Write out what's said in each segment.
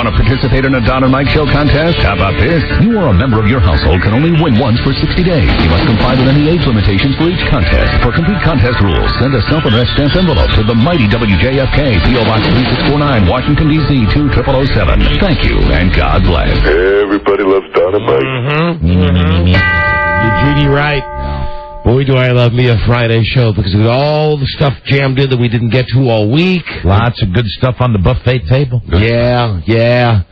Want to participate in a Don and Mike Show contest? How about this? You or a member of your household can only win once for 60 days. You must comply with any age limitations for each contest. For complete contest rules, send a self-addressed stamped envelope to the mighty WJFK, P.O. Box 3649, Washington, D.C. 20007. Thank you, and God bless. Everybody loves Don and Mike. You're Judy right. Boy, do I love me a Friday show because of all the stuff jammed in that we didn't get to all week. Lots of good stuff on the buffet table. Yeah.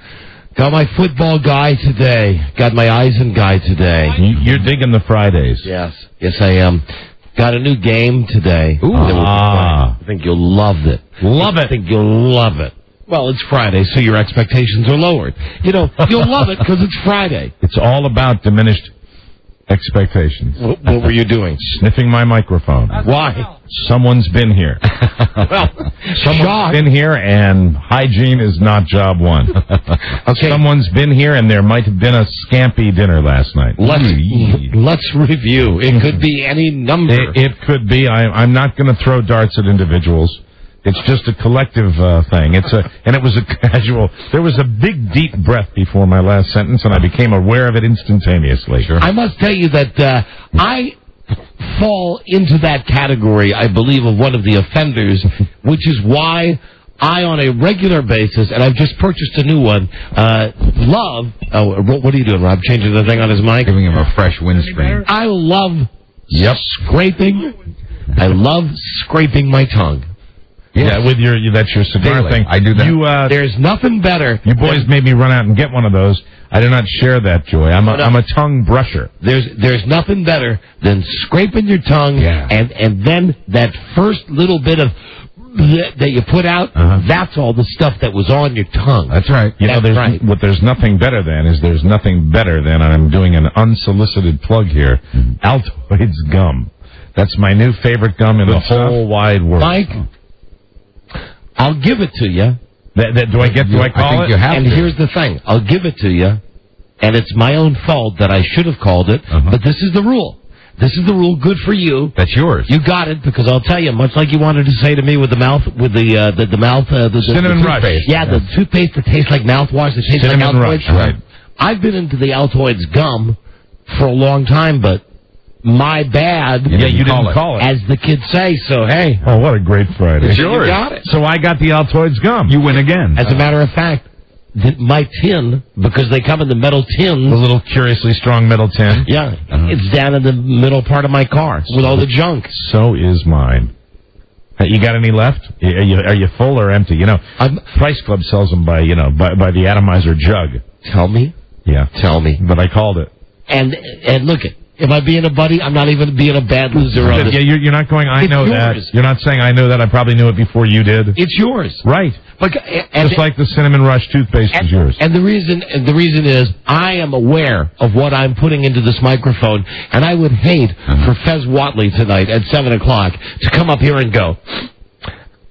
Got my football guy today. Got my Eisen guy today. You're digging the Fridays. Yes, I am. Got a new game today. Ooh. I think you'll love it. I think you'll love it. Well, it's Friday, so your expectations are lowered. You know, you'll love it because it's Friday. It's all about diminished expectations. What were you doing? Sniffing my microphone. Why? Someone's been here. Someone's been here, and hygiene is not job one. Okay. Someone's been here, and there might have been a scampy dinner last night. Let's review. It could be any number. It could be. I'm not going to throw darts at individuals. It's just a collective thing. And it was a casual. There was a big, deep breath before my last sentence, and I became aware of it instantaneously. Sure. I must tell you that I fall into that category, I believe, of one of the offenders, which is why I, on a regular basis, and I've just purchased a new one, love... Oh, what are you doing, Rob? Changing the thing on his mic? Giving him a fresh windscreen. I love scraping. I love scraping my tongue. Yeah, with that's your cigar Daily. thing. I do that. There's nothing better. You boys made me run out and get one of those. I do not share that joy. I'm a tongue brusher. There's nothing better than scraping your tongue and then that first little bit of that you put out. That's all the stuff that was on your tongue. That's right. There's nothing better than I'm doing an unsolicited plug here. Altoids gum. That's my new favorite gum in the whole wide world. Mike, I'll give it to you. Do I call it? You have and to. Here's the thing. I'll give it to you, and it's my own fault that I should have called it, but this is the rule. This is the rule. Good for you. That's yours. You got it, because I'll tell you, much like you wanted to say to me with the Cinnamon Rush. Yeah, the toothpaste that tastes like mouthwash, that tastes Cinnamon like Altoids. Rush, right. I've been into the Altoids gum for a long time, but my bad. Yeah, you didn't call it. As the kids say, so hey. Oh, what a great Friday. It's yours. You got it. So I got the Altoids gum. You win again. As a matter of fact, my tin, because they come in the metal tins. The little curiously strong metal tin. Yeah, it's down in the middle part of my car with all the junk. So is mine. You got any left? Are you full or empty? You know, Price Club sells them by the atomizer jug. Tell me. Yeah. Tell me. But I called it. And look it. Am I being a buddy? I'm not even being a bad loser. Yeah, you're not going, I know that. You're not saying, I know that. I probably knew it before you did. It's yours. Right. But, just like the Cinnamon Rush toothpaste is yours. And the reason is I am aware of what I'm putting into this microphone, and I would hate for Fez Watley tonight at 7 o'clock to come up here and go,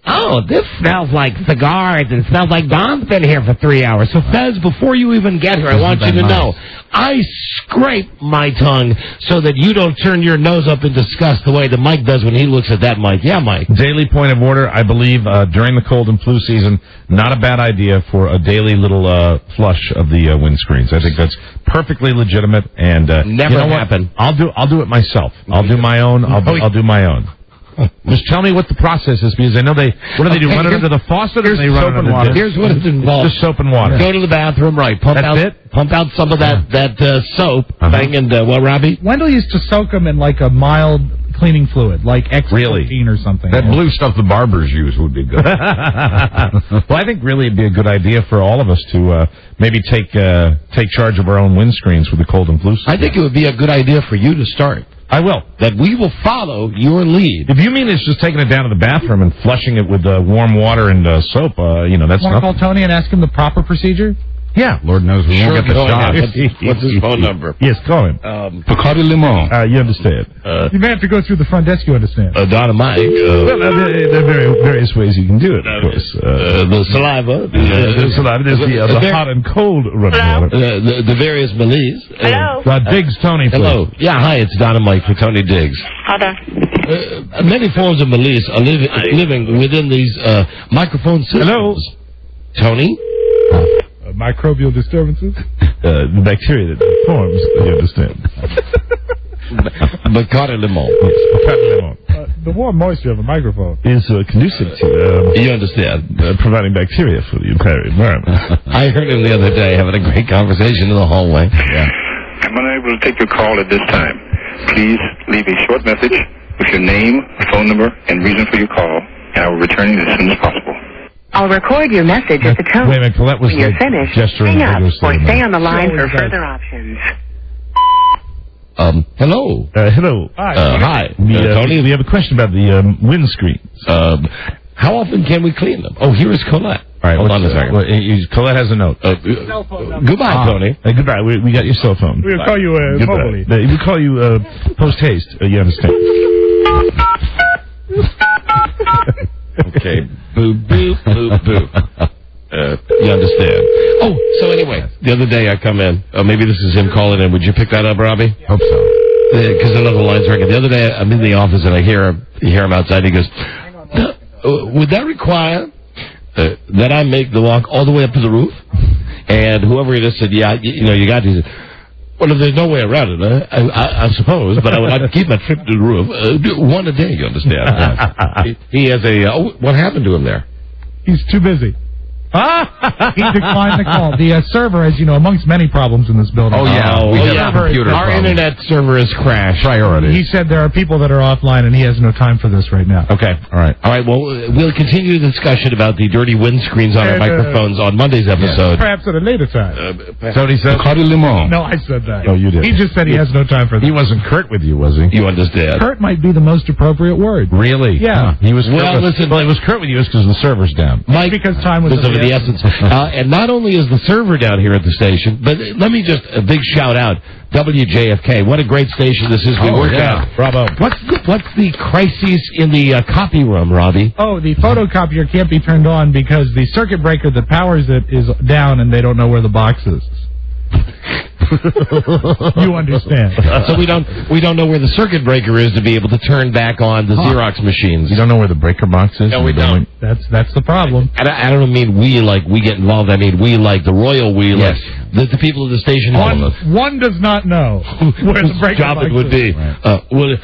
oh, this smells like cigars and smells like Don's been here for 3 hours. So, Fez, before you even get here, I want you to know, I scrape my tongue so that you don't turn your nose up in disgust the way that Mike does when he looks at that mic. Yeah, Mike. Daily point of order, I believe, during the cold and flu season, not a bad idea for a daily little flush of the windscreens. I think that's perfectly legitimate. And never happen. I'll do it myself. I'll do my own. I'll do my own. Just tell me what the process is, because I know what do they do? Run it under the faucet, or they run it under water? Here's what it involves. Just soap and water. Go to the bathroom, right? Pump out some of that soap thing, and what, Robbie? Wendell used to soak them in like a mild cleaning fluid, like X14 or something. That blue stuff the barbers use would be good. Well, I think really it'd be a good idea for all of us to maybe take charge of our own windscreens with the cold and flu season. I think it would be a good idea for you to start. I will. That we will follow your lead. If you mean it's just taking it down to the bathroom and flushing it with warm water and soap, that's nothing. Want to call Tony and ask him the proper procedure? Yeah. Lord knows we won't get the shot. What's his phone number? Yes, call him. Bacardi Limon. You understand. You may have to go through the front desk, you understand. Don and Mike. Well, there are various ways you can do it, of course. The saliva. The saliva. There's the hot and cold running water. The various Melise. Hello. Diggs, Tony, please. Hello. Yeah, hi, it's Don and Mike for Tony Diggs. Hold on. Many forms of Melise are living within these microphone systems. Hello. Tony? microbial disturbances? The bacteria that forms, you understand. Bacardi limon. Yes, Bacardi limon. The warm moisture of a microphone is conducive to You understand? providing bacteria for the entire environment. I heard him the other day having a great conversation in the hallway. Yeah. I'm unable to take your call at this time. Please leave a short message with your name, phone number, and reason for your call, and I will return it as soon as possible. I'll record your message at the tone. Wait a minute, Colette was When you're finished, gesturing hang up or vigorously. stay on the line for Always does. further options. Hello. Hello. Hi. Tony, we have a question about the windscreen. How often can we clean them? Oh, here is Colette. All right, Hold on a second. Colette has a note. Goodbye, Tony. Goodbye. We got your cell phone. We'll call you mobily. We call you post haste. You understand? Okay. Boop, boop, boop, boop. You understand. Oh, so anyway, the other day I come in. Maybe this is him calling in. Would you pick that up, Robbie? Hope so. Because another line's ringing. The other day I'm in the office and I hear him outside. He goes, would that require that I make the walk all the way up to the roof? And whoever it is said, yeah, you got to. He said, well, if there's no way around it, I suppose, but I would like to keep my trip to the roof. One a day, you understand? He has what happened to him there? He's too busy. He declined the call. The server, as you know, amongst many problems in this building. We have computer Our problems. internet server has crashed. Priority. He said there are people that are offline, and he has no time for this right now. Okay. All right. Well, we'll continue the discussion about the dirty windscreens on our microphones on Monday's episode. Perhaps at a later time. So he said, Bacardi limon. No, I said that. Oh, you did. He just said he has no time for this. He wasn't curt with you, was he? You understand? Curt might be the most appropriate word. Really? Yeah. He was. Well, listen. Well, he was curt with you because the server's down. Mike, Because time was of the essence. And not only is the server down here at the station, but let me just a big shout out, WJFK. What a great station this is. We work out. Bravo. What's the crisis in the copy room, Robbie? Oh, the photocopier can't be turned on because the circuit breaker that powers it is down, and they don't know where the box is. You understand. So we don't know where the circuit breaker is to be able to turn back on the Xerox machines. You don't know where the breaker box is? No, we don't. That's the problem. And I don't mean we like we get involved. I mean we like the royal we like the people of the station. One does not know where the breaker job box it would is. be. Well,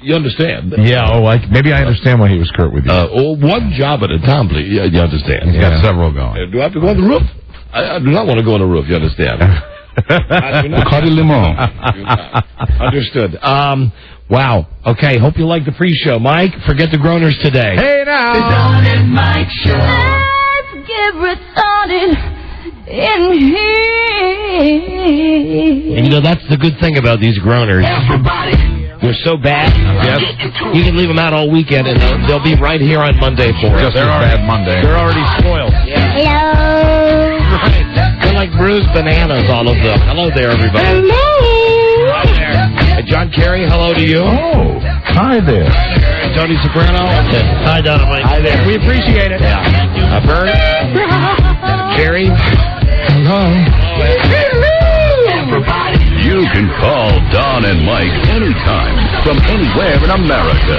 you understand? Yeah. Oh, maybe I understand why he was curt with you. One job at a time, please. You understand? He's got several going. Do I have to go on the roof? I do not want to go on the roof. You understand? Bacardi limon. Understood. Wow. Okay. Hope you like the pre-show, Mike. Forget the groaners today. Hey now. The Don and Mike Show. Let's get retarded in here. And you know that's the good thing about these groaners. Everybody. They're so bad. Yes. You can leave them out all weekend, and they'll be right here on Monday for us. Just a bad Monday. They're already spoiled. Yeah. Hello. Right. They're like bruised bananas, all of them. Hello there, everybody. Hello. Hi there. John Kerry, hello to you. Oh, hi there. Tony Soprano. Hi, Donovan. Hi there. We appreciate it. Yeah. Bert. Jerry. Hello. You can call Don and Mike anytime from anywhere in America.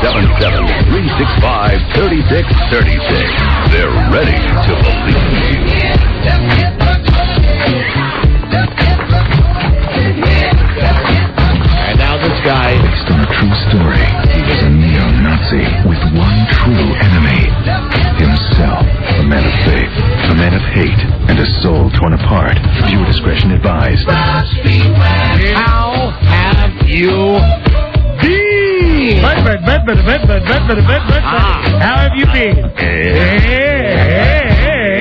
877-365-3636. They're ready to believe you. And now this guy. Based on a true story, he was a neo-Nazi with one true enemy. Himself. A man of faith, a man of hate, and a soul torn apart. Viewer discretion advised. How have you been?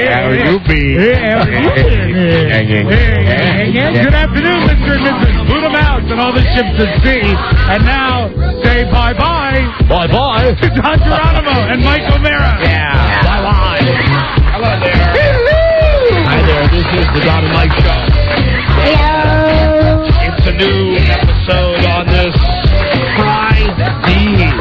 How have you been? How have you been? Good afternoon, Mr. and Mrs. Buddha Mouse and all the ships at sea. And now, say bye-bye. Bye-bye. To Don Geronimo and Mike O'Mara. Yeah. Bye-bye. Hello there. Hi there. This is the Don and Mike Show. Hello. It's a new episode on this Friday.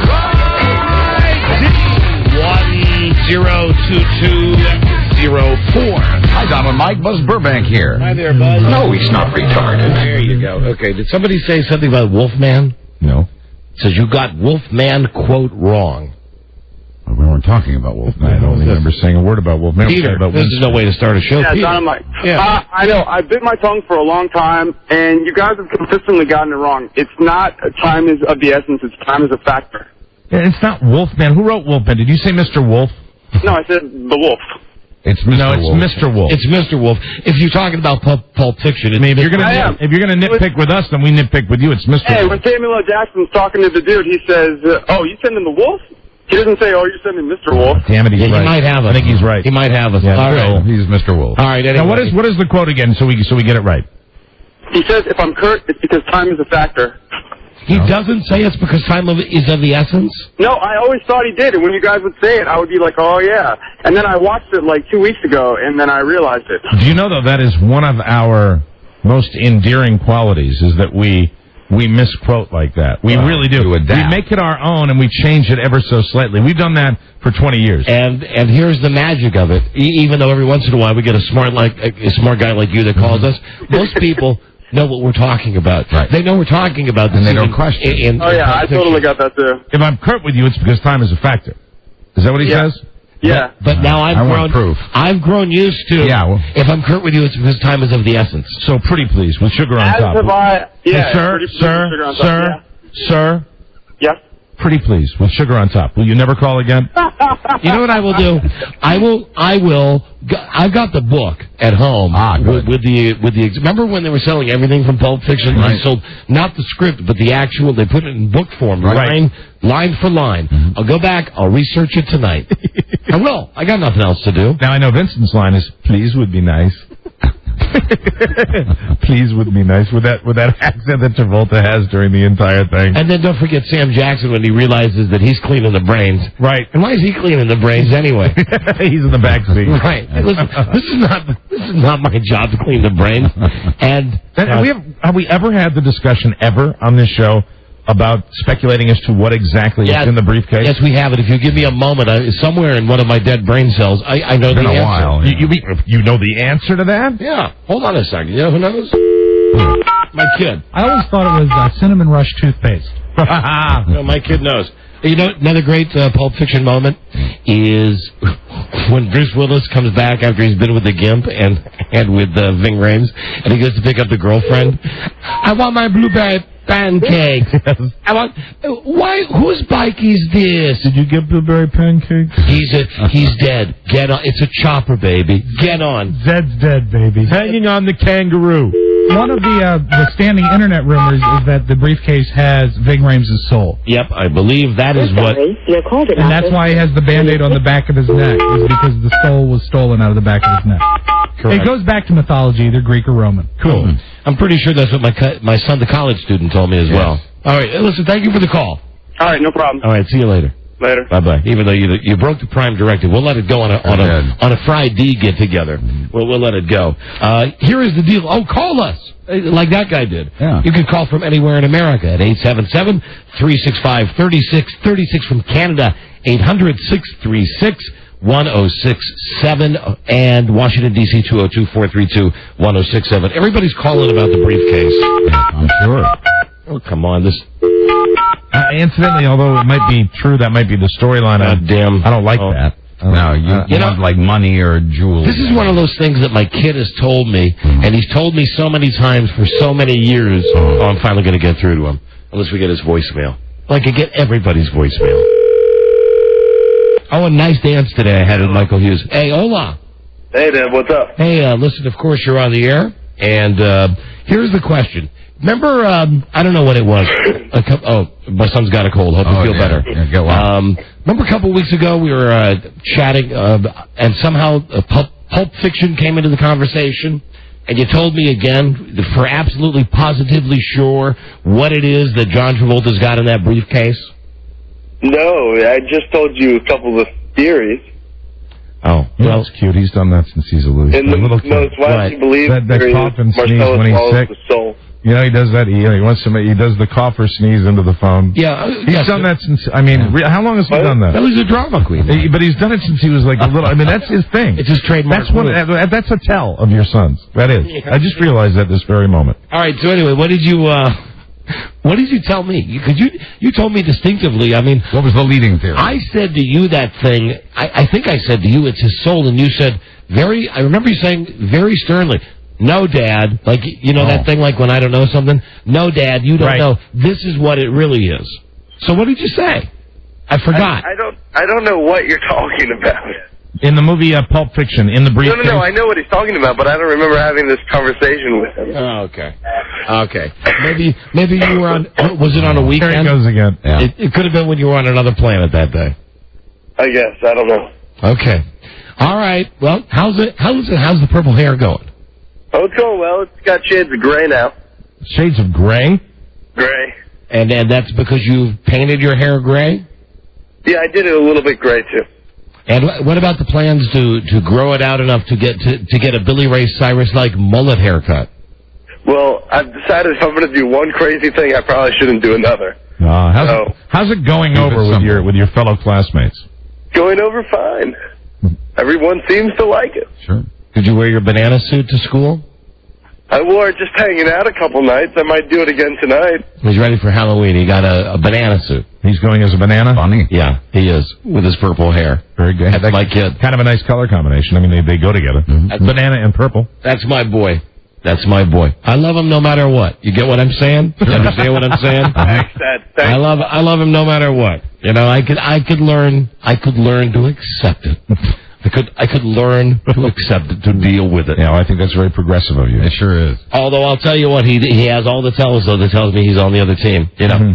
102204. Hi, Don and Mike. Buzz Burbank here. Hi there, Buzz. No, he's not retarded. There you go. Okay, did somebody say something about Wolfman? No. It says you got Wolfman quote wrong. We weren't talking about Wolfman. I don't remember saying a word about Wolfman. Peter, this is no way to start a show. Yeah, Peter. Dynamite. Yeah. I know. I bit my tongue for a long time, and you guys have consistently gotten it wrong. It's not time is of the essence. It's time is a factor. Yeah, it's not Wolfman. Who wrote Wolfman? Did you say Mr. Wolf? No, I said the wolf. It's Mr. Wolf. It's Mr. Wolf. It's Mr. Wolf. If you're talking about Pulp Fiction, I mean, if you're gonna nitpick with us, then we nitpick with you. It's Mr. Hey, Wolf. when Samuel L. Jackson's talking to the dude, he says, "Oh, you sending the wolf?" He doesn't say, "Oh, you're sending Mr. Wolf." Damn it, he's right. He might have us. I think he's right. He might have us. Yeah, All right. He's Mr. Wolf. All right. Anyway. Now, what is the quote again? So we get it right. He says, "If I'm Kurt, it's because time is a factor." He doesn't say it's because time is of the essence? No, I always thought he did, and when you guys would say it, I would be like, "Oh yeah," and then I watched it like 2 weeks ago, and then I realized it. Do you know, though, that is one of our most endearing qualities, is that we misquote like that. We really do. We make it our own, and we change it ever so slightly. We've done that for 20 years. And here's the magic of it. Even though every once in a while we get a smart guy like you that calls us, most people know what we're talking about. Right. They know we're talking about this. And they don't question. Oh yeah, I totally got that too. If I'm Kurt with you, it's because time is a factor. Is that what he says? Yeah. But now I want proof. I've grown used to. Yeah, well- If I'm Kurt with you, it's because time is of the essence. So pretty please, with sugar on As top. have I. Yeah. Hey, sir, pretty please with sugar on top, sir. Yeah. Pretty please, with sugar on top. Will you never call again? You know what I will do? I've got the book at home. Good. with the. Remember when they were selling everything from Pulp Fiction? Right. They sold not the script, but the actual. They put it in book form, line for line. Mm-hmm. I'll go back. I'll research it tonight. I will. I got nothing else to do. Now I know Vincent's line is "please" would be nice. Please would be nice with that accent that Travolta has during the entire thing. And then don't forget Sam Jackson when he realizes that he's cleaning the brains. Right. And why is he cleaning the brains anyway? He's in the back seat. Right. Hey, listen, this is not my job to clean the brains. And have we ever had the discussion ever on this show about speculating as to what exactly is in the briefcase? Yes, we have it. If you give me a moment, somewhere in one of my dead brain cells, I know the answer. Been a while. Yeah. You know the answer to that? Yeah. Hold on a second. You know who knows? My kid. I always thought it was Cinnamon Rush toothpaste. No, my kid knows. You know, another great Pulp Fiction moment is when Bruce Willis comes back after he's been with the Gimp and with Ving Rhames, and he goes to pick up the girlfriend. I want my blueberry pancakes. I want. Whose bike is this? Did you get blueberry pancakes? He's dead. Get on. It's a chopper, baby. Get on. Zed's dead, baby. Hanging on the kangaroo. One of the standing internet rumors is that the briefcase has Ving Rhames' soul. Yep, I believe that is what. And that's why he has the Band-Aid on the back of his neck, is because the soul was stolen out of the back of his neck. Correct. It goes back to mythology, either Greek or Roman. Cool. I'm pretty sure that's what my son, the college student, told me as well. All right, listen, thank you for the call. All right, no problem. All right, see you later. Later. Bye-bye. Even though you broke the prime directive, we'll let it go on a Friday get-together. We'll let it go. Here is the deal. Oh, call us, like that guy did. Yeah. You can call from anywhere in America at 877-365-3636 from Canada, 800-636-1067, and Washington, D.C., 202-432-1067. Everybody's calling about the briefcase. I'm sure. Oh, come on. Incidentally, although it might be true, that might be the storyline. I don't like that. No, you want like money or jewels. This is one of those things that my kid has told me, and he's told me so many times for so many years. Oh, I'm finally going to get through to him, unless we get his voicemail. Like I get everybody's voicemail. Oh, a nice dance today I had with Michael Hughes. Hey, hola. Hey, Dad, what's up? Hey, listen, of course you're on the air, and here's the question. Remember, I don't know what it was. My son's got a cold. Hope you feel better. Yeah, get well. Remember a couple of weeks ago we were chatting, and somehow Pulp Fiction came into the conversation, and you told me again, for absolutely positively sure, what it is that John Travolta's got in that briefcase? No, I just told you a couple of theories. Oh, well, that's cute. He's done that since he's a little kid. Why don't you believe that cough and sneeze when he's sick? The soul. You know, he does that. He does the cough or sneeze into the phone. Yeah. He's done that since, how long has he done that? That was a drama queen. But he's done it since he was like a little, that's his thing. It's his trademark. That's a tell of your sons. That is. I just realized that this very moment. All right, so anyway, what did you What did you tell me? Because you told me distinctively. I mean, what was the leading theory? I said to you that thing. I think I said to you, it's his soul, and you said I remember you saying very sternly, "No, Dad." Like that thing, like when I don't know something. No, Dad, you don't know. This is what it really is. So what did you say? I forgot. I don't know what you're talking about. In the movie Pulp Fiction, in the briefcase. No, I know what he's talking about, but I don't remember having this conversation with him. Oh, okay. Maybe you were on. Was it on a weekend? There it goes again. Yeah. It could have been when you were on another planet that day. I guess. I don't know. Okay. All right. Well, how's the purple hair going? Oh, it's going well. It's got shades of gray now. Shades of gray? Gray. And that's because you've painted your hair gray? Yeah, I did it a little bit gray too. And what about the plans to grow it out enough to get a Billy Ray Cyrus-like mullet haircut? Well, I've decided if I'm going to do one crazy thing, I probably shouldn't do another. How's it going over with your fellow classmates? Going over fine. Everyone seems to like it. Sure. Did you wear your banana suit to school? I wore it just hanging out a couple nights. I might do it again tonight. He's ready for Halloween. He got a banana suit. He's going as a banana? Funny. Yeah, he is, with his purple hair. Very good. That's my kid. Kind of a nice color combination. I mean, they go together. Mm-hmm. Banana and purple. That's my boy. I love him no matter what. You get what I'm saying? You understand what I'm saying? Thanks, Dad. I love him no matter what. I could learn to accept it. I could learn to accept it, to deal with it. Yeah, well, I think that's very progressive of you. It sure is. Although I'll tell you what, he has all the telescope that tells me he's on the other team.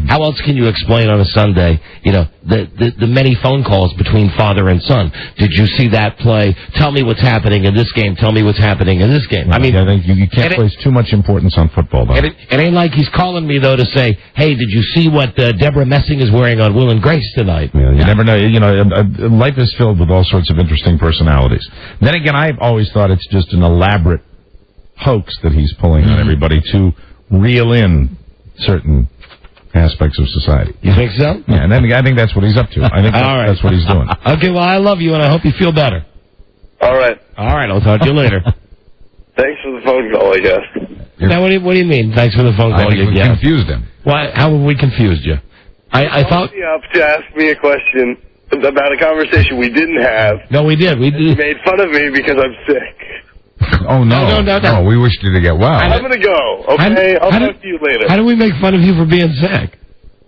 How else can you explain on a Sunday, the many phone calls between father and son? Did you see that play? Tell me what's happening in this game. Tell me what's happening in this game. I mean, I think you can't place too much importance on football, though. It ain't like he's calling me, though, to say, hey, did you see what Deborah Messing is wearing on Will and Grace tonight? Yeah, you never know. Life is filled with all sorts of interesting personalities. Then again, I've always thought it's just an elaborate hoax that he's pulling on everybody to reel in certain aspects of society. You think so? Yeah, and then I think that's what he's up to. I think that's what he's doing. Okay, well, I love you, and I hope you feel better. All right. I'll talk to you later. Thanks for the phone call, I guess. Now, what do you mean? Thanks for the phone call. I think we confused him. Why? How have we confused you? I thought you up to ask me a question about a conversation we didn't have. No, we did. You made fun of me because I'm sick. Oh, no. No, we wished you to get well. I'm going to go, okay? I'll talk to you later. How do we make fun of you for being sick?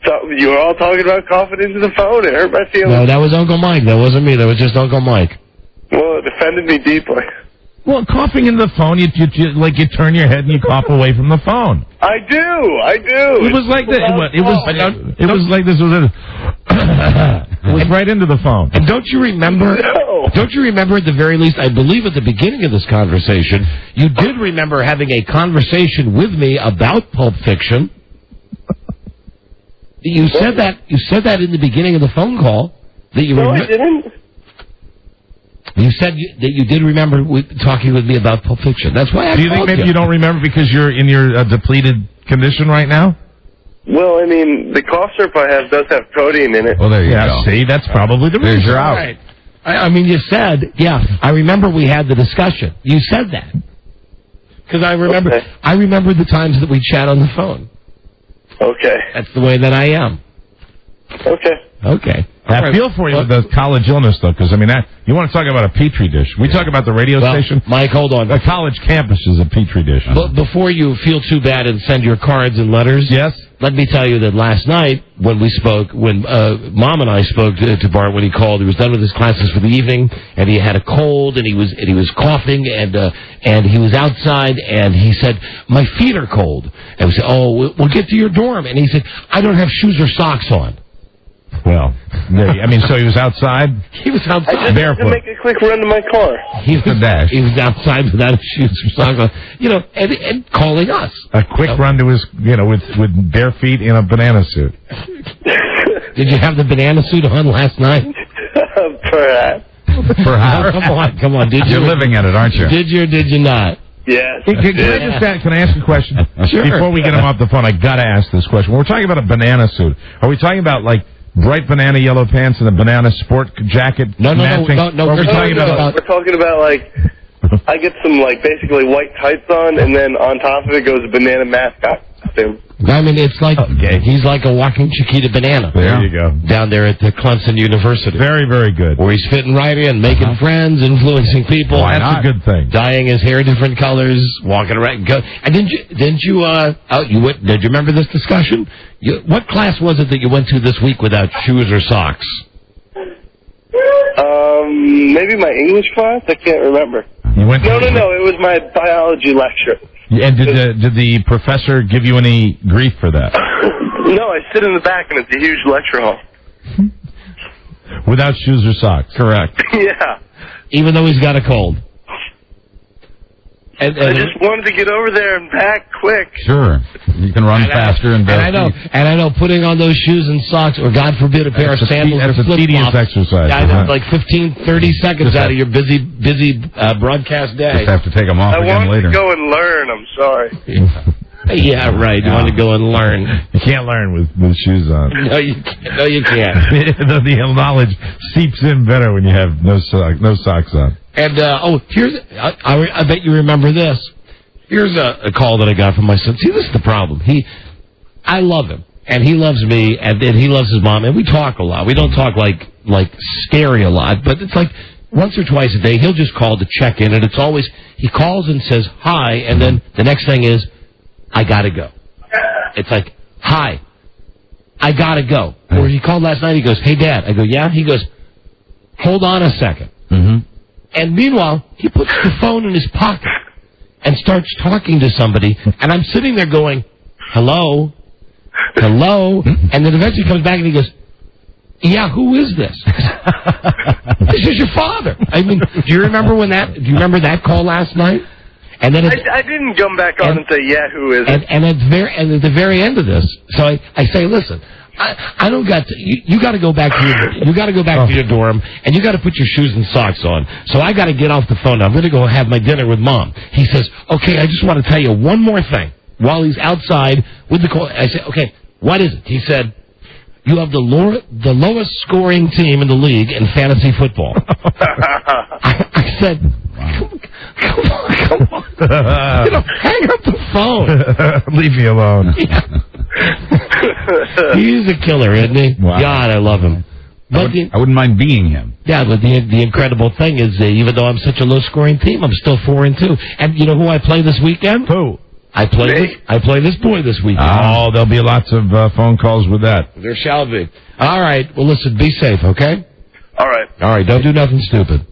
So you were all talking about coughing into the phone. It hurt my feelings. No, that was Uncle Mike. That wasn't me. That was just Uncle Mike. Well, it offended me deeply. Well, coughing into the phone, you turn your head and you cough away from the phone. I do. It was like this. It was like this. It was right into the phone. And don't you remember? No. Don't you remember at the very least? I believe at the beginning of this conversation, you did remember having a conversation with me about Pulp Fiction. You said that. You said that in the beginning of the phone call. That you I didn't. You said that you did remember talking with me about Pulp Fiction. That's why I Do you think maybe you don't remember because you're in your depleted condition right now? Well, I mean, the cough syrup I have does have codeine in it. Well, there you go. See, that's probably the reason. There's your out. Right. I mean, you said, I remember we had the discussion. You said that. Because I remember the times that we chat on the phone. Okay. That's the way that I am. Okay. I feel for you with the college illness, though, because, I mean, you want to talk about a petri dish. We talk about the radio station. Mike, hold on. The college campus is a petri dish. Before you feel too bad and send your cards and letters, yes, let me tell you that last night when we spoke, when Mom and I spoke to Bart when he called, he was done with his classes for the evening, and he had a cold, and he was coughing, and he was outside, and he said, my feet are cold. And we said, oh, we'll get to your dorm. And he said, I don't have shoes or socks on. Well, so he was outside? He was outside. I just had to make a quick run to my car. He was outside without his shoes or socks on, and calling us. A quick run to his, with bare feet in a banana suit. Did you have the banana suit on last night? Perhaps. Come on. You're living at it, aren't you? Did you or did you not? Yes. Can I ask a question? Sure. Before we get him off the phone, I gotta ask this question. When we're talking about a banana suit, are we talking about like bright banana yellow pants and a banana sport jacket? No. We're talking about like I get some like basically white tights on, and then on top of it goes a banana mascot costume. I mean, it's like he's like a walking Chiquita banana. There you go. Down there at the Clemson University. Very, very good. Where he's fitting right in, making friends, influencing people. Well, that's a good thing. Dyeing his hair different colors, walking around. And did you remember this discussion? What class was it that you went to this week without shoes or socks? Maybe my English class? I can't remember. No. It was my biology lecture. And did the professor give you any grief for that? No, I sit in the back, and it's a huge lecture hall. Without shoes or socks. Correct. Yeah. Even though he's got a cold. I just wanted to get over there and back quick. Sure. You can run faster and better. And I know putting on those shoes and socks, or God forbid a pair of sandals or flip-flops. That's a tedious exercise. I know, like 15, 30 seconds out of your busy broadcast day. Just have to take them off again later. I wanted to go and learn, I'm sorry. Yeah, right. You want to go and learn. You can't learn with shoes on. No, you can't. The knowledge seeps in better when you have no socks on. And, here's, I bet you remember this. Here's a call that I got from my son. See, this is the problem. I love him, and he loves me, and he loves his mom, and we talk a lot. We don't talk like scary a lot, but it's like once or twice a day, he'll just call to check in, and it's always, he calls and says hi, and then the next thing is, I gotta go. It's like, hi, I gotta go. Or he called last night, he goes, hey, Dad. I go, yeah? He goes, hold on a second. Mm-hmm. And meanwhile, he puts the phone in his pocket and starts talking to somebody, and I'm sitting there going, hello? And then eventually he comes back and he goes, yeah, who is this? This is your father. I mean, do you remember that call last night? And then I didn't come back on and say, yeah, who is it? And at the very end of this, so I say, listen, I don't got to, you got to go back to your dorm, and you got to put your shoes and socks on. So I got to get off the phone. I'm going to go have my dinner with Mom. He says, okay, I just want to tell you one more thing. While he's outside with the call, I said, okay, what is it? He said, you have the lowest scoring team in the league in fantasy football. I said, come on. Hang up the phone. Leave me alone. Yeah. He's a killer, isn't he? Wow. God, I love him. But I wouldn't mind being him. Yeah, but the incredible thing is, even though I'm such a low-scoring team, I'm still 4-2. And you know who I play this weekend? Who? I play this boy this weekend. Oh, there'll be lots of phone calls with that. There shall be. All right. Well, listen, be safe, okay? All right. Don't do nothing stupid.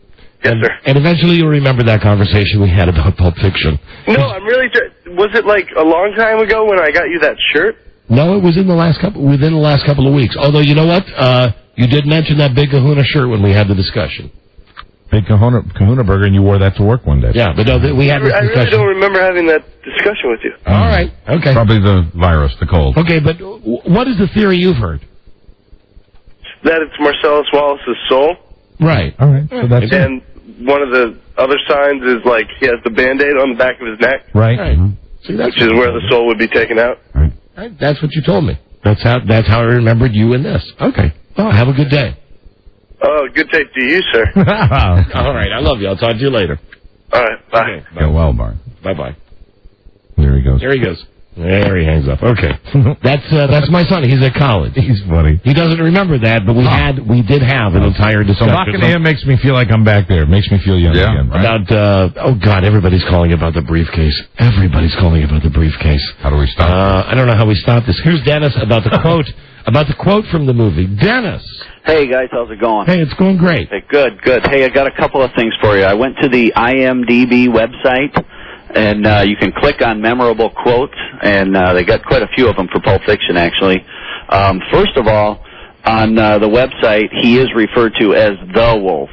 Yes, sir. And eventually you'll remember that conversation we had about Pulp Fiction. No, I'm really... Was it like a long time ago when I got you that shirt? No, it was within the last couple of weeks. Although, you know what? You did mention that Big Kahuna shirt when we had the discussion. Big Kahuna Burger, and you wore that to work one day. Yeah, but no, we had this discussion. I really don't remember having that discussion with you. All right, okay. Probably the virus, the cold. Okay, but what is the theory you've heard? That it's Marcellus Wallace's soul. Right. All right, so that's it. And one of the other signs is like he has the Band-Aid on the back of his neck. Right. See, that's which is where the soul would be taken out. Right. That's what you told me. That's how I remembered you in this. Okay. Well, have a good day. Oh, good tape to you, sir. All right. I love you. I'll talk to you later. All right. Bye. Okay, Get well, Bart. Bye-bye. There he goes. There he goes. There he hangs up. Okay. That's my son. He's at college. He's funny. He doesn't remember that, but we did have an entire discussion. So talking to him makes me feel like I'm back there. It makes me feel young again. Right. About, God, everybody's calling about the briefcase. Everybody's calling about the briefcase. How do we stop? I don't know how we stop this. Here's Dennis about the quote. About the quote from the movie. Dennis. Hey, guys, how's it going? Hey, it's going great. Hey, good. Hey, I got a couple of things for you. I went to the IMDb website, and you can click on memorable quotes, and they got quite a few of them for Pulp Fiction, actually. First of all, on the website, he is referred to as the Wolf.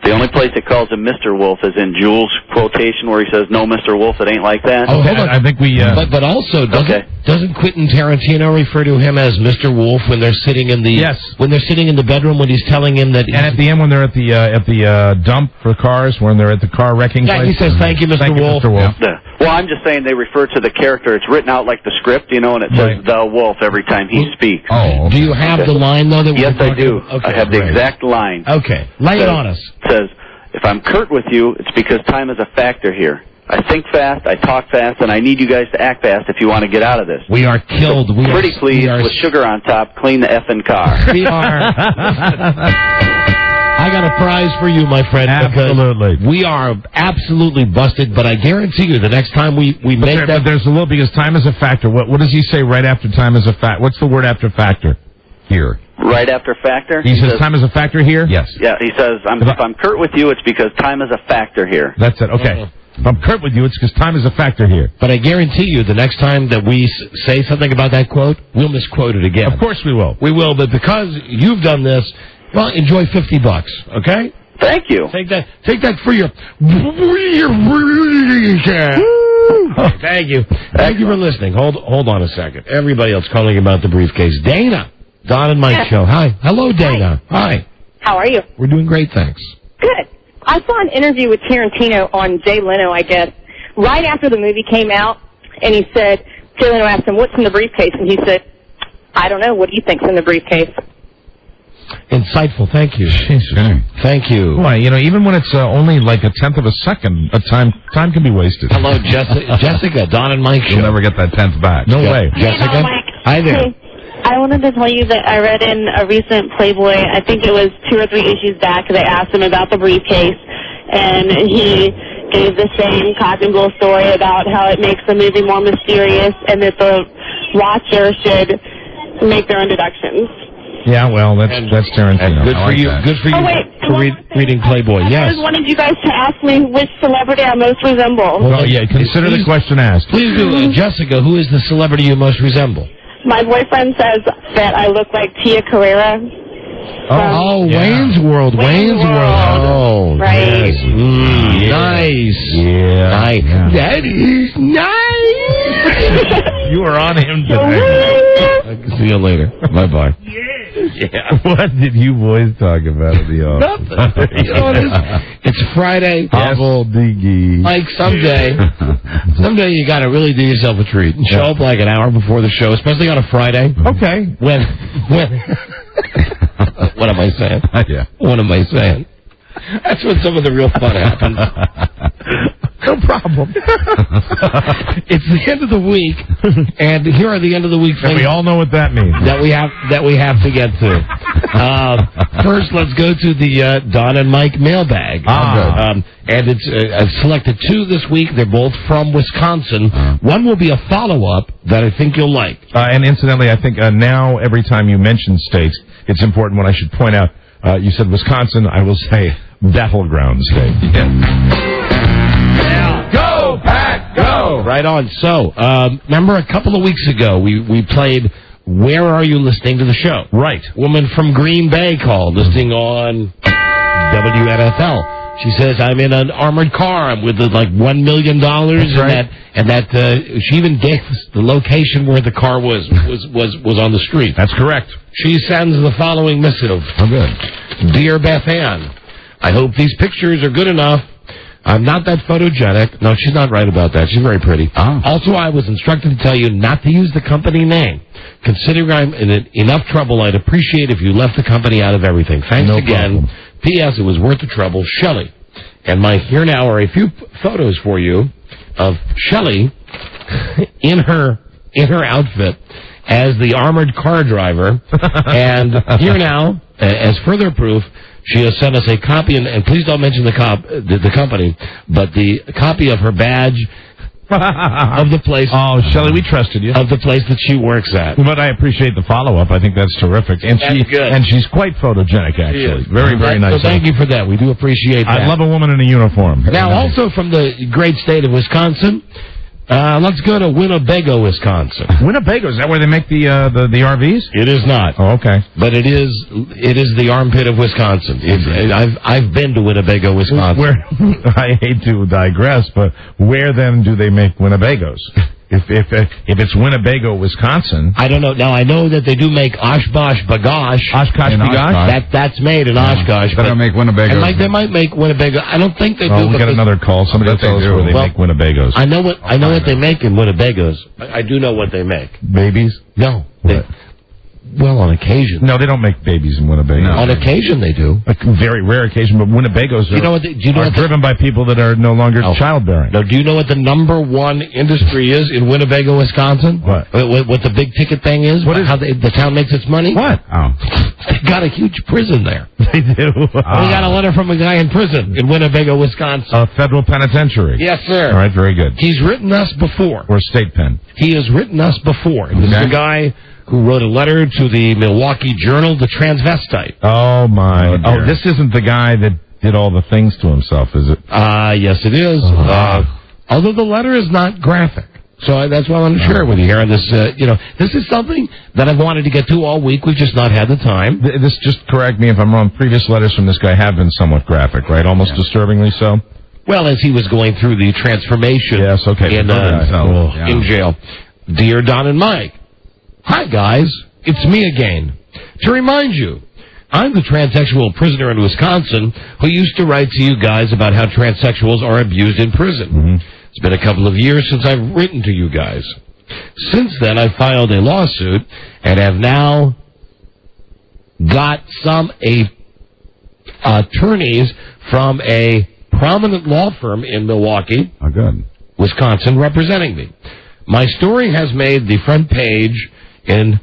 The only place it calls him Mr. Wolf is in Jules' quotation where he says, "No, Mr. Wolf, it ain't like that." Oh, hold on. I think we... But also, doesn't Quentin Tarantino refer to him as Mr. Wolf when they're sitting in the... Yes. When they're sitting in the bedroom when he's telling him that... And at the end when they're at the dump for cars, when they're at the car wrecking place... he says, thank you, Mr. Wolf. Yeah. Well, I'm just saying they refer to the character. It's written out like the script, and it says the Wolf every time he speaks. Oh, okay. Do you have the line, though? That yes, I do. Okay, I have the exact line. Okay. Lay it on us. It says, if I'm curt with you, it's because time is a factor here. I think fast, I talk fast, and I need you guys to act fast if you want to get out of this. We are killed. Pretty please, with sugar on top, clean the effing car. We are. I got a prize for you, my friend. Absolutely. We are absolutely busted, but I guarantee you the next time we make that... But there's a little, because time is a factor. What does he say right after time is a factor? What's the word after factor? Here. Right after factor? He says time is a factor here? Yes. Yeah, he says, if I'm curt with you, it's because time is a factor here. That's it, okay. If I'm curt with you, it's because time is a factor here. But I guarantee you the next time that we say something about that quote, we'll misquote it again. Of course we will. We will, but because you've done this, well, enjoy $50, okay? Thank you. Take that for your... Thank you. Thank you for listening. Hold on a second. Everybody else calling about the briefcase. Dana, Don and Mike show. Hi. Hello, Dana. Hi. How are you? We're doing great, thanks. Good. I saw an interview with Tarantino on Jay Leno, I guess, right after the movie came out, and he said, Jay Leno asked him, what's in the briefcase? And he said, I don't know. What do you think's in the briefcase? Insightful. Thank you. Thank you. Boy, even when it's only like a tenth of a second, time can be wasted. Hello, Jessica, Don and Mike show. You'll never get that 10th back. No way. Jessica? Hi there. Hey, I wanted to tell you that I read in a recent Playboy, I think it was 2 or 3 issues back, they asked him about the briefcase, and he gave the same cock and bull story about how it makes the movie more mysterious and that the watcher should make their own deductions. Yeah, well, that's Tarantino. Good for you. Good for you for reading Playboy. Yes. I just wanted you guys to ask me which celebrity I most resemble. Well, yeah, consider the question asked. Please do. Jessica, who is the celebrity you most resemble? My boyfriend says that I look like Tia Carrera. Wayne's World. Wayne's World. Oh, right. Yes. Nice. Yeah. Nice. Yeah. That is nice. You are on him today. See you later. Bye-bye. Yeah. What did you boys talk about at the office? Nothing. It's Friday. Like someday you got to really do yourself a treat and show up like an hour before the show, especially on a Friday. Okay. When what am I saying? Yeah. What am I saying? That's when some of the real fun happens. No problem. It's the end of the week, and here are the end of the week things. And we all know what that means. That we have to get to. First, let's go to the Don and Mike mailbag. And it's I've selected 2 this week. They're both from Wisconsin. One will be a follow-up that I think you'll like. And incidentally, I think now every time you mention states, it's important when I should point out, you said Wisconsin, I will say battleground state. Go, Pack, go! Right on. So, remember a couple of weeks ago, we played Where Are You Listening to the Show? Right. Woman from Green Bay called, listening on WNFL. She says, I'm in an armored car. I'm with like $1 million. That's right. And that she even gave us the location where the car was on the street. That's correct. She sends the following missive. Oh, good. Dear Beth Ann, I hope these pictures are good enough. I'm not that photogenic. No, she's not right about that. She's very pretty. Also, I was instructed to tell you not to use the company name. Considering I'm in enough trouble, I'd appreciate if you left the company out of everything. Thanks again. Problem. P.S. It was worth the trouble. Shelley. And here now are a few photos for you of Shelley in her outfit as the armored car driver. And here now, as further proof, she has sent us a copy, and please don't mention the company, but the copy of her badge of the place. Oh, Shelley, we trusted you. Of the place that she works at. But I appreciate the follow-up. I think that's terrific. And she's quite photogenic, actually. Very, very nice. So thank you for that. We do appreciate that. I love a woman in a uniform. Now, also from the great state of Wisconsin, let's go to Winnebago, Wisconsin. Winnebago, is that where they make the RVs? It is not. Oh, okay. But it is the armpit of Wisconsin. I've been to Winnebago, Wisconsin. I hate to digress, but where then do they make Winnebagos? If it's Winnebago, Wisconsin, I don't know. Now I know that they do make Oshkosh Bagosh. Oshkosh Bagosh. That's made in Oshkosh. They don't make Winnebago. They might make Winnebago. I don't think they do. We'll get another call. Somebody tell us where they make Winnebagos. I know what they make in Winnebagos. I do know what they make. Babies? No. Well, on occasion. No, they don't make babies in Winnebago. On occasion, they do. A very rare occasion, but Winnebagos are driven by people that are no longer childbearing. No, do you know what the number one industry is in Winnebago, Wisconsin? What? What the big ticket thing is? What is how the town makes its money? What? Oh. They got a huge prison there. They do. We got a letter from a guy in prison in Winnebago, Wisconsin. A federal penitentiary. Yes, sir. All right, very good. He's written us before. Or state pen. He has written us before. This is a guy who wrote a letter to the Milwaukee Journal, the transvestite. Oh, my. Oh, this isn't the guy that did all the things to himself, is it? Yes, it is. Although the letter is not graphic. So that's why I wanted to share it with you here on this, this is something that I've wanted to get to all week. We've just not had the time. This, just correct me if I'm wrong, previous letters from this guy have been somewhat graphic, right? Almost disturbingly so? Well, as he was going through the transformation in jail. Dear Don and Mike, hi, guys. It's me again. To remind you, I'm the transsexual prisoner in Wisconsin who used to write to you guys about how transsexuals are abused in prison. Mm-hmm. It's been a couple of years since I've written to you guys. Since then, I filed a lawsuit and have now got some attorneys from a prominent law firm in Milwaukee, Wisconsin, representing me. My story has made the front page in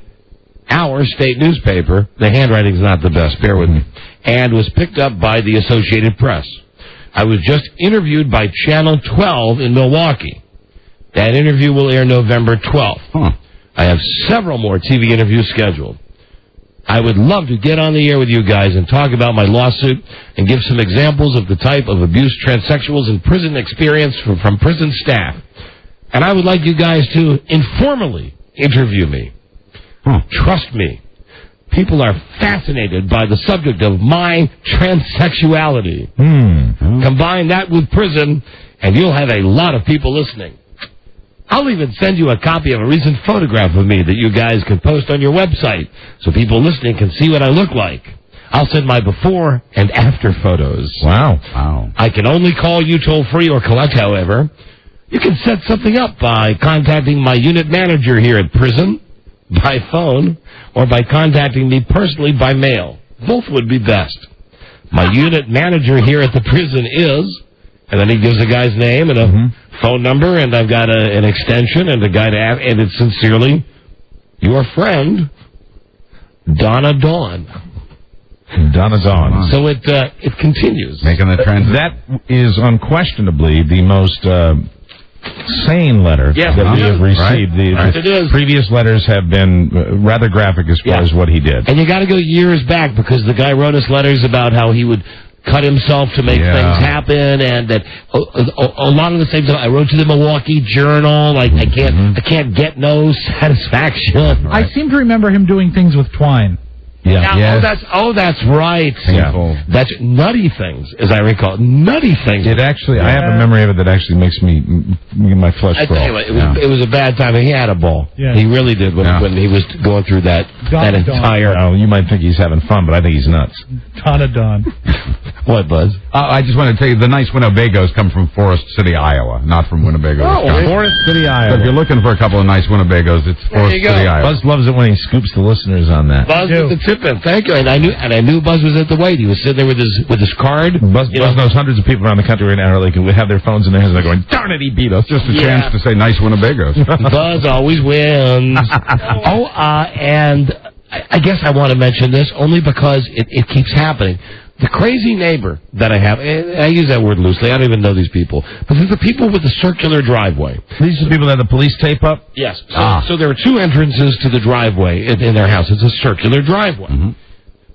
our state newspaper. The handwriting's not the best, bear with me. And was picked up by the Associated Press. I was just interviewed by Channel 12 in Milwaukee. That interview will air November 12th. I have several more TV interviews scheduled. I would love to get on the air with you guys and talk about my lawsuit and give some examples of the type of abuse transsexuals in prison experience from prison staff. And I would like you guys to informally interview me. Trust me, people are fascinated by the subject of my transsexuality. Combine that with prison, and you'll have a lot of people listening. I'll even send you a copy of a recent photograph of me that you guys can post on your website so people listening can see what I look like. I'll send my before and after photos. Wow. I can only call you toll-free or collect, however. You can set something up by contacting my unit manager here at prison, by phone, or by contacting me personally by mail. Both would be best. My unit manager here at the prison is, and then he gives the guy's name and a phone number, and I've got an extension and a guy to ask, and it's sincerely your friend, Donna Dawn. Donna Dawn. So it continues. Making the transition. That is unquestionably the most sane letter that we have received. The previous letters have been rather graphic as far as what he did. And you got to go years back because the guy wrote us letters about how he would cut himself to make things happen, and that a lot of the same stuff. I wrote to the Milwaukee Journal, like I can't get no satisfaction. I seem to remember him doing things with twine. That's right. That's Nutty Things, as I recall. Nutty Things. It actually, I have a memory of it that actually makes my flesh crawl. I tell you what, it was a bad time. He had a ball. Yeah. He really did when he was going through that entire... Well, you might think he's having fun, but I think he's nuts. Donna Dawn. What, Buzz? I just want to tell you, the nice Winnebagos come from Forest City, Iowa, not from Winnebago, Wisconsin. Forest City, Iowa. So if you're looking for a couple of nice Winnebagos, it's Forest City, Iowa. Buzz loves it when he scoops the listeners on that. Buzz with the tip-in. Thank you. And I knew Buzz was at the weight. He was sitting there with his card. Buzz knows hundreds of people around the country right now who can have their phones in their hands and they're going, darn it, he beat us. Just a chance to say nice Winnebagos. Buzz always wins. And I guess I want to mention this only because it keeps happening. The crazy neighbor that I have, and I use that word loosely, I don't even know these people, but they're the people with the circular driveway. These are the people that have the police tape up? Yes. So there are two entrances to the driveway in their house. It's a circular driveway.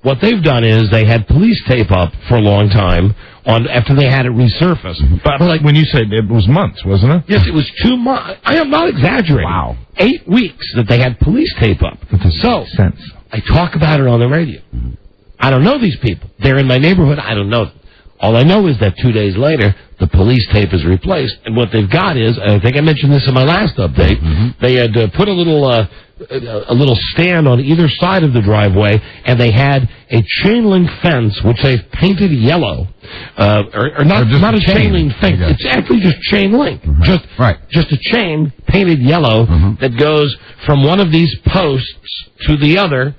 What they've done is they had police tape up for a long time after they had it resurfaced. But like when you said it was months, wasn't it? Yes, it was 2 months. I am not exaggerating. Wow. 8 weeks that they had police tape up. So I talk about it on the radio. I don't know these people. They're in my neighborhood. I don't know them. All I know is that 2 days later, the police tape is replaced. And what they've got is, I think I mentioned this in my last update, they had put a little stand on either side of the driveway, and they had a chain link fence, which they've painted yellow. Or not a chain link fence. It's actually just chain link. Just a chain painted yellow that goes from one of these posts to the other,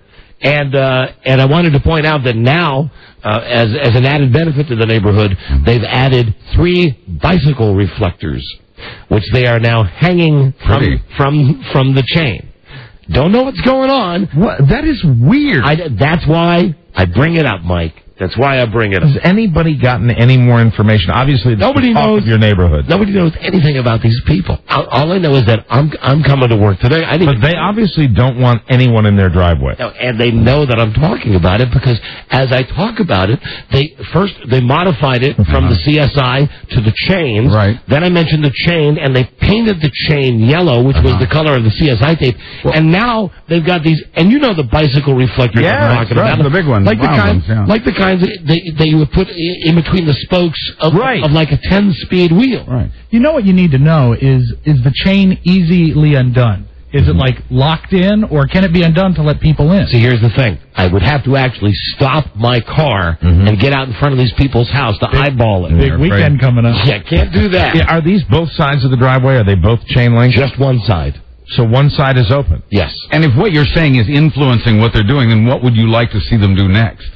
And I wanted to point out that now, as an added benefit to the neighborhood, they've added 3 bicycle reflectors, which they are now hanging from the chain. Don't know what's going on. What? That is weird. That's why I bring it up, Mike. That's why I bring it up. Has anybody gotten any more information? Obviously, nobody knows your neighborhood. Nobody knows anything about these people. All I know is that I'm coming to work today. But they obviously don't want anyone in their driveway. No, and they know that I'm talking about it because as I talk about it, they modified it from the CSI to the chains. Right. Then I mentioned the chain, and they painted the chain yellow, which was the color of the CSI tape. Well, and now they've got these, and you know the bicycle reflectors I'm talking about. The big ones. Like the kind that you would put in between the spokes of like a 10-speed wheel. Right. You know what you need to know is the chain easily undone? Is it like locked in, or can it be undone to let people in? See, here's the thing. I would have to actually stop my car and get out in front of these people's house to eyeball it. Big weekend coming up. Yeah, can't do that. Yeah, are these both sides of the driveway? Are they both chain link? Just one side. So one side is open? Yes. And if what you're saying is influencing what they're doing, then what would you like to see them do next?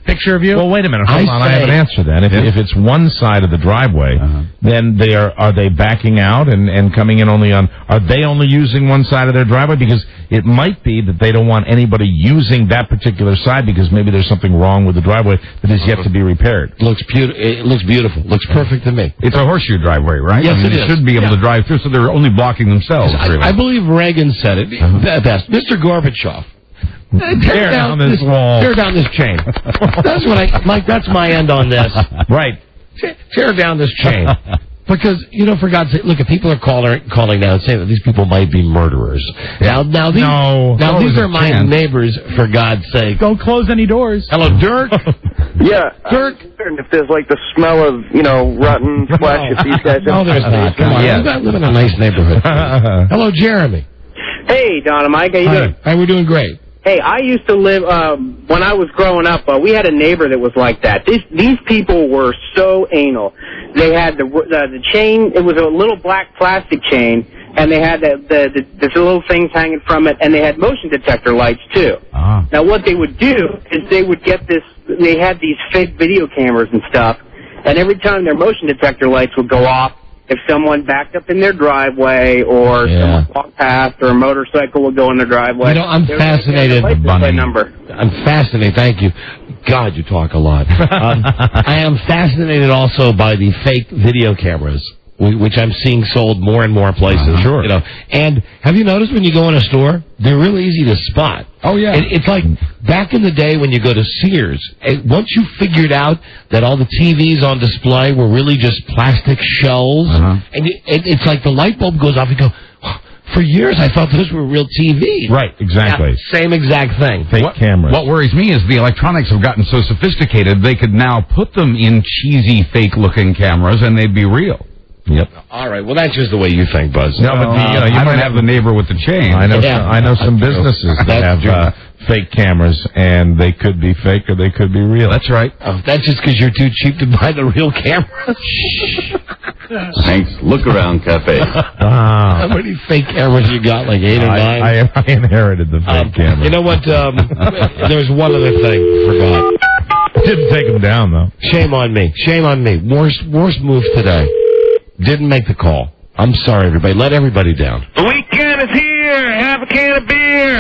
Picture of you? Well, wait a minute. Hold on. I have an answer then. If it's one side of the driveway, then are they backing out and coming in only on... Are they only using one side of their driveway? Because it might be that they don't want anybody using that particular side because maybe there's something wrong with the driveway that is yet to be repaired. It looks beautiful. Looks perfect to me. It's a horseshoe driveway, right? Yes, they should be able to drive through, so they're only blocking themselves. I believe Reagan said it best. Mr. Gorbachev. Tear down this wall. Tear down this chain. That's what Mike, that's my end on this. Right. Tear down this chain. Because, for God's sake, look, if people are calling now and saying that these people might be murderers. Now these are my neighbors, for God's sake. Don't close any doors. Hello, Dirk. Yeah. Dirk. If there's like the smell of, rotten flesh, if these guys... No, there's not. Come on. I live in a nice neighborhood. Hello, Jeremy. Hey, Don and Mike. How you doing? Hey, we're doing great. Hey, I used to live, when I was growing up, we had a neighbor that was like that. These people were so anal. They had the chain, it was a little black plastic chain, and they had the little things hanging from it, and they had motion detector lights, too. Now, what they would do is they would get they had these fake video cameras and stuff, and every time their motion detector lights would go off, if someone backed up in their driveway or someone walked past or a motorcycle would go in their driveway. I'm fascinated. I'm fascinated. Thank you. God, you talk a lot. I am fascinated also by the fake video cameras, which I'm seeing sold more and more places. Sure. And have you noticed when you go in a store, they're really easy to spot. Oh, yeah. It's like back in the day when you go to Sears, once you figured out that all the TVs on display were really just plastic shells, and it's like the light bulb goes off, you go, for years I thought those were real TVs. Right, exactly. Yeah, same exact thing. Fake cameras. What worries me is the electronics have gotten so sophisticated, they could now put them in cheesy, fake-looking cameras, and they'd be real. Yep. All right. Well, that's just the way you think, Buzz. No, but you might have the neighbor with the chain. I know some businesses that have fake cameras, and they could be fake or they could be real. That's right. Oh, that's just because you're too cheap to buy the real camera. Thanks. Look Around Cafe. How many fake cameras you got? Like 8 or 9? I inherited the fake camera. You know what? There's one other thing. Forgot. Didn't take them down though. Shame on me. Shame on me. Worst move today. Didn't make the call. I'm sorry, everybody. Let everybody down. The weekend is here. Have a can of beer.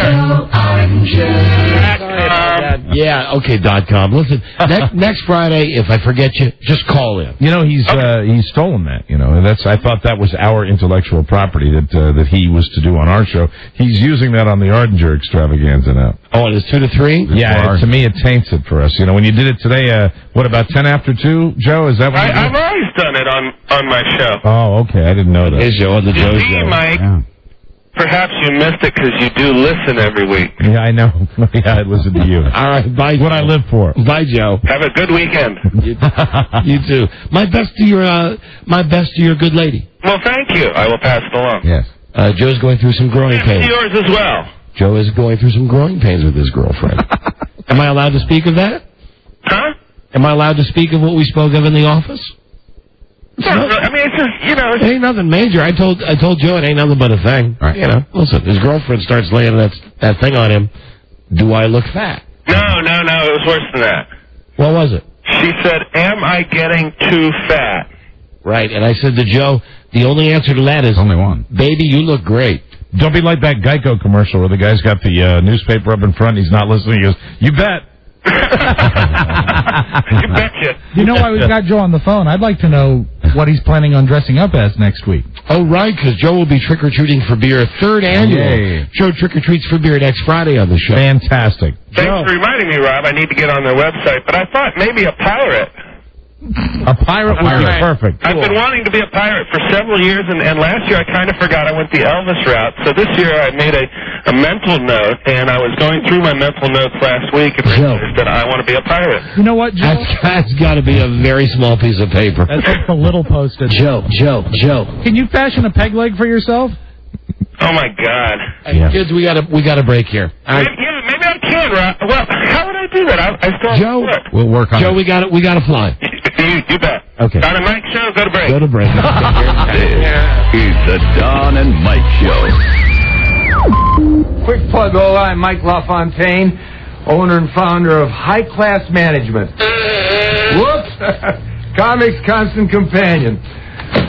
Yeah, okay, .com. Listen, next Friday, if I forget you, just call in. He's stolen that. I thought that was our intellectual property that he was to do on our show. He's using that on the Ardinger extravaganza now. Oh, it is 2 to 3? Yeah, to me it taints it for us. When you did it today, what about 10 after 2, Joe? Is that what I've always done it on my show. Oh, okay. I didn't know that. Hey, Joe, on the Joe See, show. Mike, perhaps you missed it because you do listen every week. Yeah, I know. I listen to you. All right, bye. What I live for. Bye, Joe. Have a good weekend. You too. My best to your good lady. Well, thank you. I will pass it along. Yes. Joe's going through some growing pains. Yours as well. Joe is going through some growing pains with his girlfriend. Am I allowed to speak of that? Huh? Am I allowed to speak of what we spoke of in the office? It's just, It ain't nothing major. I told Joe it ain't nothing but a thing. Right. Listen, his girlfriend starts laying that thing on him. Do I look fat? No, it was worse than that. What was it? She said, am I getting too fat? Right, and I said to Joe, the only answer to that is... Only one. Baby, you look great. Don't be like that Geico commercial where the guy's got the newspaper up in front and he's not listening. He goes, you bet. You betcha. You know why we've got Joe on the phone? I'd like to know what he's planning on dressing up as next week. Oh, right, because Joe will be trick-or-treating for beer, 3rd annual. Yay. Joe trick-or-treats for beer next Friday on the show. Fantastic. Thanks for reminding me, Rob. I need to get on their website, but I thought maybe a pirate. A pirate would be perfect. I've been wanting to be a pirate for several years, and last year I kind of forgot. I went the Elvis route. So this year I made a mental note, and I was going through my mental notes last week and realized that I want to be a pirate. You know what, Joe? That's got to be a very small piece of paper. That's like the little post-it. Joe. Can you fashion a peg leg for yourself? Oh my God! Hey, kids, we got a break here. Maybe I can, Rob. Well, how would I do that? I still Joe, work. We'll work on it. Joe, we got to fly. You bet. Okay. Don and Mike show. Go to break. Go to break. This is the Don and Mike Show. Quick plug, all. I'm Mike LaFontaine, owner and founder of High Class Management. Whoops! Comics Constant Companion.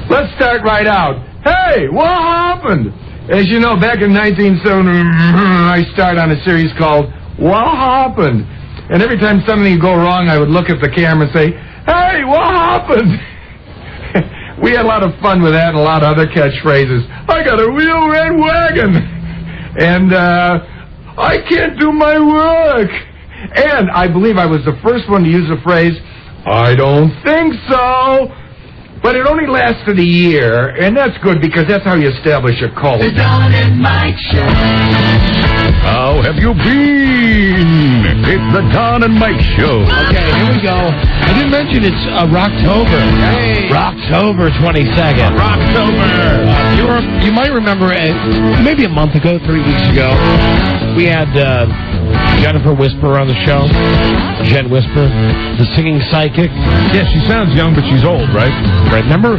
Let's start right out. Hey, what happened? As you know, back in 1970, I started on a series called What Happened? And every time something would go wrong, I would look at the camera and say, hey, what happened? We had a lot of fun with that and a lot of other catchphrases. I got a real red wagon. And I can't do my work. And I believe I was the first one to use the phrase, I don't think so. But it only lasted a year, and that's good because that's how you establish a cult. The Don and Mike Show. How have you been? It's the Don and Mike Show. Okay, here we go. I didn't mention it's Rocktober. Hey. Rocktober 22nd. Rocktober. You might remember maybe a month ago, 3 weeks ago, we had Jennifer Whisper on the show. Jen Whisper, the singing psychic. Yeah, she sounds young, but she's old, right? Remember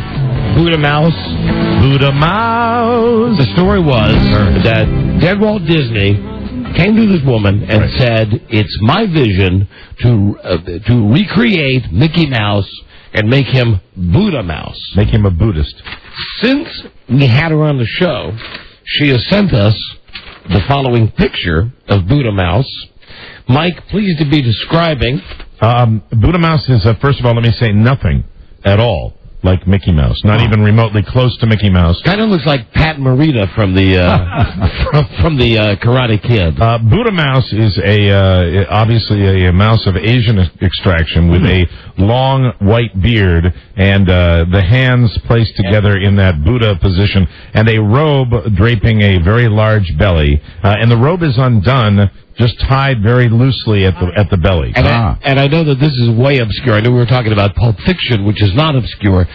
Buddha Mouse? Buddha Mouse. The story was that dead Walt Disney came to this woman and said, it's my vision to recreate Mickey Mouse and make him Buddha Mouse. Make him a Buddhist. Since we had her on the show, she has sent us the following picture of Buddha Mouse. Mike, pleased to be describing. Buddha Mouse is, first of all, let me say, nothing at all like Mickey Mouse. Not even remotely close to Mickey Mouse. Kind of looks like Pat Morita from the from the Karate Kid. Buddha Mouse is obviously a mouse of Asian extraction with a long white beard and the hands placed together in that Buddha position and a robe draping a very large belly. And the robe is undone, just tied very loosely at the belly. And I know that this is way obscure. I know we were talking about Pulp Fiction, which is not obscure.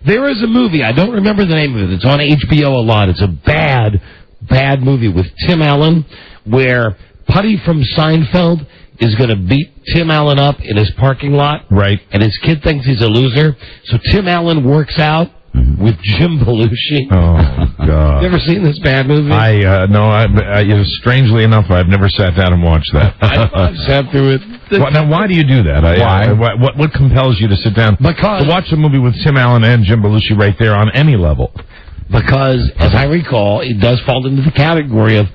There is a movie, I don't remember the name of it. It's on HBO a lot. It's a bad movie with Tim Allen, where Putty from Seinfeld is going to beat Tim Allen up in his parking lot. Right. And his kid thinks he's a loser. So Tim Allen works out with Jim Belushi. Oh, God. You ever seen this bad movie? No, strangely enough, I've never sat down and watched that. I've sat through it. Now, why do you do that? Why? What compels you to sit down? Because to watch a movie with Tim Allen and Jim Belushi right there on any level. Because, as I recall, it does fall into the category of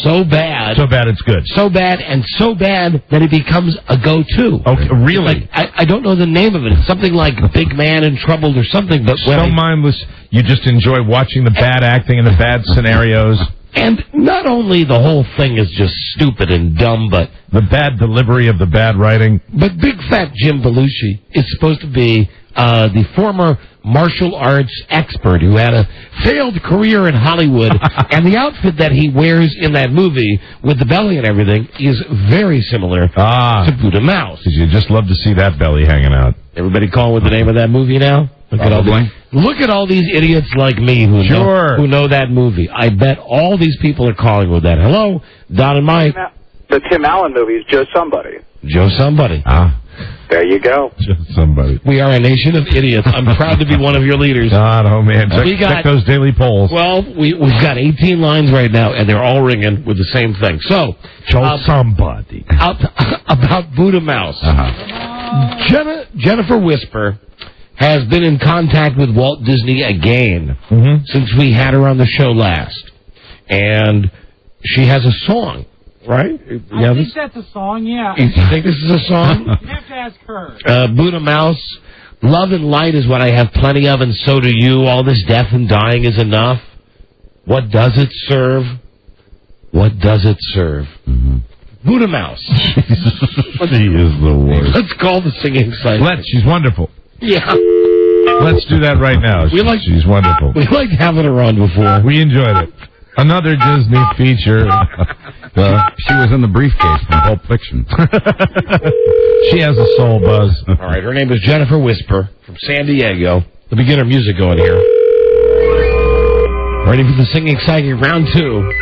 so bad. So bad it's good. So bad, and so bad that it becomes a go-to. Okay, really? Like, I don't know the name of it. It's something like Big Man in Trouble or something. But so mindless, you just enjoy watching the bad acting and the bad scenarios. And not only the whole thing is just stupid and dumb, but the bad delivery of the bad writing. But big fat Jim Belushi is supposed to be the former martial arts expert who had a failed career in Hollywood, and the outfit that he wears in that movie with the belly and everything is very similar to Buddha Mouse. You just love to see that belly hanging out. Everybody call with the name of that movie now? Look at all these idiots like me who know that movie. I bet all these people are calling with that. Hello, Don and Mike. The Tim Allen movie is Joe Somebody. Joe Somebody. There you go. Just somebody. We are a nation of idiots. I'm proud to be one of your leaders. God, oh man. Check those daily polls. Well, we've got 18 lines right now, and they're all ringing with the same thing. So, somebody. About Buddha Mouse. Jennifer Whisper has been in contact with Walt Disney again since we had her on the show last. And she has a song, right? I think that's a song, yeah. You think this is a song? You have to ask her. Buddha Mouse, love and light is what I have plenty of, and so do you. All this death and dying is enough. What does it serve? What does it serve? Buddha Mouse. She is the worst. Let's call the singing site. She's wonderful. Yeah. Let's do that right now. She's wonderful. We liked having her on before. We enjoyed it. Another Disney feature. She was in the briefcase from Pulp Fiction. She has a soul buzz. All right, her name is Jennifer Whisper from San Diego. Let me get her music going here. Ready for the singing exciting round 2.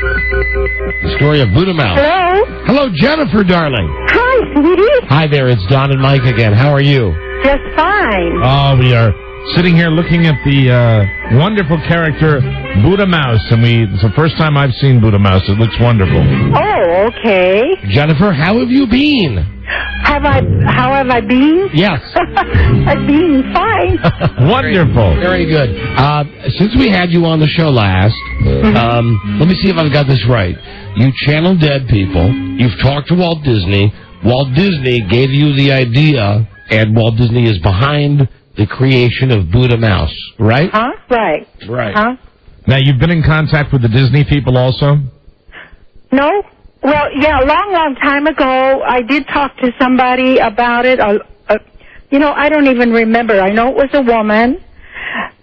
The story of Buddha Mouse. Hello? Hello, Jennifer, darling. Hi, sweetie. Hi there, it's Don and Mike again. How are you? Just fine. Oh, we are sitting here looking at the wonderful character Buddha Mouse, and it's the first time I've seen Buddha Mouse. It looks wonderful. Oh, okay. Jennifer, how have you been? How have I been? Yes. I've been fine. Wonderful. Very good. Since we had you on the show last, let me see if I've got this right. You channel dead people. You've talked to Walt Disney. Walt Disney gave you the idea, and Walt Disney is behind the creation of Buddha Mouse, right? Huh? Right. Right. Huh? Now, you've been in contact with the Disney people also? No. Well, yeah, a long time ago, I did talk to somebody about it. I don't even remember. I know it was a woman,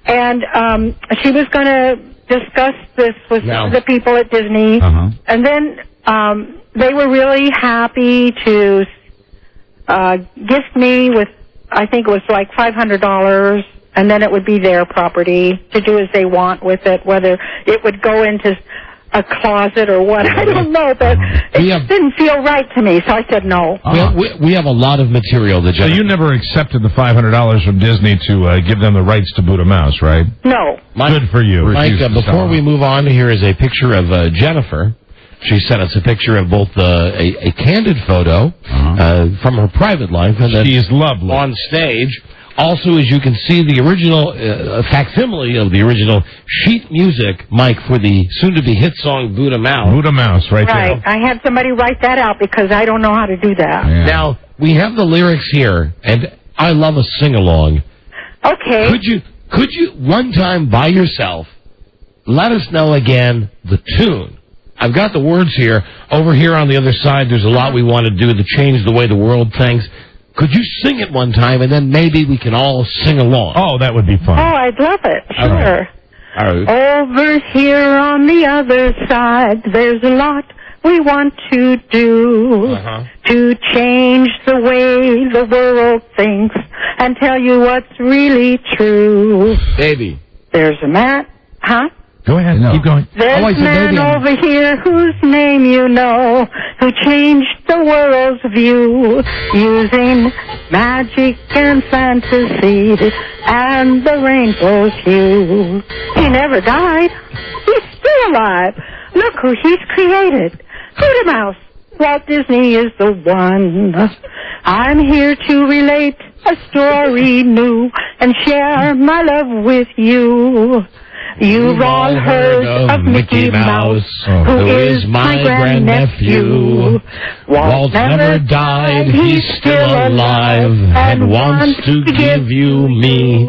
and she was going to discuss this with the people at Disney, and then they were really happy to gift me with, I think it was like $500, and then it would be their property to do as they want with it, whether it would go into a closet or what, I don't know, but it didn't feel right to me, so I said no. We have a lot of material that So you never accepted the $500 from Disney to give them the rights to Buddha Mouse, right? No. Good for you. Mike, before we move on, here is a picture of Jennifer. She sent us a picture of both a candid photo from her private life, and then she is lovely on stage. Also, as you can see, the original facsimile of the original sheet music, Mike, for the soon-to-be hit song Buddha Mouse. Buddha Mouse, right there. Right. I had somebody write that out because I don't know how to do that. Yeah. Now, we have the lyrics here, and I love a sing-along. Okay. Could you, one time by yourself, let us know again the tune? I've got the words here. Over here on the other side, there's a lot we want to do to change the way the world thinks. Could you sing it one time, and then maybe we can all sing along? Oh, that would be fun. Oh, I'd love it. All Sure. right. Over here on the other side, there's a lot we want to do to change the way the world thinks and tell you what's really true. Baby. There's a man, Go ahead. Keep going. There's a man over here whose name you know, who changed the world's view using magic and fantasy and the rainbow's hue. He never died. He's still alive. Look who he's created. Buddha Mouse. Walt Disney is the one. I'm here to relate a story new and share my love with you. You've all heard of Mickey Mouse, who is my grandnephew. Walt never died, he's still alive, and wants to give you me.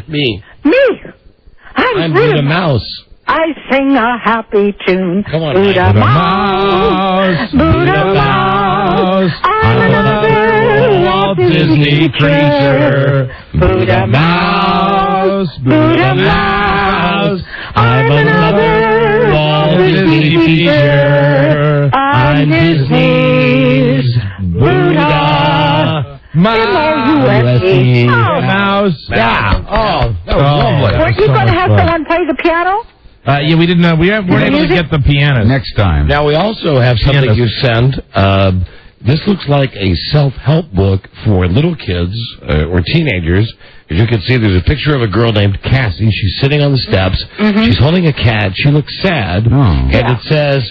Me. I'm Buddha Mouse. I sing a happy tune. Come on, Buddha Buddha Mouse, Buddha Mouse. I'm another Walt Disney creature. Buddha Mouse, Buddha Mouse. I'm another Walt Disney teacher. I'm Disney's Buddha Mouse. Mouse. Yeah. Oh, that was lovely. Weren't you going to have someone play the piano? Yeah, we didn't. We weren't able to get the pianist next time. Now we also have something you sent. This looks like a self-help book for little kids or teenagers. As you can see, there's a picture of a girl named Cassie. She's sitting on the steps. Mm-hmm. She's holding a cat. She looks sad. And it says,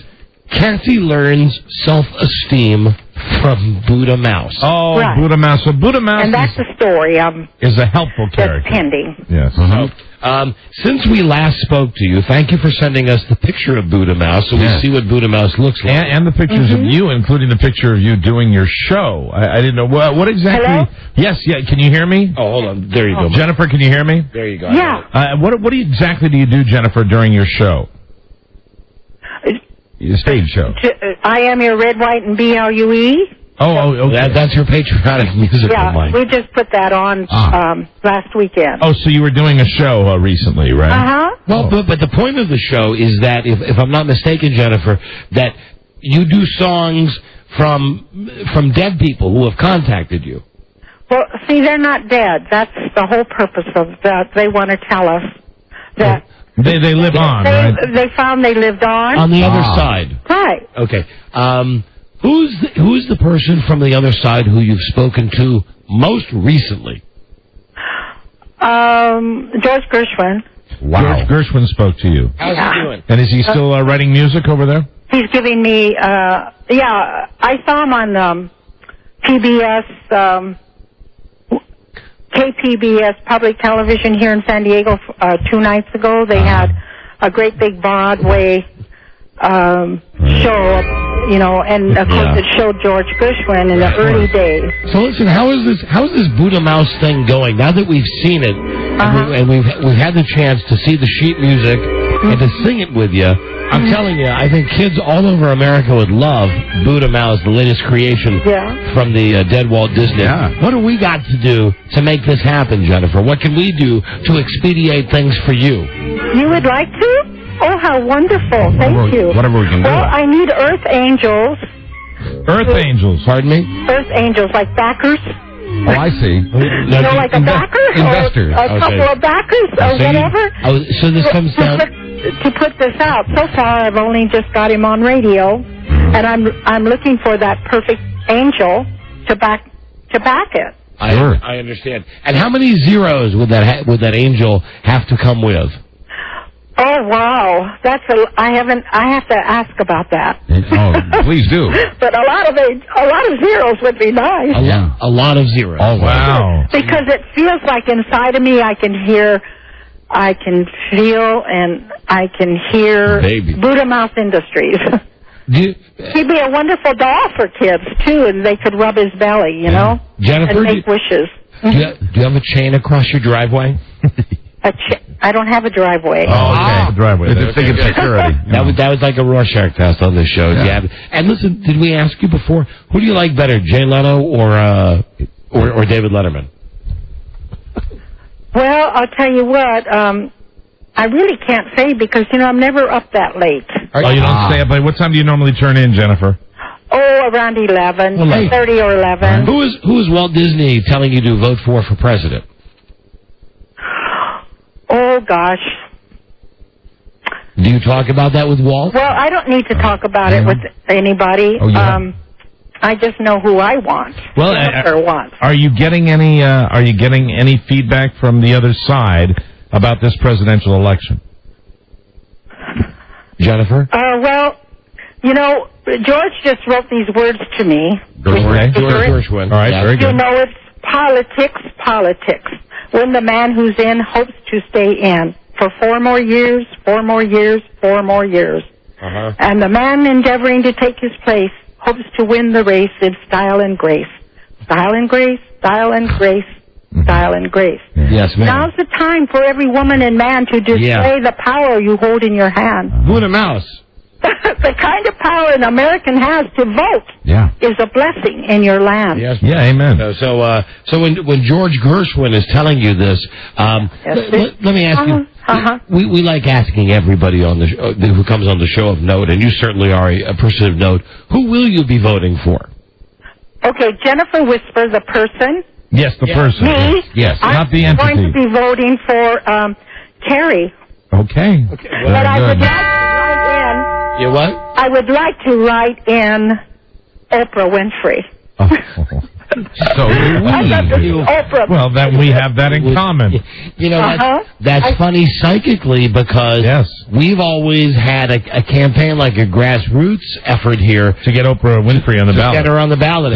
Cassie learns self-esteem from Buddha Mouse. Oh, Right. Buddha Mouse. So Buddha Mouse And that's the story is a helpful that's character. pending. Yes. Since we last spoke to you, thank you for sending us the picture of Buddha Mouse so we see what Buddha Mouse looks like. And the pictures of you, including the picture of you doing your show. I didn't know. What exactly? Hello? Yes, yeah. Can you hear me? Oh, hold on. There you go. Jennifer, can you hear me? There you go. Yeah. What exactly do you do, Jennifer, during your show? Your stage show. I am your red, white, and BLUE. Oh, okay. That's your patriotic musical, Yeah, Mike. we just put that on last weekend. Oh, so you were doing a show recently, right? Uh-huh. Well, but the point of the show is that, if I'm not mistaken, Jennifer, that you do songs from dead people who have contacted you. Well, see, they're not dead. That's the whole purpose of that. They want to tell us that They live on, right? they found they lived on the other side. Right. Okay. Who's the person from the other side who you've spoken to most recently? George Gershwin. Wow. George Gershwin spoke to you. How's he doing? And is he still writing music over there? He's giving me. I saw him on PBS. KPBS public television here in San Diego 2 nights ago. They had a great big Broadway show, and of course it showed George Gershwin in the early days. So listen, how is this Buddha Mouse thing going? Now that we've seen it, and we've had the chance to see the sheet music and to sing it with you, I'm telling you, I think kids all over America would love Buddha Mouse, the latest creation from the dead Walt Disney. Yeah. What do we got to do to make this happen, Jennifer? What can we do to expedite things for you? You would like to? Oh, how wonderful. Thank you. Whatever we can do. Well, I need Earth Angels. Earth Angels. Pardon me? Earth Angels, like backers. Oh, I see. Like a backer? Investors. Or a couple of backers or whatever. So this comes down... To put this out, so far I've only just got him on radio, and I'm looking for that perfect angel to back it. I understand. And how many zeros would that angel have to come with? Oh wow, I have to ask about that. Oh, please do. But a lot of zeros would be nice. A lot of zeros. Oh wow! Because it feels like inside of me I can hear, I can feel, and I can hear Buddha Mouse Industries. He'd be a wonderful doll for kids too, and they could rub his belly, Jennifer, and make wishes. Do you have a chain across your driveway? I don't have a driveway. Oh, okay. Driveway. They're thinking security. That was like a Rorschach test on this show. Yeah. And listen, did we ask you before? Who do you like better, Jay Leno or David Letterman? Well, I'll tell you what. I really can't say because I'm never up that late. Oh, you don't stay up late. What time do you normally turn in, Jennifer? Oh, around 11, 10:30 or 11. Who is Walt Disney telling you to vote for president? Oh, gosh. Do you talk about that with Walt? Well, I don't need to talk about it with anybody. Oh, yeah. I just know who I want. Well, wants. Are you getting any feedback from the other side about this presidential election? Jennifer? Well, George just wrote these words to me. Okay. George Gershwin. All right, very good. It's politics. When the man who's in hopes to stay in for 4 more years, 4 more years, 4 more years. And the man endeavoring to take his place hopes to win the race in style and grace. Style and grace, style and grace, style and grace. Yes, ma'am. Now's the time for every woman and man to display the power you hold in your hand. Buddha Mouse. The kind of power an American has to vote is a blessing in your land. Yes. Yeah, amen. So when George Gershwin is telling you this, let me ask you. We like asking everybody on the who comes on the show of note, and you certainly are a person of note. Who will you be voting for? Okay, Jennifer Whisper, the person. Yes, the person. Me? Yes, not the I'm entity. going to be voting for Terry. Okay. But I would like to write in. You what? I would like to write in Oprah Winfrey. So Oprah. Well, then we have that in common. You know, that's funny psychically because we've always had a campaign, like a grassroots effort here to get Oprah Winfrey on the ballot. Get her on the ballot.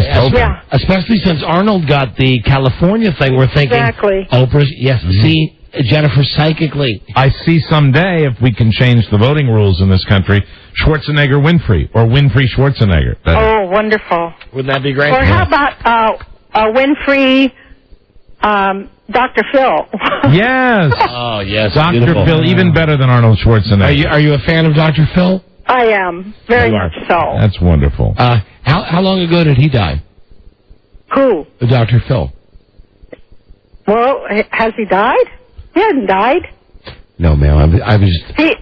Especially since Arnold got the California thing, we're thinking Oprah's. Yes, see, Jennifer, psychically. I see someday if we can change the voting rules in this country, Schwarzenegger Winfrey or Winfrey Schwarzenegger. Oh, wonderful. Wouldn't that be great? Or how about Winfrey, Dr. Phil? Yes. Oh, yes. Dr. Beautiful. Phil, even better than Arnold Schwarzenegger. Are you a fan of Dr. Phil? I am. Very much so. That's wonderful. How long ago did he die? Who? Dr. Phil. Well, has he died? He hasn't died. No, ma'am. I was just... He...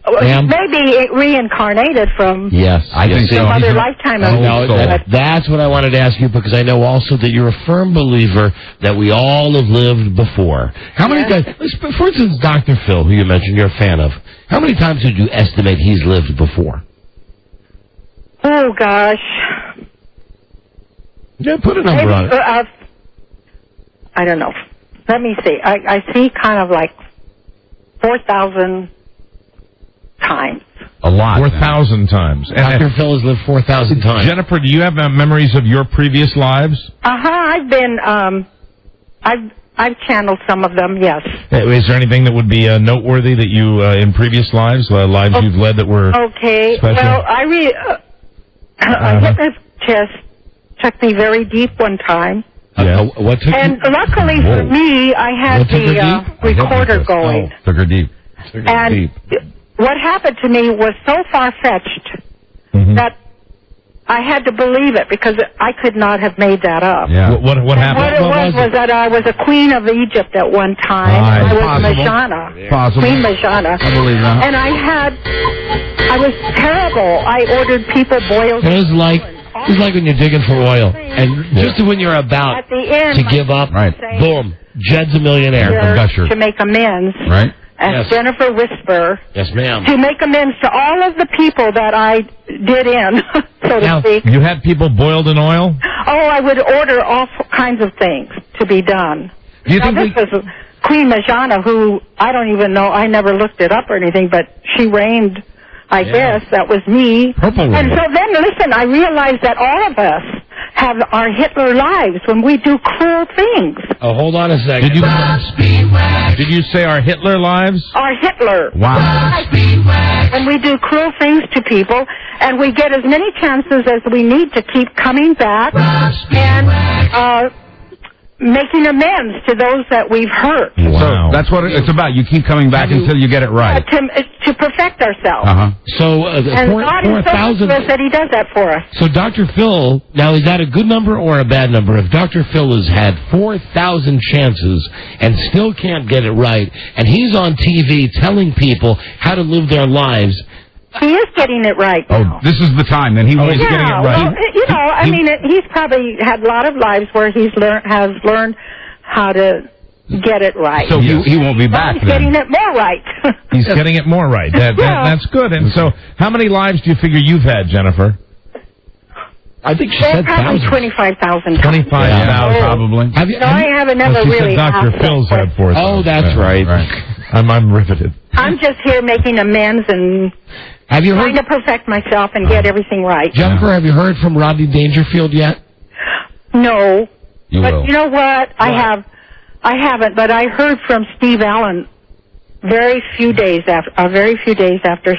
maybe reincarnated from I think some other lifetime. That's what I wanted to ask you, because I know also that you're a firm believer that we all have lived before. How many times, for instance, Dr. Phil, who you mentioned you're a fan of, how many times would you estimate he's lived before? Oh, gosh. Yeah, put a number on it. I don't know. Let me see. I see kind of like 4,000 times. A lot. 4,000 times. Dr. Phil has lived 4,000 times. Jennifer, do you have memories of your previous lives? I've been, I've channeled some of them, yes. Is there anything that would be noteworthy that you, in previous lives you've led that were special? Well, a hypnotist took me very deep one time. What took and luckily for me, I had the recorder going. Took her deep. And what happened to me was so far-fetched that I had to believe it, because I could not have made that up. Yeah. What happened? What it was that I was a queen of Egypt at one time. I was Majana. Possible. Queen Majana. I believe that. And I was terrible. I ordered people boiled. It was like when you're digging for oil, and just when you're about at the end, to give up, boom, Jed's a millionaire. To make amends. Right. As Jennifer Whisper. Yes, ma'am. To make amends to all of the people that I did in, so to speak. You had people boiled in oil? Oh, I would order all kinds of things to be done. Do you think this was Queen Majana, who I don't even know, I never looked it up or anything, but she reigned, I guess. That was me. Purple and so then, listen, I realized that all of us have our Hitler lives when we do cruel things. Oh, hold on a second. Did you say our Hitler lives? Our Hitler. Wow. When we do cruel things to people, and we get as many chances as we need to keep coming back and making amends to those that we've hurt. Wow. So that's what it's about. You keep coming back until you get it right. To perfect ourselves. So, and God is so good that he does that for us. So Dr. Phil, now is that a good number or a bad number? If Dr. Phil has had 4,000 chances and still can't get it right, and he's on TV telling people how to live their lives... He is getting it right now. Oh, this is the time. Then he's getting it right. Well, he's probably had a lot of lives where he's learned how to get it right. So he won't be back. He's getting it more right. He's getting it more right. That's good. And so, how many lives do you figure you've had, Jennifer? I think she said probably 25,000. 25,000, probably. I haven't never really. Dr. Phil's had 4,000. Oh, that's right. I'm riveted. I'm just here making amends and trying to perfect myself and get everything right. Jennifer, have you heard from Rodney Dangerfield yet? No. You will. You know what? I haven't, but I heard from Steve Allen very few days after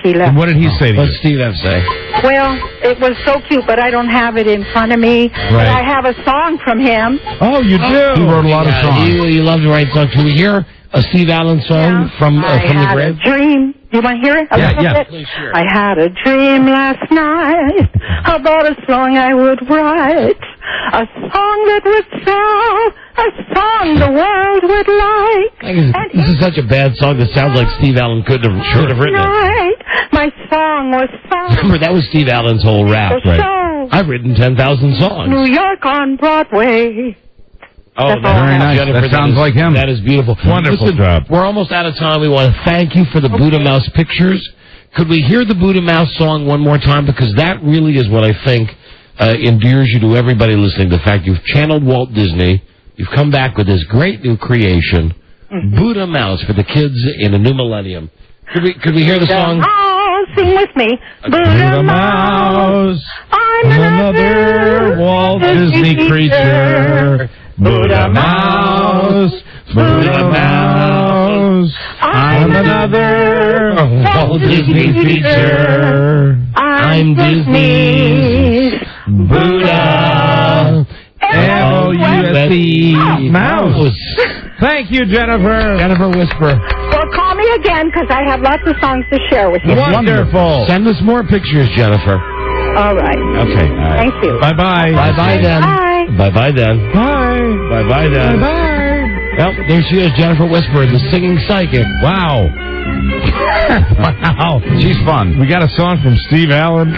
he left. And what did he say to you? What did Steve have to say? Well, it was so cute, but I don't have it in front of me. Right. But I have a song from him. Oh, you do? He wrote a lot of songs. You love to write songs. Can we hear a Steve Allen song from the grave? I had a dream. You want to hear it? Yeah. Please hear it. I had a dream last night about a song I would write, a song that would sell, a song the world would like. This is such a bad song that sounds like Steve Allen should have written it. My song was sung. Remember, that was Steve Allen's whole rap. Right. I've written 10,000 songs. New York on Broadway. Oh, very nice. Jennifer, that sounds like him. That is beautiful. Wonderful job. We're almost out of time. We want to thank you for the Buddha Mouse pictures. Could we hear the Buddha Mouse song one more time? Because that really is what I think endears you to everybody listening. The fact you've channeled Walt Disney, you've come back with this great new creation, Buddha Mouse for the kids in a new millennium. Could we hear the song? Oh, sing with me. Buddha Mouse, I'm another Walt Disney creature. Buddha Mouse, Buddha Mouse, I'm another Walt Disney creature. I'm Disney's Buddha. M-O-U-S-E. Mouse. Thank you, Jennifer. Jennifer Whisper. Well, call me again because I have lots of songs to share with you. Wonderful. Send us more pictures, Jennifer. All right. Okay. All right. Thank you. Bye-bye. Bye-bye then. Bye. Bye-bye then. Bye. Bye-bye then. Bye-bye. Well, there she is, Jennifer Whisper, the singing psychic. Wow. Wow. She's fun. We got a song from Steve Allen.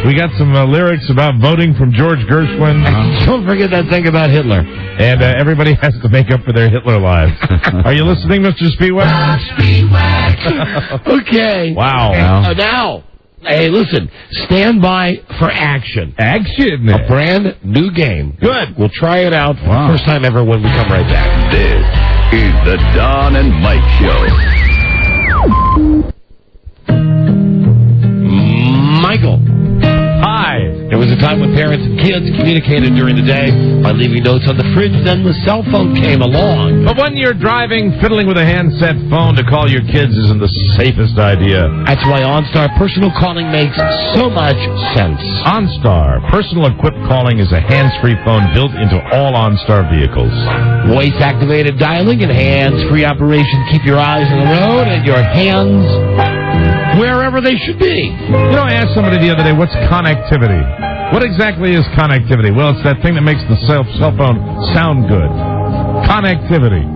We got some lyrics about voting from George Gershwin. Don't forget that thing about Hitler. And everybody has to make up for their Hitler lives. Are you listening, Mr. Speedwack? Okay. Wow. Now, hey, listen, stand by for action. Action. A brand new game. Good. We'll try it out for the first time ever when we come right back. This is the Don and Mike Show. Michael. Hi. There was a time when parents and kids communicated during the day by leaving notes on the fridge. Then the cell phone came along. But when you're driving, fiddling with a handset phone to call your kids isn't the safest idea. That's why OnStar personal calling makes so much sense. OnStar personal equipped calling is a hands-free phone built into all OnStar vehicles. Voice-activated dialing and hands-free operation keep your eyes on the road and your hands wherever they should be. You know, I asked somebody the other day, what's connectivity? What exactly is connectivity? Well, it's that thing that makes the cell phone sound good. Connectivity.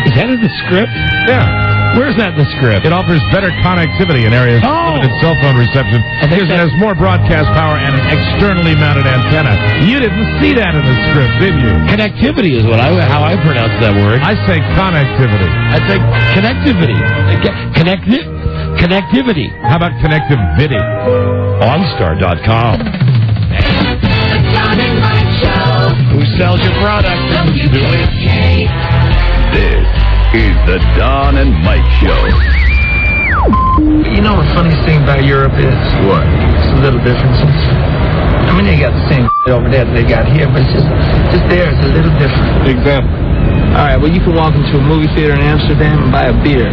Is that in the script? Yeah. Where's that in the script? It offers better connectivity in areas with limited cell phone reception because it has more broadcast power and an externally mounted antenna. You didn't see that in the script, did you? Connectivity is how I pronounce that word. I say connectivity. I think connectivity. Connectivity. How about connectivity? OnStar.com. The Don and Mike Show. Who sells your product? WKK. This is the Don and Mike Show. You know the funniest thing about Europe is? What? It's the little differences. I mean, they got the same over there that they got here, but it's just there, it's a little different. Example. All right, well, you can walk into a movie theater in Amsterdam and buy a beer.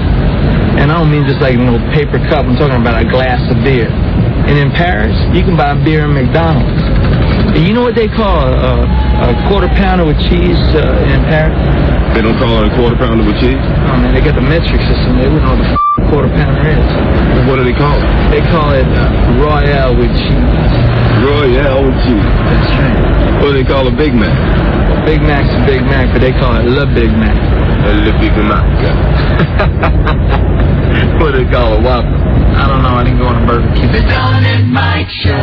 And I don't mean just like no paper cup. I'm talking about a glass of beer. And in Paris, you can buy a beer in McDonald's. And you know what they call a quarter pounder with cheese in Paris? They don't call it a quarter pounder with cheese? Oh, man, they got the metric system. They wouldn't know what the quarter pounder is. What do they call it? They call it Royale with cheese. Royale with cheese. That's right. What do they call a Big Mac? Big Mac's a Big Mac, but they call it Le Big Mac. Le Big Mac. What do they call a Whopper? I don't know. I didn't go on a Burger King. The Don and Mike Show.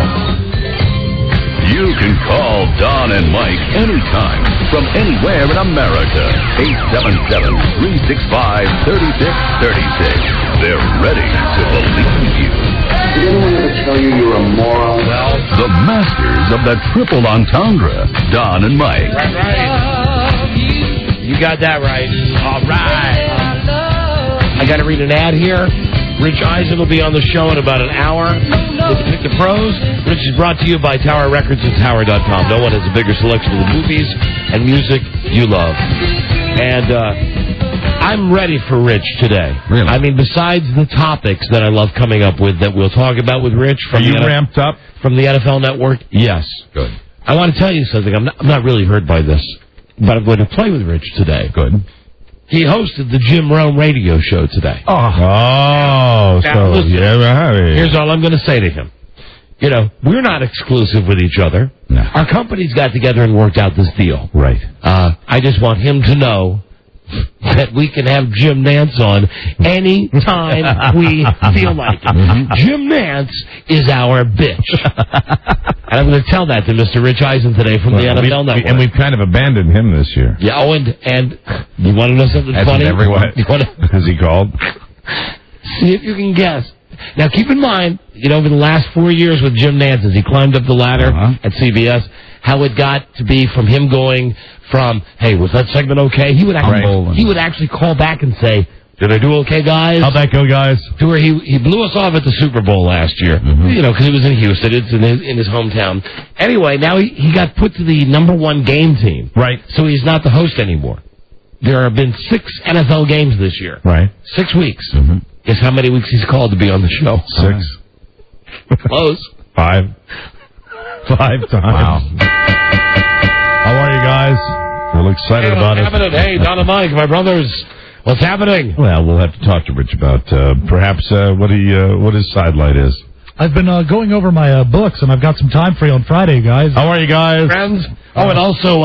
You can call Don and Mike anytime from anywhere in America. 877-365-3636. They're ready to believe you. Did anyone ever tell you you're a moron? Well, the masters of the triple entendre, Don and Mike. Right. You got that right. All right. I got to read an ad here. Rich Eisen will be on the show in about an hour. Let's pick the pros. Rich is brought to you by Tower Records and Tower.com. No one has a bigger selection of the movies and music you love. And I'm ready for Rich today. Really? I mean, besides the topics that I love coming up with that we'll talk about with Rich from Are you ramped up? From the NFL Network, yes. Good. I want to tell you something. I'm not really hurt by this, but I'm going to play with Rich today. Good. He hosted the Jim Rome radio show today. Oh, Now, so listen, yeah. here's all I'm going to say to him. You know, we're not exclusive with each other. No. Our companies got together and worked out this deal. Right. I just want him to know that we can have Jim Nance on any time we feel like it. Jim Nance is our bitch. And I'm going to tell that to Mr. Rich Eisen today from the NFL Network. And we've kind of abandoned him this year. Yeah, oh, and you want to know something As funny? everyone. You wanna, Has he called? see if you can guess. Now, keep in mind, over the last 4 years with Jim Nance, as he climbed up the ladder at CBS, how it got to be from him going from, hey, was that segment okay? He would actually call back and say, did I do okay, guys? How'd that go, guys? To where he blew us off at the Super Bowl last year, because he was in Houston. It's in his hometown. Anyway, now he got put to the #1 game team. Right. So he's not the host anymore. There have been 6 NFL games this year. Right. 6 weeks. Guess how many weeks he's called to be on the show? 6. Close. 5. 5 times. Wow. How are you guys? Real excited about it. Hey, Don and Mike, my brothers. What's happening? Well, we'll have to talk to Rich about perhaps what his sidelight is. I've been going over my books, and I've got some time for you on Friday, guys. How are you guys? Friends? And also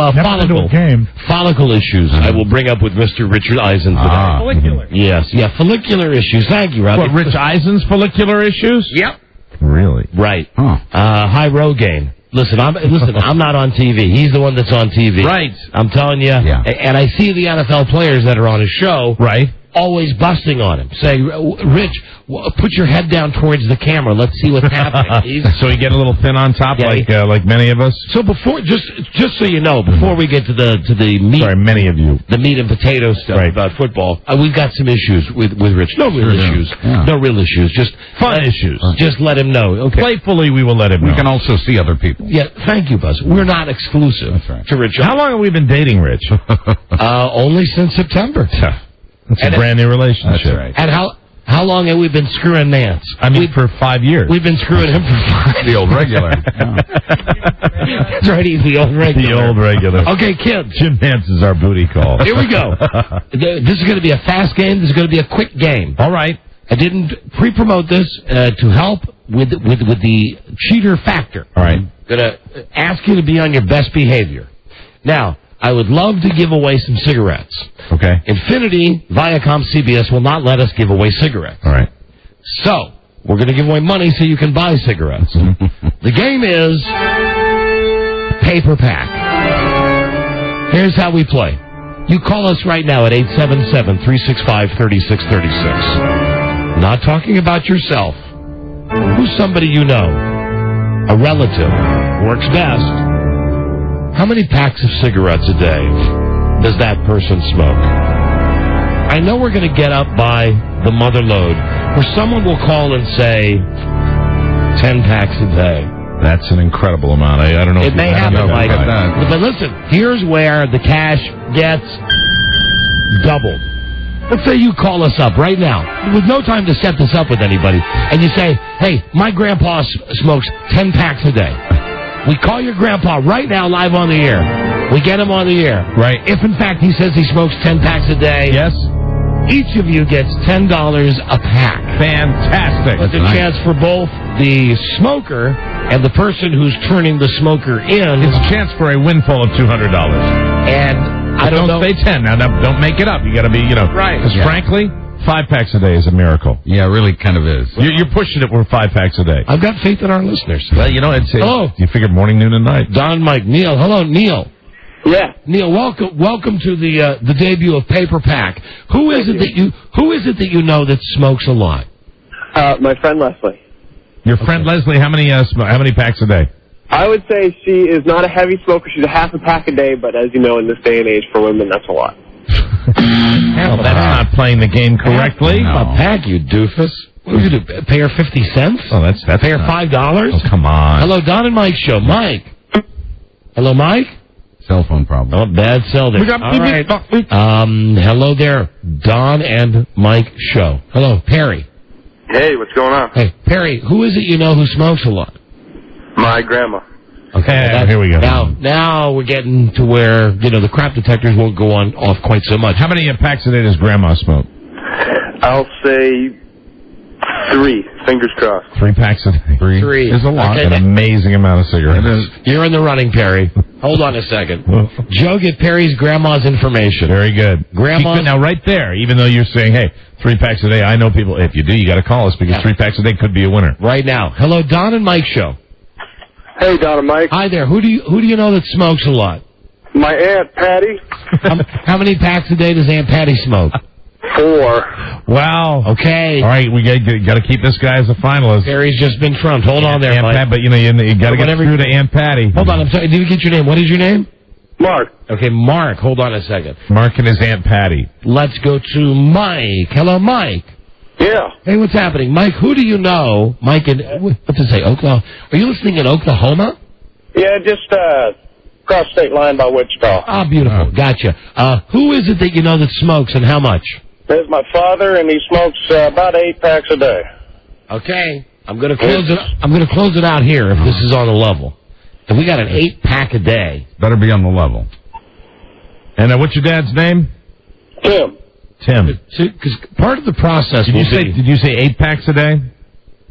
follicle issues I will bring up with Mr. Richard Eisen today. Follicular. Yes, follicular issues. Thank you, Rob. What, Rich Eisen's follicular issues? Yep. Really? Right. Huh. High Rogaine. Listen, I'm not on TV. He's the one that's on TV. Right. I'm telling you. Yeah. And I see the NFL players that are on his show. Right. Always busting on him. Say, Rich, put your head down towards the camera. Let's see what's happening. So you get a little thin on top, like many of us. So before, just so you know, before we get to the meat, many of you, the meat and potato stuff about football, we've got some issues with Rich. No real issues. Yeah. No real issues. Just fun issues. Just let him know. Okay. Playfully, we will let him know. We can also see other people. Yeah. Thank you, Buzz. We're not exclusive to Rich. How long have we been dating, Rich? Only since September. It's a brand new relationship. That's right. And how long have we been screwing Nance? I mean, for 5 years. We've been screwing him for 5 years. The old regular. That's right, he's the old regular. The old regular. Okay, kids. Jim Nance is our booty call. Here we go. This is going to be a fast game. This is going to be a quick game. All right. I didn't pre-promote this to help with the cheater factor. All right. Going to ask you to be on your best behavior. Now, I would love to give away some cigarettes. Okay. Infinity, Viacom, CBS will not let us give away cigarettes. All right. So, we're going to give away money so you can buy cigarettes. The game is Paper Pack. Here's how we play. You call us right now at 877-365-3636. Not talking about yourself. Who's somebody you know? A relative. Works best. How many packs of cigarettes a day does that person smoke? I know we're going to get up by the mother load, where someone will call and say 10 packs a day. That's an incredible amount. I don't know. It may happen like that. But listen, here's where the cash gets doubled. Let's say you call us up right now, with no time to set this up with anybody, and you say, hey, my grandpa smokes 10 packs a day. We call your grandpa right now live on the air. We get him on the air. Right. If, in fact, he says he smokes 10 packs a day, yes, each of you gets $10 a pack. Fantastic. With a chance for both the smoker and the person who's turning the smoker in. It's a chance for a windfall of $200. And I don't know. Say 10. Now, don't make it up. You got to be, Right. Because frankly, 5 packs a day is a miracle. Yeah, it really kind of is. You're pushing it. We're 5 packs a day. I've got faith in our listeners. Well, it's hello. You figure morning, noon, and night. Don, Mike, Neil. Hello, Neil. Yeah. Neil, welcome to the debut of Paper Pack. Who is it that you know that smokes a lot? My friend Leslie. Your friend Leslie, how many packs a day? I would say she is not a heavy smoker. She's a half a pack a day, but as you know, in this day and age, for women, that's a lot. Well, that's not playing the game correctly. No. A pack, you doofus. What are you going to do? Pay her 50 cents? Oh, that's pay her $5? Oh, come on. Hello, Don and Mike show. Mike. Hello, Mike? Cell phone problem. Oh, bad cell there. All right. Hello there, Don and Mike show. Hello, Perry. Hey, what's going on? Hey, Perry, who is it you know who smokes a lot? My grandma. Okay, here we go. Now we're getting to where, the crap detectors won't go off quite so much. How many packs a day does Grandma smoke? I'll say 3. Fingers crossed. 3 packs a day. 3 is a lot. Okay, An amazing amount of cigarettes. You're in the running, Perry. Hold on a second. Joe, get Perry's grandma's information. Very good. Grandma. Now, right there, even though you're saying, hey, 3 packs a day, I know people, if you do, you got to call us because 3 packs a day could be a winner. Right now. Hello, Don and Mike show. Hey, Don and Mike. Hi there. Who do you know that smokes a lot? My Aunt Patty. How many packs a day does Aunt Patty smoke? 4. Wow. Okay. All right, we got to keep this guy as a finalist. Harry's just been trumped. Hold on there, Aunt Mike. Pat, but you got to get through to Aunt Patty. Hold on, I'm sorry. Did we get your name? What is your name? Mark. Okay, Mark. Hold on a second. Mark and his Aunt Patty. Let's go to Mike. Hello, Mike. Yeah. Hey, what's happening? Mike, who do you know? Mike in, what's it say, Oklahoma? Are you listening in Oklahoma? Yeah, just cross state line by Wichita. Ah, beautiful. Gotcha. Who is it that you know that smokes and how much? There's my father, and he smokes about 8 packs a day. Okay. I'm going to close it out here if this is on the level. If we got an 8-pack a day. Better be on the level. And what's your dad's name? Tim. Because part of the process Did you say 8 packs a day?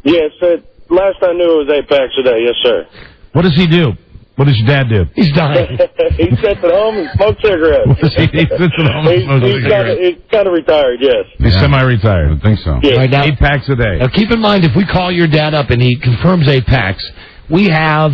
Yes, last I knew it was 8 packs a day. Yes, sir. What does he do? What does your dad do? He's dying. He sits at home and smokes cigarettes. He sits at home and smokes cigarettes. He's kind of retired, yes. He's semi-retired. I think so. Yeah. Right, now, 8 packs a day. Now, keep in mind, if we call your dad up and he confirms 8 packs, we have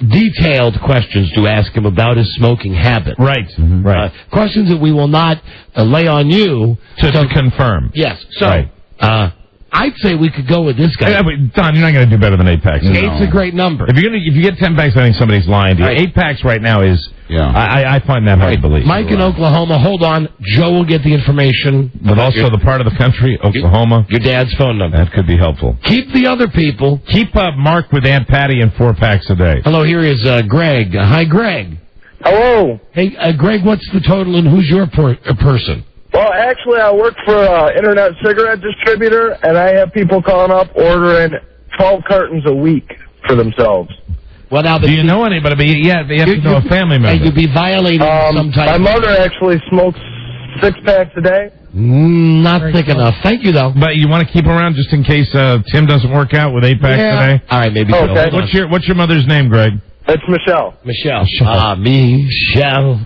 detailed questions to ask him about his smoking habit. Right. Mm-hmm. Right. Questions that we will not lay on you to confirm. Yes. So, right. I'd say we could go with this guy. Yeah, but Don, you're not going to do better than 8 packs. 8's a great number. If you get 10 packs, I think somebody's lying to you. Right. 8 packs right now is. Yeah. I find that hard to believe. Mike in Oklahoma, hold on. Joe will get the information. But also the part of the country, Oklahoma. Your dad's phone number. That could be helpful. Keep the other people. Keep Mark with Aunt Patty and 4 packs a day. Hello, here is Greg. Hi, Greg. Hello. Hey, Greg, what's the total and who's your person? Well, actually, I work for an internet cigarette distributor, and I have people calling up ordering 12 cartons a week for themselves. Well, now, do you know anybody? But you have to know a family member. You'd be violating some type. My mother actually smokes 6 packs a day. Not thick enough. Thank you, though. But you want to keep around just in case Tim doesn't work out with 8 packs a day? All right, maybe. Okay. What's your mother's name, Greg? It's Michelle. Michelle. Michelle.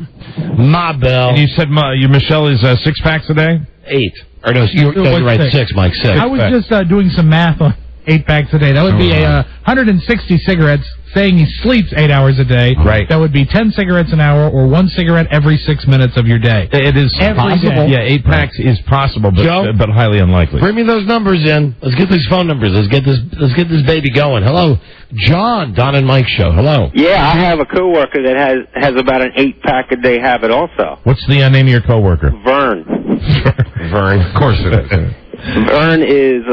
My bell. And you said your Michelle is 6 packs a day? 8. Or no, you're right. 6, Mike. 6. I was just doing some math on 8 packs a day. That would be 160 cigarettes. Saying he sleeps 8 hours a day. Right. That would be 10 cigarettes an hour, or 1 cigarette every 6 minutes of your day. It is possible. Yeah, 8 packs is possible, but highly unlikely. Bring me those numbers in. Let's get these phone numbers. Let's get this baby going. Hello, John, Don and Mike show. Hello. Yeah, I have a coworker that has about an 8-pack a day habit also. What's the name of your coworker? Vern. Vern. Of course it is. Vern is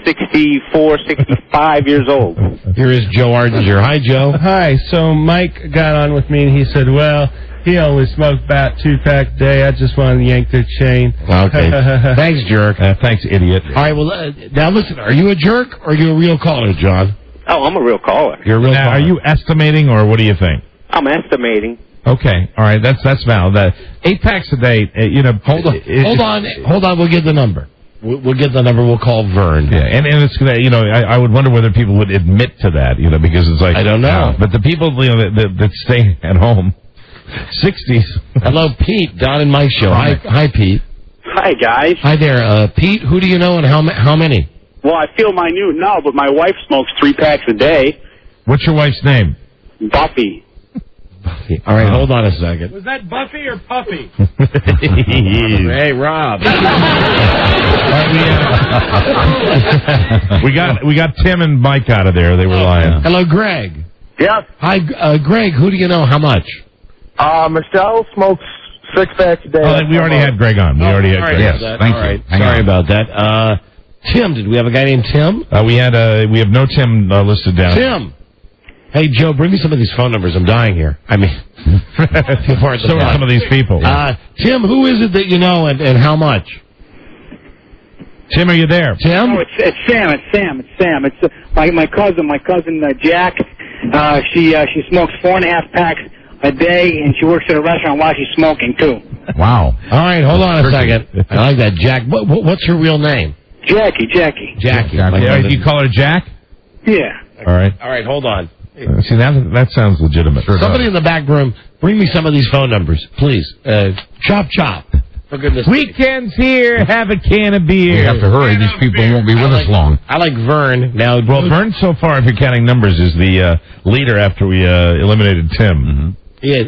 64, 65 years old. Here is Joe Ardinger. Hi, Joe. Hi. So Mike got on with me and he said, well, he only smoked about 2-pack a day. I just wanted to yank their chain. Okay. Thanks, jerk. Thanks, idiot. All right, well, now listen, are you a jerk or are you a real caller, John? Oh, I'm a real caller. You're a real caller. Are you estimating or what do you think? I'm estimating. Okay, all right, that's valid. 8 packs a day, Hold on, we'll get the number. We'll get the number. We'll call Vern. Yeah, and it's I would wonder whether people would admit to that, because it's like I don't know. But the people that stay at home, 60s. Hello, Pete. Don and Mike show. Hi, Pete. Hi, guys. Hi there, Pete. Who do you know and how many? Well, I feel minute now, but my wife smokes 3 packs a day. What's your wife's name? Buffy. All right, hold on a second. Was that Buffy or Puffy? Hey, Rob. We got Tim and Mike out of there. They were lying. Hello, Greg. Yeah. Hi, Greg. Who do you know? How much? Michelle smokes 6 packs a day. Oh, we already had Greg on. We already had Greg. Yes, thank you. All right. Sorry about that. Tim, did we have a guy named Tim? We have no Tim listed down. Tim. Hey, Joe, bring me some of these phone numbers. I'm dying here. I mean, so are some of these people. Tim, who is it that you know and how much? Tim, are you there? Tim? No, it's Sam. It's my cousin Jack. She smokes 4.5 packs a day, and she works at a restaurant while she's smoking too. Wow. All right, hold on a second. I like that, Jack. What's her real name? Jackie. Jackie. You call her Jack? Yeah. All right, hold on. See, that sounds legitimate. Somebody in the back room, bring me some of these phone numbers, please. Chop. For goodness sake. Weekends here, have a can of beer. We have to hurry. These people won't be with us long. I like Vern. Now, Vern, so far, if you're counting numbers, is the leader after we eliminated Tim. Mm-hmm.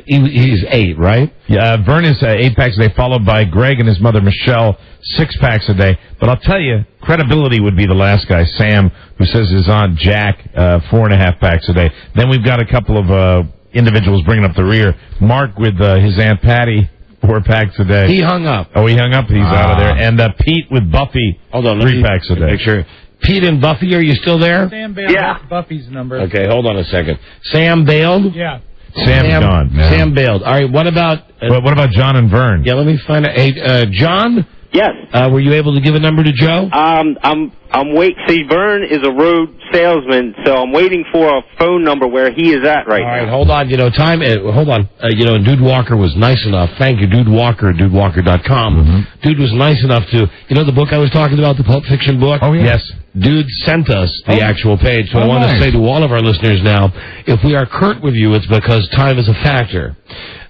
He's 8, right? Yeah, Vern is 8 packs a day, followed by Greg and his mother Michelle, 6 packs a day. But I'll tell you, credibility would be the last guy, Sam, who says his aunt Jack, 4.5 packs a day. Then we've got a couple of individuals bringing up the rear. Mark with his Aunt Patty, 4 packs a day. He hung up. Oh, he hung up. He's out of there. And Pete with Buffy, hold on, 3 packs a day. Make sure. Pete and Buffy, are you still there? Sam bailed. Yeah. Buffy's number. Okay, hold on a second. Sam bailed? Yeah. Sam's gone. Yeah. Sam bailed. All right, what about... what about John and Vern? Yeah, let me find out. Hey, John? Yes. Were you able to give a number to Joe? I'm waiting. See, Vern is a road salesman, so I'm waiting for a phone number where he is at right now. All right, hold on. Hold on. Dude Walker was nice enough. Thank you, Dude Walker, dudewalker.com. Mm-hmm. Dude was nice enough to, the book I was talking about, the Pulp Fiction book? Oh, yes. Dude sent us the actual page, so I want to say to all of our listeners now, if we are curt with you, it's because time is a factor.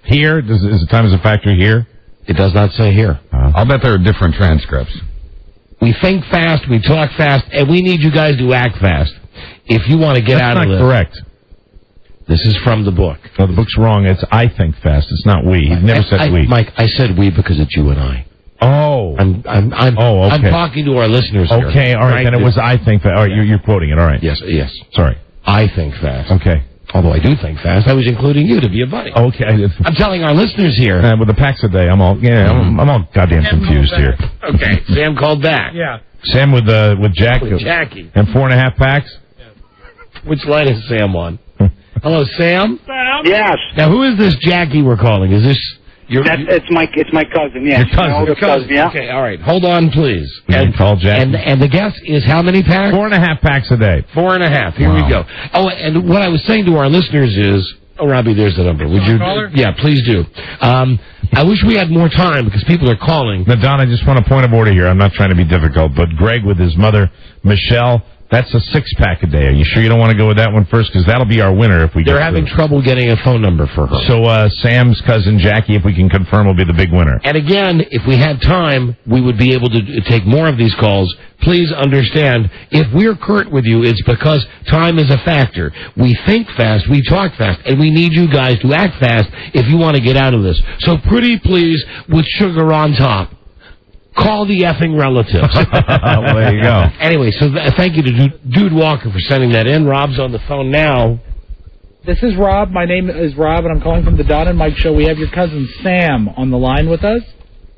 Here? Is the time is a factor here? It does not say here. I'll bet there are different transcripts. We think fast, we talk fast, and we need you guys to act fast. If you want to get out of this. That's not correct. This is from the book. No, the book's wrong. It's I think fast. It's not we. He never said we. Mike, I said we because it's you and I. Oh. I'm talking to our listeners here. Okay, all right. Then it was I think fast. All right, you're quoting it. All right. Yes. Sorry. I think fast. Okay. Although I do think fast, I was including you to be a buddy. Okay. I'm telling our listeners here. With the packs a day, I'm all goddamn confused here. Okay, Sam called back. Yeah. Sam with Jackie. With Jackie. And 4.5 packs? Yeah. Which line is Sam on? Hello, Sam? Yes. Now, who is this Jackie we're calling? Is this... It's my cousin, yeah. Your cousin, yeah. Okay, all right. Hold on, please. And call Jackie. And the guess is how many packs? 4.5 packs a day. 4.5. Here we go. Oh, and what I was saying to our listeners is... Oh, Robbie, there's the number. Would you? Yeah, please do. I wish we had more time because people are calling. Now, Don, I just want a point of order here. I'm not trying to be difficult, but Greg with his mother, Michelle, that's a 6-pack a day. Are you sure you don't want to go with that one first? Because that'll be our winner if we get They're having trouble getting a phone number for her. So Sam's cousin Jackie, if we can confirm, will be the big winner. And again, if we had time, we would be able to take more of these calls. Please understand, if we're curt with you, it's because time is a factor. We think fast, we talk fast, and we need you guys to act fast if you want to get out of this. So pretty please, with sugar on top. Call the effing relatives. Well, there you go. Anyway, so thank you to Dude Walker for sending that in. Rob's on the phone now. This is Rob. My name is Rob, and I'm calling from the Don and Mike Show. We have your cousin Sam on the line with us.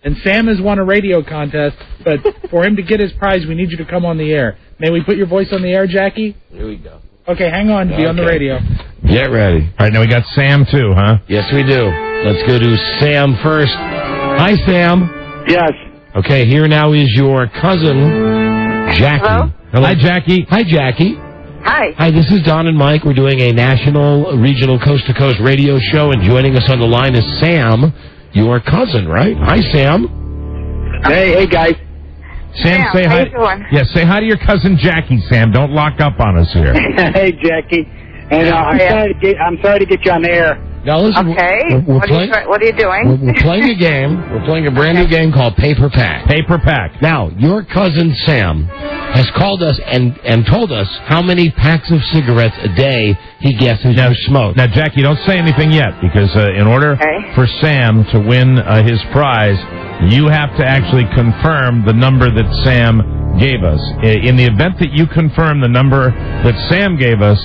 And Sam has won a radio contest, but for him to get his prize, we need you to come on the air. May we put your voice on the air, Jackie? Here we go. Okay, hang on. Be on the radio. Get ready. All right, now we got Sam, too, huh? Yes, we do. Let's go to Sam first. Hi, Sam. Yes. Okay, here now is your cousin, Jackie. Hello? Hi, Jackie. Hi, Jackie. Hi. Hi, this is Don and Mike. We're doing a national, regional, coast-to-coast radio show, and joining us on the line is Sam, your cousin, right? Hi, Sam. Hey, guys. Sam, say how hi. you doing? Yeah, say hi to your cousin Jackie, Sam. Don't lock up on us here. Hey, Jackie. And I'm sorry to get you on the air. Now listen, Okay. we're What are you doing? We're playing a game. We're playing a brand new game called Paper Pack. Paper Pack. Now, your cousin Sam has called us and told us how many packs of cigarettes a day he guesses you smoke. Now, Jackie, don't say anything yet, because in order for Sam to win his prize, you have to actually confirm the number that Sam gave us. In the event that you confirm the number that Sam gave us,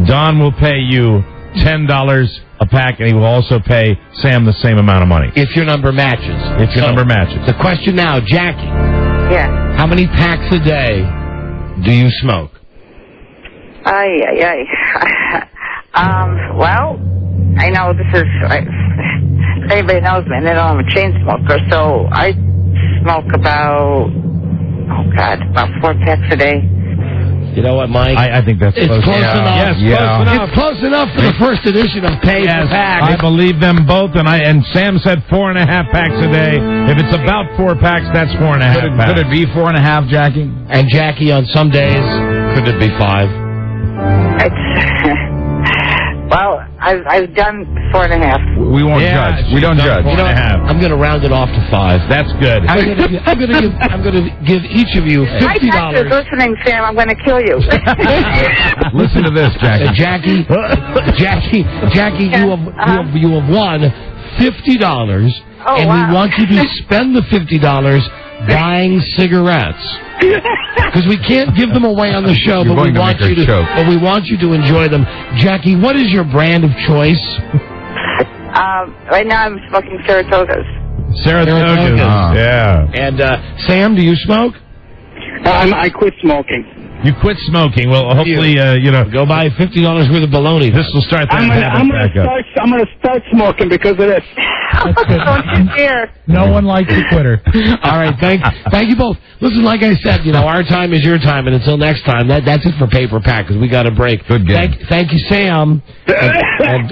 Don will pay you $10 a pack, and he will also pay Sam the same amount of money. If your number matches. If your number matches. The question now, Jackie. Yeah. How many packs a day do you smoke? Well, I know this is... If anybody knows me, and they know I'm a chain smoker, so I smoke about 4 packs a day. You know what, Mike? I think that's close enough. Yes, close enough. It's close enough for the first edition of Paper Pack. I believe them both, and Sam said 4.5 packs a day. If it's about 4 packs, that's 4.5 packs. Could it be 4.5, Jackie? And Jackie, on some days, could it be 5? Well, I've done 4.5. We won't judge. We don't judge. You know, I'm going to round it off to 5. That's good. I'm going to give each of you $50. Hi, Texas, listening, Sam. I'm going to kill you. Listen to this, Jackie. Jackie, you have won $50, and wow. we want you to spend the $50 buying cigarettes. Because we can't give them away on the show, but we want you to enjoy them. Jackie, what is your brand of choice? Right now I'm smoking Saratogas. Saratogas. Yeah. And Sam, do you smoke? I quit smoking. You quit smoking. Well, hopefully, go buy $50 worth of bologna. This will start that habit back up. I'm going to start smoking because of this. Don't you dare. No one likes a quitter. All right, thank you both. Listen, like I said, our time is your time, and until next time, that's it for Paper Pack, because we got a break. Good game. Thank you, Sam. And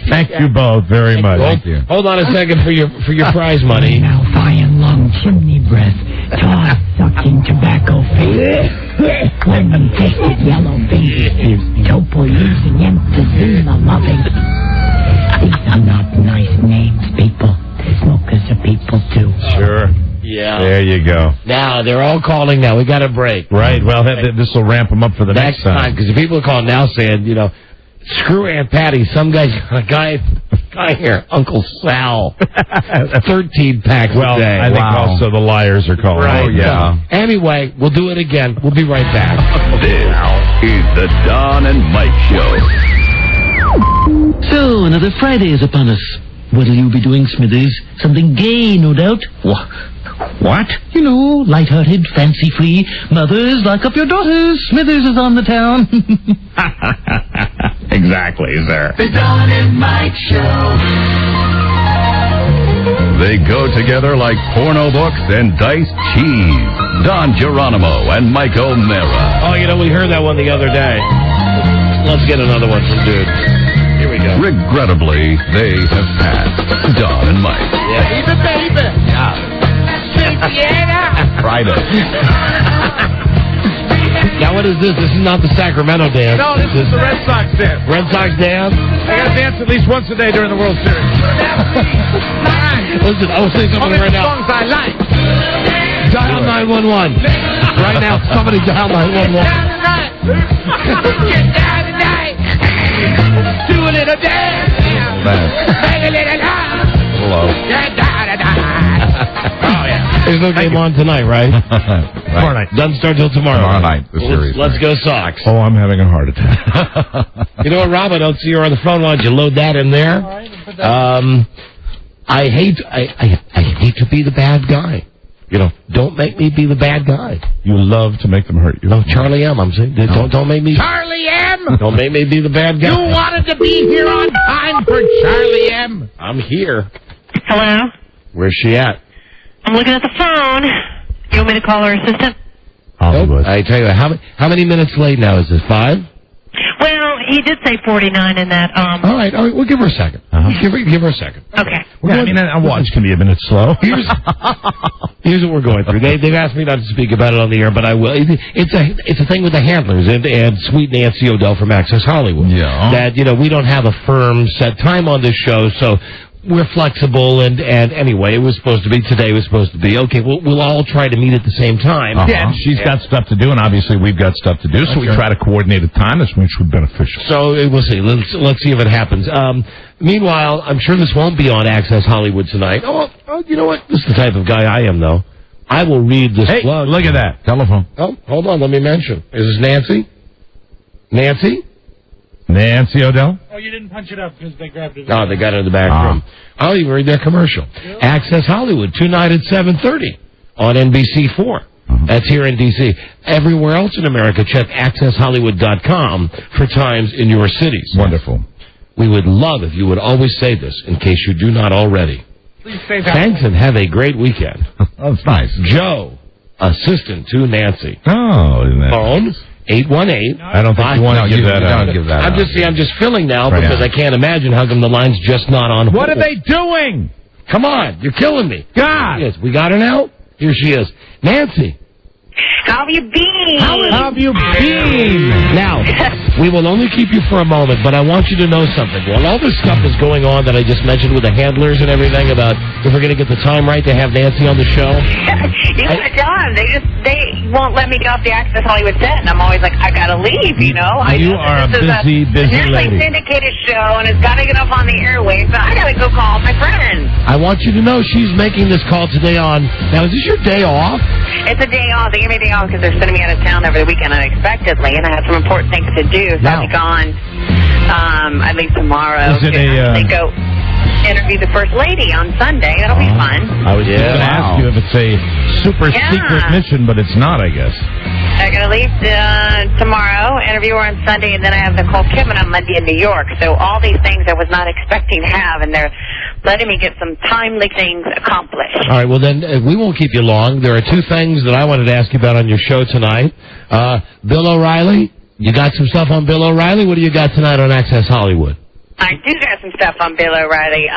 thank you both very much. Thank you. Hold on a second for your prize money. Now fine long chimney breath, jaw sucking tobacco face. When we tasted yellow faces, topo using emphysema loving. These are not nice names, people. Smokers are people too. Sure. Yeah. There you go. Now, they're all calling now. We got a break. Right. Well, this will ramp them up for the next time. Because the people are calling now saying, screw Aunt Patty. Some guy here, Uncle Sal, 13 packs a day. I think also the liars are calling. Right. Oh, yeah. Anyway, we'll do it again. We'll be right back. This is the Don and Mike Show. So, another Friday is upon us. What'll you be doing, Smithers? Something gay, no doubt. What? You know, lighthearted, fancy-free. Mothers, lock up your daughters. Smithers is on the town. Exactly, sir. The Don and Mike Show. They go together like porno books and diced cheese. Don Geronimo and Mike O'Mara. Oh, we heard that one the other day. Let's get another one from Dude. Here we go. Regrettably, they have passed. Don and Mike. Yeah. Baby. Yeah. Friday. Now, what is this? This is not the Sacramento dance. No, this is the Red Sox dance. Red Sox dance? They got to dance at least once a day during the World Series. Listen, I will say something right now. Songs I like. Dial 911. Right now, somebody dial 911. Get down tonight. Do a little dance. Bang a little love. Hello. Get down tonight. Oh, yeah. There's no game on tonight, right? Tomorrow night. Doesn't start till tomorrow. Tomorrow night, the series. Let's go Sox. Oh, I'm having a heart attack. You know what, Rob? I don't see her on the phone. Why don't you load that in there? All right, put that I hate to be the bad guy. Don't make me be the bad guy. You love to make them hurt you. No, Charlie M. I'm saying, don't make me. Charlie M. Don't make me be the bad guy. You wanted to be here on time for Charlie M. I'm here. Hello? Where's she at? I'm looking at the phone. You want me to call her assistant? Nope. I tell you what, how many minutes late now is this? 5? Well, he did say 49 in that. All right, we'll give her a second. Give her a second. Okay. A watch can be a minute slow. Here's what we're going through. They've asked me not to speak about it on the air, but I will. It's a thing with the handlers and Sweet Nancy O'Dell from Access Hollywood. Yeah. That we don't have a firm set time on this show, so we're flexible. And anyway, it was supposed to be today. Was supposed to be okay. We'll all try to meet at the same time. Yeah, and she's got stuff to do, and obviously we've got stuff to do, so we try to coordinate a time which would be beneficial. So we'll see. Let's see if it happens. Meanwhile, I'm sure this won't be on Access Hollywood tonight. Oh, you know what? This is the type of guy I am, though. I will read this plug. Look at that. Telephone. Oh, hold on. Let me mention. Is this Nancy? Nancy? Nancy O'Dell? Oh, you didn't punch it up because they grabbed it. Oh, they got it in the back room. I'll even read their commercial. Really? Access Hollywood, tonight at 7:30 on NBC4. That's here in D.C. Everywhere else in America, check accesshollywood.com for times in your cities. Wonderful. We would love if you would always say this, in case you do not already. Please say that. Thanks, and have a great weekend. Oh, that's nice. Joe, assistant to Nancy. Oh, isn't that Phone 818. I don't think you want to give that out. I'm just filling now because I can't imagine how come the line's just not on. What are they doing? Come on, you're killing me. God. Yes, we got her now. Here she is, Nancy. How have you been? How have you been? Now, We will only keep you for a moment, but I want you to know something. While all this stuff is going on that I just mentioned with the handlers and everything about if we're going to get the time right to have Nancy on the show. You gotta tell them. They won't let me get off the Access Hollywood set, and I'm always like, I gotta leave, you know? You are a busy lady. Syndicated show, and it's gotta get up on the airwaves, so I gotta go call my friends. I want you to know she's making this call today on... Now, is this your day off? It's a day off. They gave me a day off because they're sending me out of town over the weekend unexpectedly, and I have some important things to do, so I'll be gone. I leave tomorrow. Is it They go interview the First Lady on Sunday. That'll be fun. I was just going to ask you if it's a super secret mission, but it's not, I guess. I'm going to leave tomorrow, interview her on Sunday, and then I have Nicole Kidman on Monday in New York. So all these things I was not expecting to have, and they're letting me get some timely things accomplished. All right, well then, we won't keep you long. There are two things that I wanted to ask you about on your show tonight. Bill O'Reilly, you got some stuff on Bill O'Reilly? What do you got tonight on Access Hollywood? I do got some stuff on Bill O'Reilly.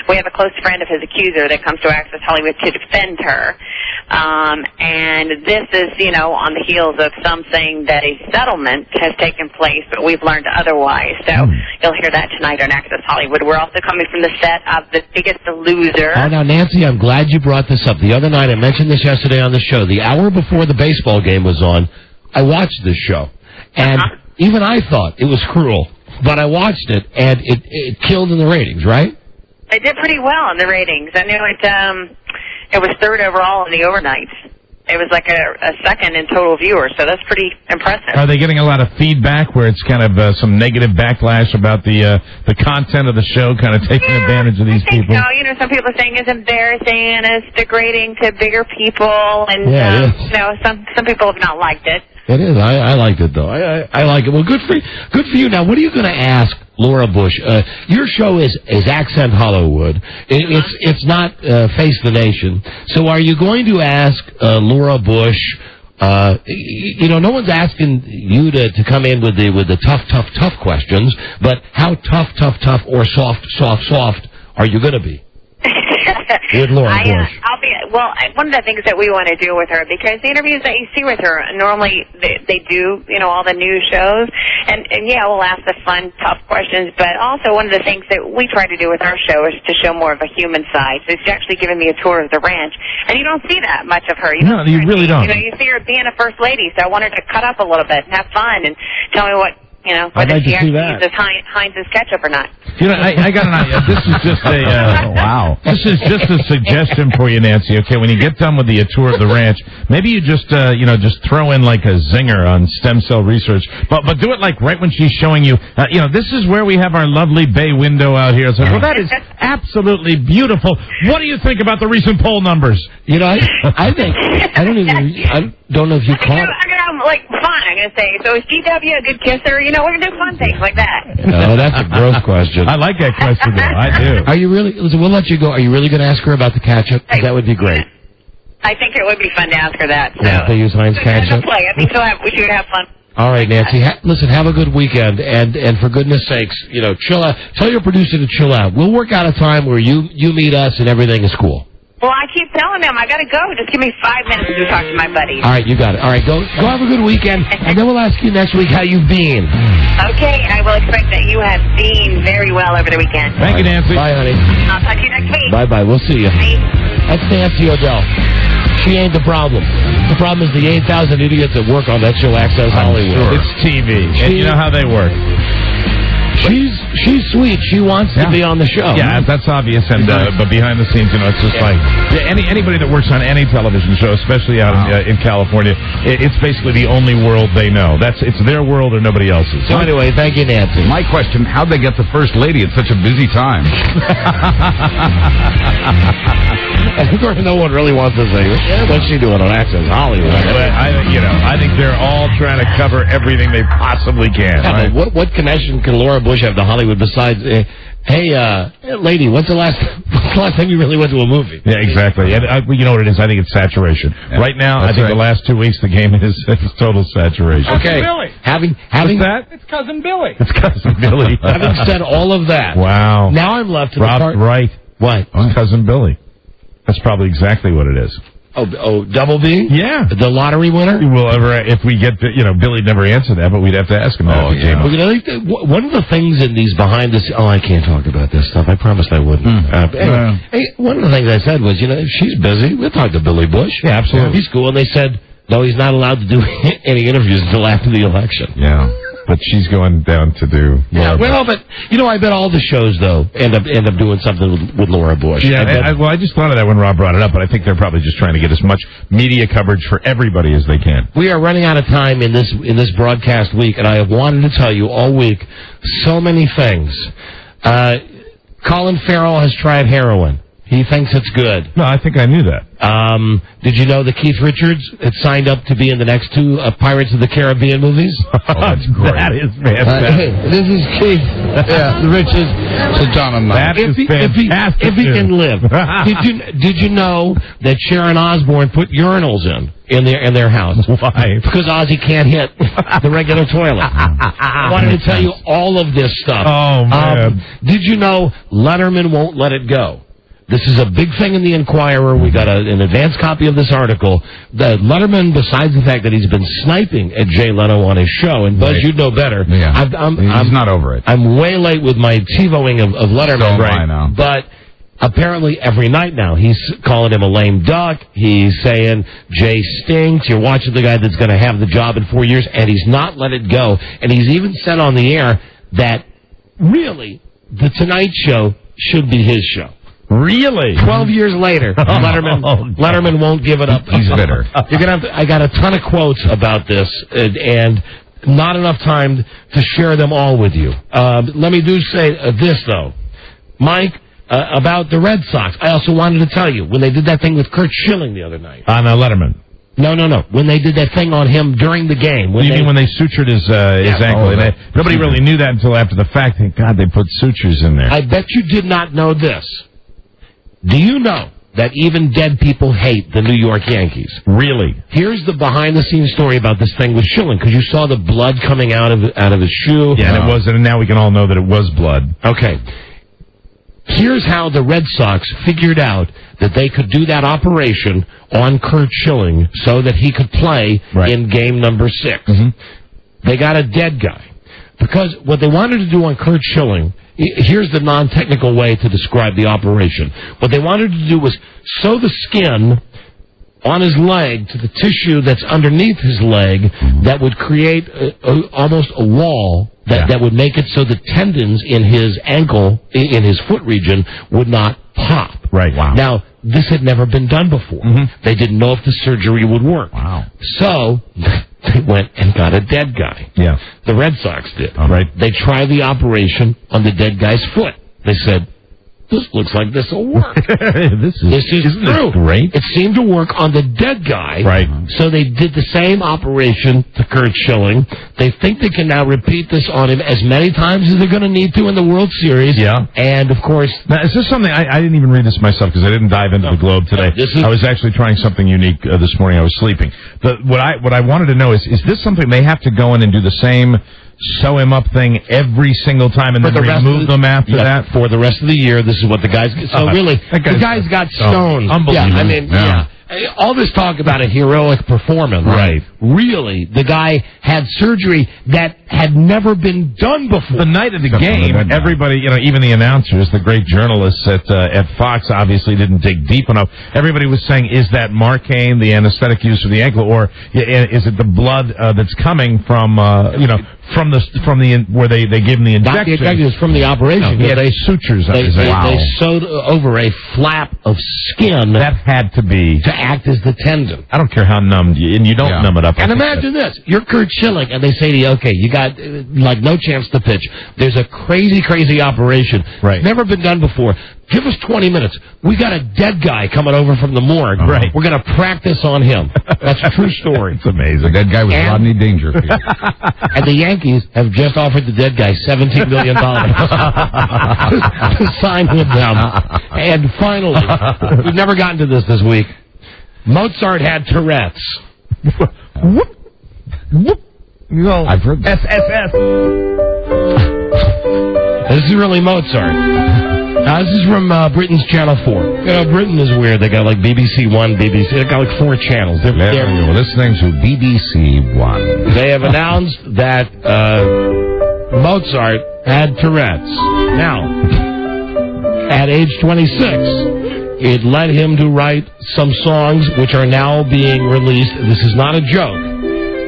We have a close friend of his accuser that comes to Access Hollywood to defend her. And this is, on the heels of some saying that a settlement has taken place, but we've learned otherwise. So you'll hear that tonight on Access Hollywood. We're also coming from the set of The Biggest Loser. Oh, now, Nancy, I'm glad you brought this up. The other night, I mentioned this yesterday on the show. The hour before the baseball game was on, I watched this show. And even I thought it was cruel. But I watched it, and it killed in the ratings, right? It did pretty well in the ratings. I knew it was third overall in the overnights. It was like a second in total viewers, so that's pretty impressive. Are they getting a lot of feedback where it's kind of some negative backlash about the content of the show, kind of taking advantage of these people? So, some people are saying it's embarrassing and it's degrading to bigger people, and some people have not liked it. It is. I liked it, though. I like it. Well, good for you. Now, what are you going to ask Laura Bush? Your show is Accent Hollywood. It's not Face the Nation. So are you going to ask Laura Bush, no one's asking you to come in with the tough questions, but how tough or soft are you going to be? With Laura Bush. One of the things that we want to do with her, because the interviews that you see with her, normally they do, all the news shows, and we'll ask the fun, tough questions, but also one of the things that we try to do with our show is to show more of a human side. So she's actually giving me a tour of the ranch, and you don't see that much of her. No, you really don't. You see her being a first lady, so I wanted to cut up a little bit and have fun and tell me what, I'd whether like she to see actually that. uses Heinz's ketchup or not. I got an idea. This is just a wow. This is just a suggestion for you, Nancy. Okay, when you get done with the tour of the ranch, maybe you just just throw in like a zinger on stem cell research, but do it like right when she's showing you. This is where we have our lovely bay window out here. So, well, that is absolutely beautiful. What do you think about the recent poll numbers? I think I don't know if you caught. Fun. I'm gonna say. So is GW a good kisser? We're gonna do fun things like that. No, that's a gross question. I like that question, though. I do. Are you really? Listen, we'll let you go. Are you really going to ask her about the ketchup? That would be great. I think it would be fun to ask her that. So. Yeah, they use Heinz ketchup. I think we should have fun. All right, Nancy. Listen, have a good weekend, and for goodness sakes, chill out. Tell your producer to chill out. We'll work out a time where you meet us and everything is cool. Well, I keep telling them I gotta go. Just give me 5 minutes to talk to my buddies. All right, you got it. All right, go have a good weekend, and then we'll ask you next week how you've been. Okay, I will expect that you have been very well over the weekend. Thank you, Nancy. Bye, honey. I'll talk to you next week. Bye. We'll see you. Bye. That's Nancy O'Dell. She ain't the problem. The problem is the 8,000 idiots that work on that show, Access Hollywood. Sure. It's TV, and you know how they work. She's sweet. She wants to be on the show. Yeah, that's obvious. And but behind the scenes, it's just like anybody that works on any television show, especially out in California, it's basically the only world they know. It's their world or nobody else's. So anyway, thank you, Nancy. My question: how'd they get the first lady at such a busy time? Of course, no one really wants to say, what's she doing on Access Hollywood? I think they're all trying to cover everything they possibly can. Yeah, right? What connection can Laura Bush have to Hollywood besides, hey, lady, when's the last time you really went to a movie? Yeah, exactly. And you know what it is? I think it's saturation. Yeah, right now, I think the last 2 weeks, the game is total saturation. Okay. Billy. Having that? It's Cousin Billy. It's Cousin Billy. Having said all of that. Wow. Now I'm left to Rob, the part. right. What? It's Cousin Billy. That's probably exactly what it is. Oh, Double B? Yeah. The lottery winner? We'll ever, if we get to, Billy'd never answer that, but we'd have to ask him that. One of the things in these behind the scenes, I can't talk about this stuff. I promised I wouldn't. Anyway, one of the things I said was, if she's busy, we'll talk to Billy Bush. Yeah, absolutely. He's cool. And they said, no, he's not allowed to do any interviews until after the election. Yeah. But she's going down to do Laura Bush. But, I bet all the shows, though, end up doing something with Laura Bush. Yeah, I just thought of that when Rob brought it up, but I think they're probably just trying to get as much media coverage for everybody as they can. We are running out of time in this broadcast week, and I have wanted to tell you all week so many things. Colin Farrell has tried heroin. He thinks it's good. No, I think I knew that. Did you know that Keith Richards had signed up to be in the next 2 Pirates of the Caribbean movies? That's great. That is fantastic. This is Keith Richards. So, John, that is fantastic. If he can live. Did you know that Sharon Osbourne put urinals in their house? Why? Because Ozzy can't hit the regular toilet. I wanted to tell you all of this stuff. Oh, man. Did you know Letterman won't let it go? This is a big thing in the Enquirer. We got an advance copy of this article. That Letterman, besides the fact that he's been sniping at Jay Leno on his show, and Buzz, you'd know better. Yeah. He's not over it. I'm way late with my TiVoing of Letterman. So I know. But apparently every night now he's calling him a lame duck. He's saying Jay stinks. You're watching the guy that's going to have the job in 4 years, and he's not let it go. And he's even said on the air that really the Tonight Show should be his show. Really? 12 years later, Letterman won't give it up. He's bitter. You're gonna have I got a ton of quotes about this, and not enough time to share them all with you. Let me say this, though. Mike, about the Red Sox, I also wanted to tell you, when they did that thing with Curt Schilling the other night. On Letterman. No. When they did that thing on him during the game. You mean when they sutured his ankle? Nobody really knew that until after the fact. Thank God they put sutures in there. I bet you did not know this. Do you know that even dead people hate the New York Yankees? Really? Here's the behind-the-scenes story about this thing with Schilling, because you saw the blood coming out of his shoe. Yeah, and it was, and now we can all know that it was blood. Okay. Here's how the Red Sox figured out that they could do that operation on Curt Schilling so that he could play in game number 6. Mm-hmm. They got a dead guy. Because what they wanted to do on Curt Schilling, here's the non-technical way to describe the operation. What they wanted to do was sew the skin on his leg to the tissue that's underneath his leg that would create almost a wall that would make it so the tendons in his ankle, in his foot region, would not pop. Right. Wow. Now, this had never been done before. Mm-hmm. They didn't know if the surgery would work. Wow. So they went and got a dead guy. Yeah. The Red Sox did. Right. They tried the operation on the dead guy's foot. They said, this looks like this will work. This is true. Great. It seemed to work on the dead guy. Right. So they did the same operation to Curt Schilling. They think they can now repeat this on him as many times as they're going to need to in the World Series. Yeah. And, of course... Now, is this something... I didn't even read this myself because I didn't dive into the Globe today. I was actually trying something unique this morning. I was sleeping. What I wanted to know is this something they have to go in and do the same... sew him up thing every single time and then remove them after that? For the rest of the year, this is what the guys... So really, the guy's got stones. Unbelievable. Yeah, I mean, all this talk about a heroic performance. Right. Really, the guy had surgery that had never been done before. The night of the game, everybody, even the announcers, the great journalists at Fox obviously didn't dig deep enough. Everybody was saying, is that Marcaine, the anesthetic used for the ankle, or is it the blood that's coming from, from the where they gave him the injection? Not the injection, it was from the operation. No, they sutures. They sewed over a flap of skin. That had to be. To act as the tendon. I don't care how numbed you don't numb it up. And imagine this. You're Curt Schilling, and they say to you, okay, you got, no chance to pitch. There's a crazy, crazy operation. Right. Never been done before. Give us 20 minutes. We got a dead guy coming over from the morgue. Right. We're going to practice on him. That's a true story. It's amazing. That guy was Rodney Dangerfield. And the Yankees have just offered the dead guy $17 million to sign with them. And finally, we've never gotten to this week. Mozart had Tourette's. I've heard that. SSS. This is really Mozart. This is from Britain's Channel 4. You know, Britain is weird. They got like BBC One, BBC. They got like 4 channels. You're listening to BBC One. They have announced that Mozart had Tourette's. Now, at age 26, it led him to write some songs which are now being released. This is not a joke.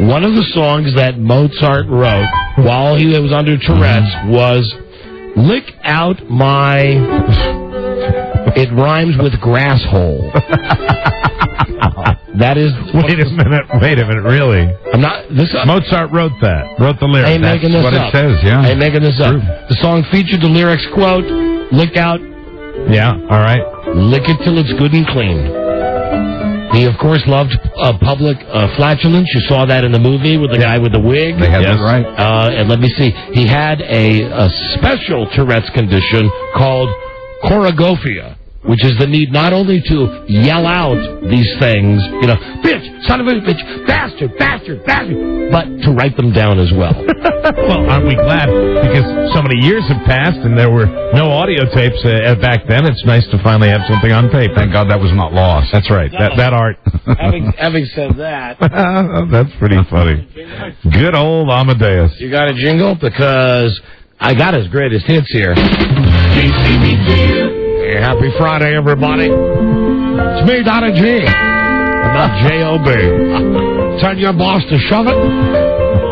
One of the songs that Mozart wrote while he was under Tourette's was "Lick Out My..." It rhymes with grasshole. That is... Wait a minute, really? I'm not... Mozart wrote that. Wrote the lyrics. I ain't making this what up. It says, yeah. I ain't making this up. The song featured the lyrics, quote, "Lick out..." Yeah, all right. "Lick it till it's good and clean." He, of course, loved public flatulence. You saw that in the movie with the guy with the wig. They had that right. And let me see. He had a special Tourette's condition called choreographia, which is the need not only to yell out these things, you know, bitch, son of a bitch, bastard, bastard, bastard, but to write them down as well. Well, aren't we glad? Because so many years have passed and there were no audio tapes back then. It's nice to finally have something on tape. Thank God that was not lost. That's right. That art. Having said that, that's pretty funny. Good old Amadeus. You got a jingle? Because I got his greatest hits here. Hey, happy Friday, everybody. It's me, Donna G. Not J.O.B. Tell your boss to shove it.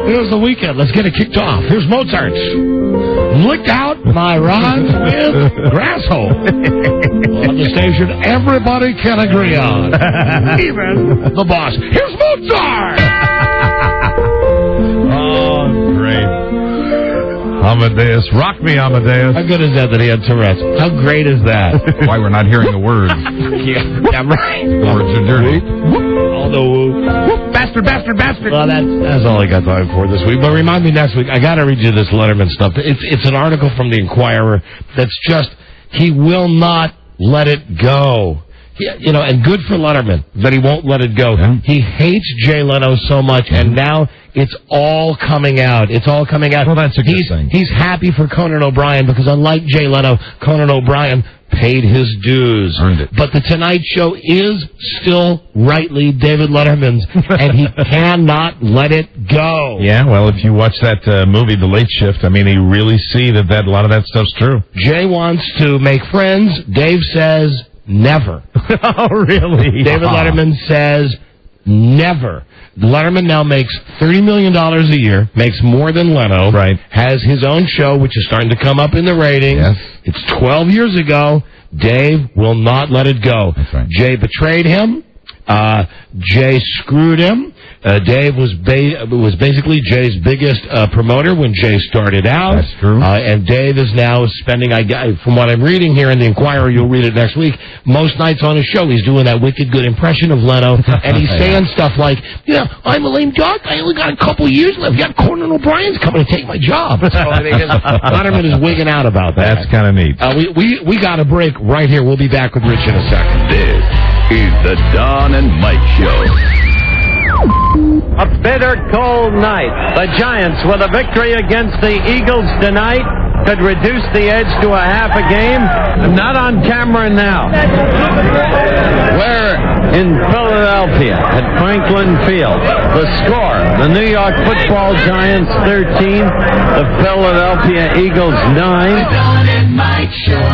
Here's the weekend. Let's get it kicked off. Here's Mozart's "Lick Out My Rods with Grasshole." On the station everybody can agree on. Even the boss. Here's Mozart! Oh, great. Amadeus. Rock me, Amadeus. How good is that he had Tourette's? How great is that? Why we're not hearing the words. Yeah, right. Words are dirty. All the whoop. Bastard, bastard, bastard. Well, that's all I got time for this week. But remind me next week. I got to read you this Letterman stuff. It's an article from the Inquirer that's just, he will not let it go. You know, and good for Letterman that he won't let it go. Yeah. He hates Jay Leno so much, and now it's all coming out. It's all coming out. Well, that's a good thing. He's happy for Conan O'Brien because, unlike Jay Leno, Conan O'Brien paid his dues. Earned it. But The Tonight Show is still rightly David Letterman's, and he cannot let it go. Yeah, well, if you watch that movie, The Late Shift, I mean, you really see that a lot of that stuff's true. Jay wants to make friends. Dave says never. Oh, really? David Letterman says never. Letterman now makes $30 million a year, makes more than Leno, right? Has his own show, which is starting to come up in the ratings. Yes. It's 12 years ago. Dave will not let it go. That's right. Jay betrayed him. Jay screwed him. Dave was basically Jay's biggest promoter when Jay started out. That's true. And Dave is now spending, from what I'm reading here in the Inquirer, you'll read it next week, most nights on his show he's doing that wicked good impression of Leno, and he's saying stuff like, yeah, I'm a lame duck, I only got a couple years left, you got Conan O'Brien's coming to take my job. So Letterman is wigging out about that. That's kind of neat. We got a break right here. We'll be back with Rich in a second. This is the Don and Mike Show. A bitter cold night. The Giants, with a victory against the Eagles tonight, could reduce the edge to a half a game. Not on camera now. We're in Philadelphia at Franklin Field. The score, the New York Football Giants 13, the Philadelphia Eagles 9. The Don and Mike Show.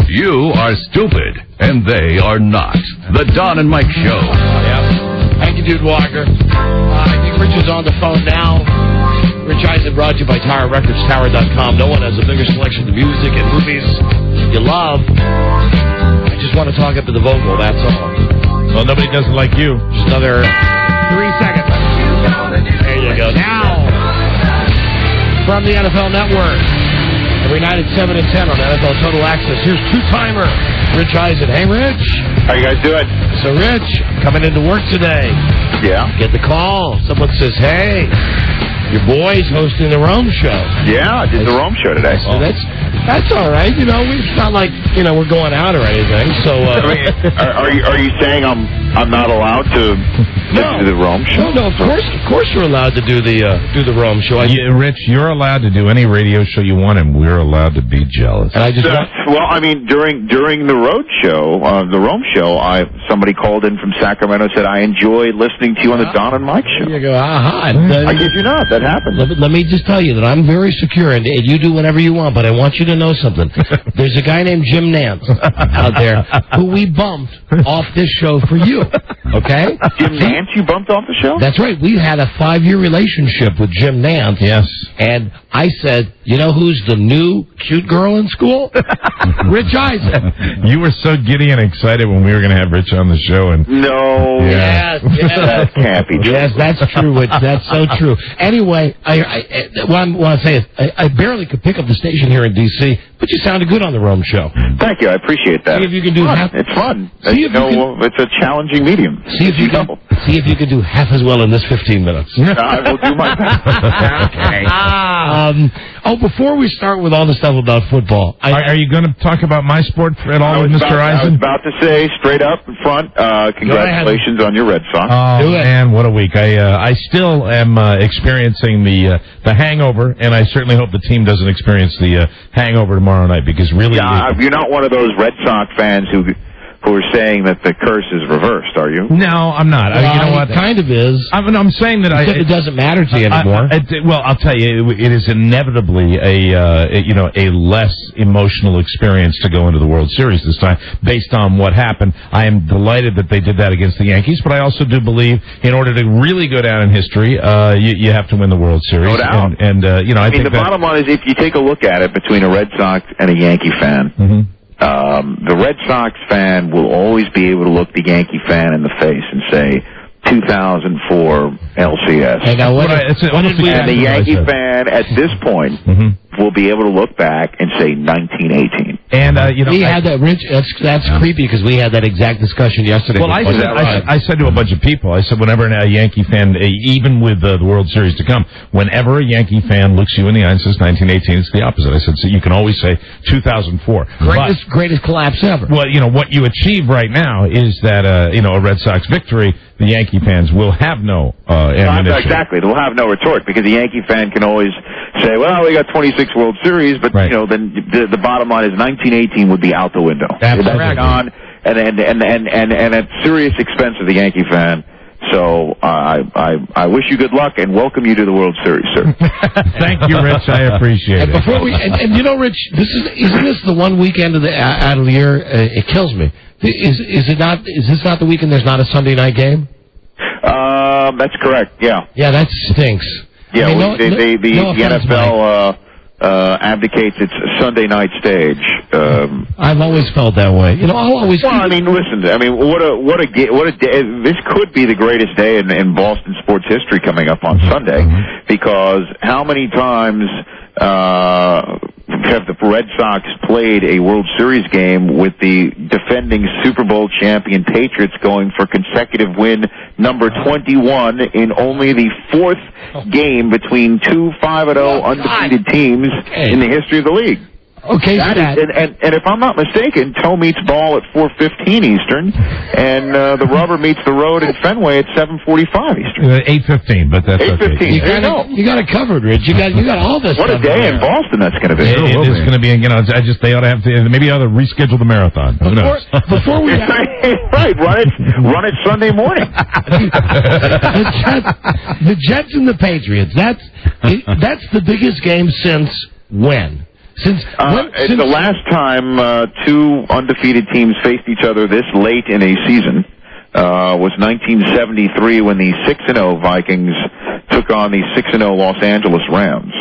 You are stupid, and they are not. The Don and Mike Show. Yep. Thank you, Dude Walker. I think Rich is on the phone now. Rich Eisen brought to you by Tower Records, Tower.com. No one has a bigger selection of music and movies you love. I just want to talk up to the vocal, that's all. Well, nobody does it like you. Just another 3 seconds. There you go. Now, from the NFL Network, every night at 7 and 10 on NFL Total Access, here's two-timer Rich Eisen. Hey, Rich. How you guys doing? So, Rich, coming into work today. Yeah. Get the call. Someone says, hey, your boy's hosting the Rome show. Yeah, I did the Rome show today. So That's all right. You know, it's not like we're going out or anything. So, are you saying I'm not allowed to do the Rome show? No, of course you're allowed to do the Rome show. Rich, you're allowed to do any radio show you want, and we're allowed to be jealous. And I just well, I mean, during the road show, the Rome show, somebody called in from Sacramento, said I enjoyed listening to you on the Don and Mike show. You go, aha! I kid you not, that happened. Let me just tell you that I'm very secure, and you do whatever you want. But I want you to know something. There's a guy named Jim Nance out there who we bumped off this show for you. Okay? Jim Nance, you bumped off the show? That's right. We had a 5-year relationship with Jim Nance. Yes. And I said, you know who's the new cute girl in school? Rich Eisen. You were so giddy and excited when we were going to have Rich on the show. And no. Yes. That can't be true. Yes, that's true. That's so true. Anyway, what I want to say is I barely could pick up the station here in D.C., but you sounded good on the Rome show. Thank you. I appreciate that. See if you can do half. It's fun. It's a challenging medium. See if you can do half as well in this 15 minutes. I will do my best. Okay. Before we start with all the stuff about football, are you going to talk about my sport at all with Mr. Eisen? I was about to say, straight up in front, congratulations on your Red Sox. Oh, man, what a week. I still am experiencing the hangover, and I certainly hope the team doesn't experience the hangover tomorrow night, because really... Yeah, you're not one of those Red Sox fans who are saying that the curse is reversed, are you? No, I'm not. You know what? It kind of is. I'm saying that it doesn't matter to you anymore. Well, I'll tell you, it is inevitably a less emotional experience to go into the World Series this time, based on what happened. I am delighted that they did that against the Yankees, but I also do believe in order to really go down in history, you have to win the World Series. No doubt. I think the bottom line is, if you take a look at it between a Red Sox and a Yankee fan, the Red Sox fan will always be able to look the Yankee fan in the face and say, 2004 LCS. And the Yankee fan at this point will be able to look back and say 1918. And we had that, Rich. That's creepy, because we had that exact discussion yesterday. Well, I said to a bunch of people, I said, whenever a Yankee fan, even with the World Series to come, whenever a Yankee fan looks you in the eye and says 1918, it's the opposite. I said, so you can always say 2004. Greatest collapse ever. Well, what you achieve right now is that a Red Sox victory, the Yankee fans will have no ammunition. Exactly. They'll have no retort, because the Yankee fan can always say, well, we got 26 World Series, but then the bottom line is 1918 would be out the window. Absolutely. That's gone, and at serious expense of the Yankee fan. So I wish you good luck and welcome you to the World Series, sir. Thank you, Rich. I appreciate it. Before Rich, isn't this the one weekend out of the year? It kills me. Is it not? Is this not the weekend there's not a Sunday night game? That's correct. Yeah. Yeah, that stinks. Yeah, the NFL abdicates its Sunday night stage. I've always felt that way. I'll always. Well, I mean, listen. I mean, what a day! This could be the greatest day in Boston sports history coming up on Sunday, because how many times have the Red Sox played a World Series game with the defending Super Bowl champion Patriots going for consecutive win number 21 in only the fourth game between two 5-0 undefeated teams in the history of the league? Okay, and if I'm not mistaken, toe meets ball at 4:15 Eastern, and the rubber meets the road in Fenway at 7:45 Eastern. 8:15, but that's 8:15. You got it covered, Rich. You got all this. What a day in Boston that's going to be. It is going to be. They ought to have to. Maybe ought to reschedule the marathon. Who knows? Before we run it Sunday morning. The Jets and the Patriots. That's the biggest game since when? Since the last time two undefeated teams faced each other this late in a season was 1973, when the 6-0 Vikings took on the 6-0 Los Angeles Rams.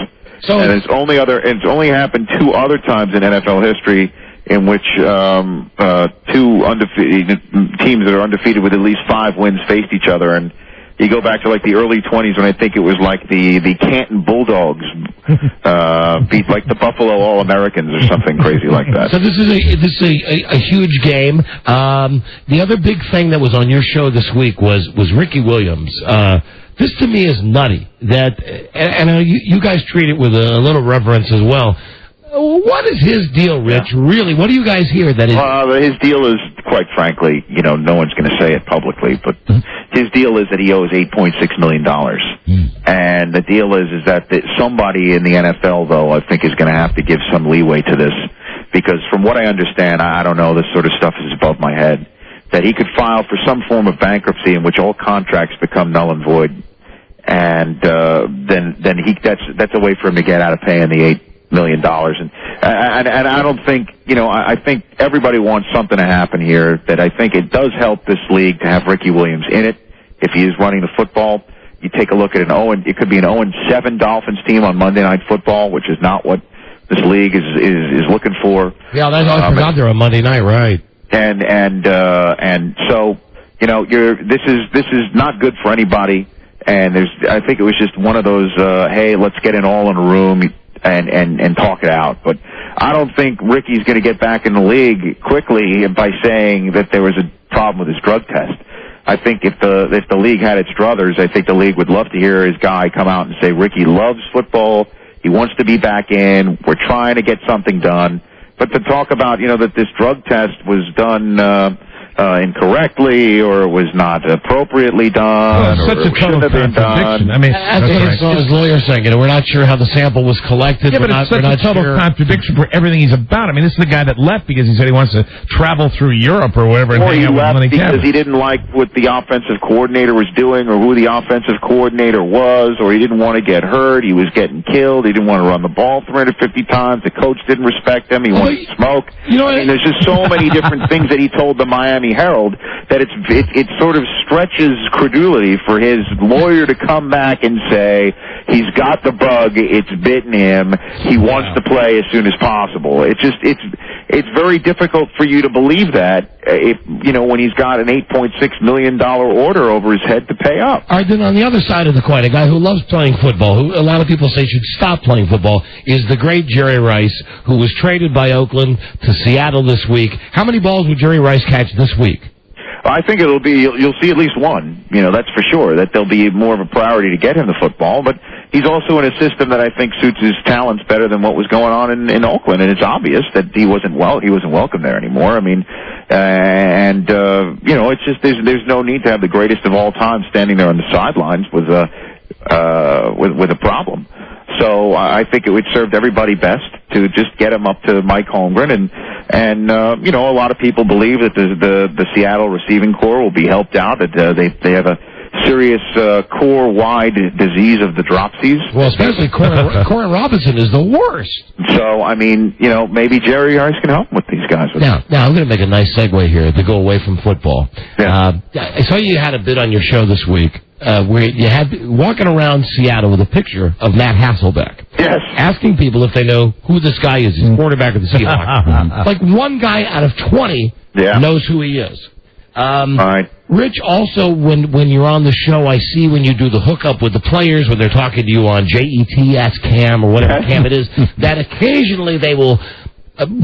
And it's only happened two other times in NFL history in which two undefeated teams that are undefeated with at least 5 wins faced each other. And you go back to like the early 20s, when I think it was like the Canton Bulldogs beat like the Buffalo All-Americans or something crazy like that. So this is a huge game. The other big thing that was on your show this week was Ricky Williams. This to me is nutty. And you guys treat it with a little reverence as well. What is his deal, Rich? Yeah. Really, what do you guys hear that is? His deal is, quite frankly, no one's going to say it publicly, but his deal is that he owes $8.6 million. And the deal is that somebody in the NFL, though, I think is going to have to give some leeway to this, because from what I understand, I don't know, this sort of stuff is above my head, that he could file for some form of bankruptcy in which all contracts become null and void, and then that's a way for him to get out of paying the $8 million. And I don't think, I think everybody wants something to happen here, that I think it does help this league to have Ricky Williams in it if he is running the football. You take a look at it could be an 0-7 Dolphins team on Monday Night Football, which is not what this league is looking for. Yeah, I forgot they're on Monday night, right? And so, this is not good for anybody. And I think it was just one of those, hey, let's get it all in a room and talk it out. But I don't think Ricky's going to get back in the league quickly by saying that there was a problem with his drug test. I think if the league had its druthers, I think the league would love to hear his guy come out and say, Ricky loves football, he wants to be back in, we're trying to get something done. But to talk about, that this drug test was done incorrectly, or was not appropriately done, such or a total shouldn't have been done. I mean, that's what his lawyer saying. We're not sure how the sample was collected. Yeah, but it's such a total contradiction for everything he's about. I mean, this is the guy that left because he said he wants to travel through Europe or whatever. Or he left because he didn't like what the offensive coordinator was doing, or who the offensive coordinator was, or he didn't want to get hurt. He was getting killed. He didn't want to run the ball 350 times. The coach didn't respect him. He wanted to smoke. There's just so many different things that he told the Miami Herald that it sort of stretches credulity for his lawyer to come back and say he's got the bug, it's bitten him, he wants to play as soon as possible. It's very difficult for you to believe that when he's got an $8.6 million order over his head to pay up. All right, then on the other side of the coin, a guy who loves playing football, who a lot of people say should stop playing football, is the great Jerry Rice, who was traded by Oakland to Seattle this week. How many balls would Jerry Rice catch this week? I think you'll see at least one, that's for sure, that there'll be more of a priority to get him the football, but he's also in a system that I think suits his talents better than what was going on in Oakland, and it's obvious that he wasn't welcome there anymore. I mean, it's just, there's no need to have the greatest of all time standing there on the sidelines with a problem. So I think it would serve everybody best to just get him up to Mike Holmgren, and a lot of people believe that the Seattle receiving corps will be helped out, that they have a serious core-wide disease of the dropsies. Well, especially Corey Robinson is the worst. So, I mean, maybe Jerry Rice can help with these guys. Now I'm going to make a nice segue here to go away from football. Yeah. I saw you had a bit on your show this week where you had walking around Seattle with a picture of Matt Hasselbeck. Yes. Asking people if they know who this guy is. He's quarterback of the Seahawks. Like one guy out of 20 knows who he is. All right. Rich, also, when you're on the show, I see when you do the hookup with the players, when they're talking to you on JETS cam or whatever cam it is, that occasionally they will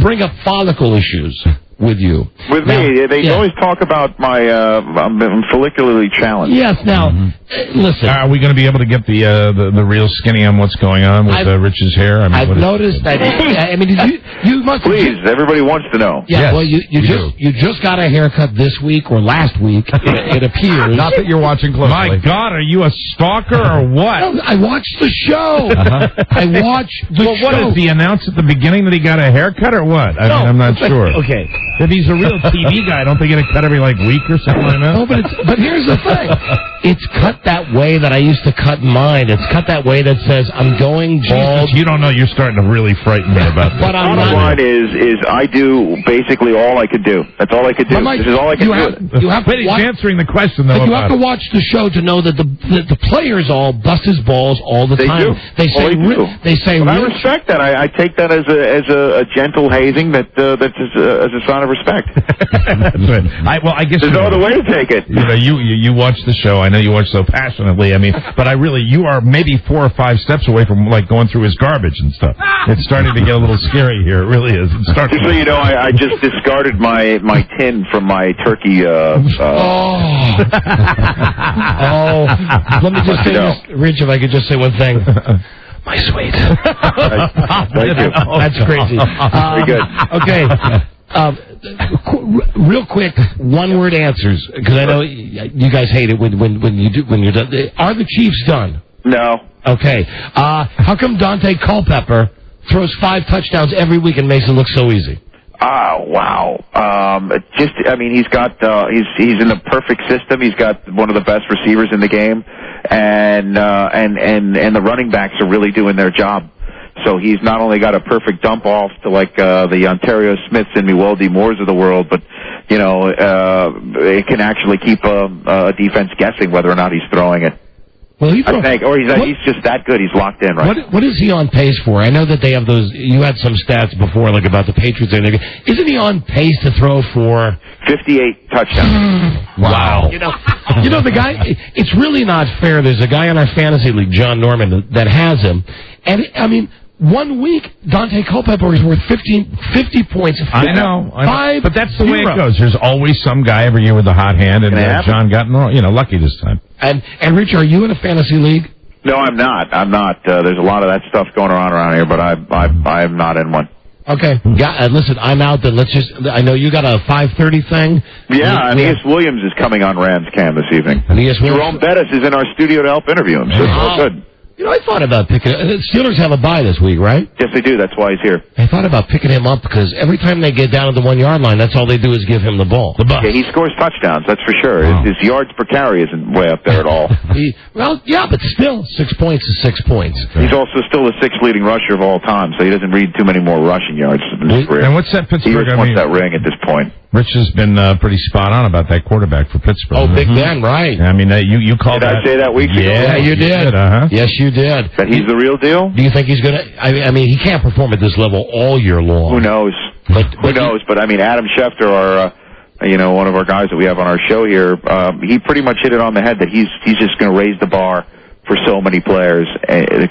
bring up follicle issues with you. With me, they always talk about I'm follicularly challenged. Yes. Now, listen. Are we going to be able to get the real skinny on what's going on with Rich's hair? I mean, I've noticed that. I mean, you must. Please, everybody wants to know. Yeah. Yes, well, you just got a haircut this week or last week. It appears. Not that you're watching closely. My God, are you a stalker or what? No, I watched the show. I watched the show. What did he announce at the beginning that he got a haircut or what? I mean, I'm not sure. Okay. If he's a real TV guy, don't they get a cut every week or something like that? No, but here's the thing. It's cut that way that I used to cut mine. It's cut that way that says I'm going bald. Jesus, you don't know. You're starting to really frighten me about this. But the bottom line is I do basically all I could do. That's all I could do. This is all I could do. You have to he's answering the question, though. But you have to watch the show to know that the players all bust his balls all the time. They do. They say. But I respect that. I take that as a gentle hazing that's as a sign of respect. That's right. I guess there's no other way to take it. You watch the show. I know you watch so passionately. I mean, but you are maybe 4 or 5 steps away from going through his garbage and stuff. It's starting to get a little scary here. It really is. It's starting. Just so you know, I just discarded my tin from my turkey. Let me just say this, Rich, if I could just say one thing. My sweet. Thank you. That's crazy. Very good. Okay. Real quick, one-word answers, because I know you guys hate it when you're done. Are the Chiefs done? No. Okay. How come Dante Culpepper throws 5 touchdowns every week and makes it look so easy? Oh, wow. He's got, he's in the perfect system. He's got one of the best receivers in the game, and the running backs are really doing their job. So he's not only got a perfect dump off to like the Ontario Smiths and Miwoldi Moores of the world, but it can actually keep a defense guessing whether or not he's throwing it. Well, he's just that good. He's locked in, right? What is he on pace for? I know that they have those. You had some stats before, like about the Patriots. Isn't he on pace to throw for 58 touchdowns? Wow. You know the guy. It's really not fair. There's a guy in our fantasy league, John Norman, that has him, and I mean. 1 week, Dante Culpepper is worth 50 points. I know. But that's the way it goes. There's always some guy every year with a hot hand, and John got lucky this time. And Rich, are you in a fantasy league? No, I'm not. There's a lot of that stuff going around here, but I'm not in one. Okay. Listen, I'm out. Then I know you got a 5:30 thing. Yeah, Aeneas Williams is coming on Rams Cam this evening. Jerome Bettis is in our studio to help interview him. So it's all good. I thought about picking. Steelers have a bye this week, right? Yes, they do. That's why he's here. I thought about picking him up because every time they get down to the 1 yard line, that's all they do is give him the ball. Yeah, he scores touchdowns. That's for sure. Wow. His yards per carry isn't way up there at all. But still, 6 points is 6 points. He's also still the 6th leading rusher of all time, so he doesn't read too many more rushing yards in his career. And what's that Pittsburgh? He wants that ring at this point. Rich has been pretty spot on about that quarterback for Pittsburgh. Oh, Big Ben, right? I mean, you called that. Did I say that weeks ago? Yeah, you did. Yes, you did. That he's the real deal? Do you think he's going to? I mean, he can't perform at this level all year long. Who knows? Who knows? But I mean, Adam Schefter, one of our guys that we have on our show here, he pretty much hit it on the head that he's just going to raise the bar for so many players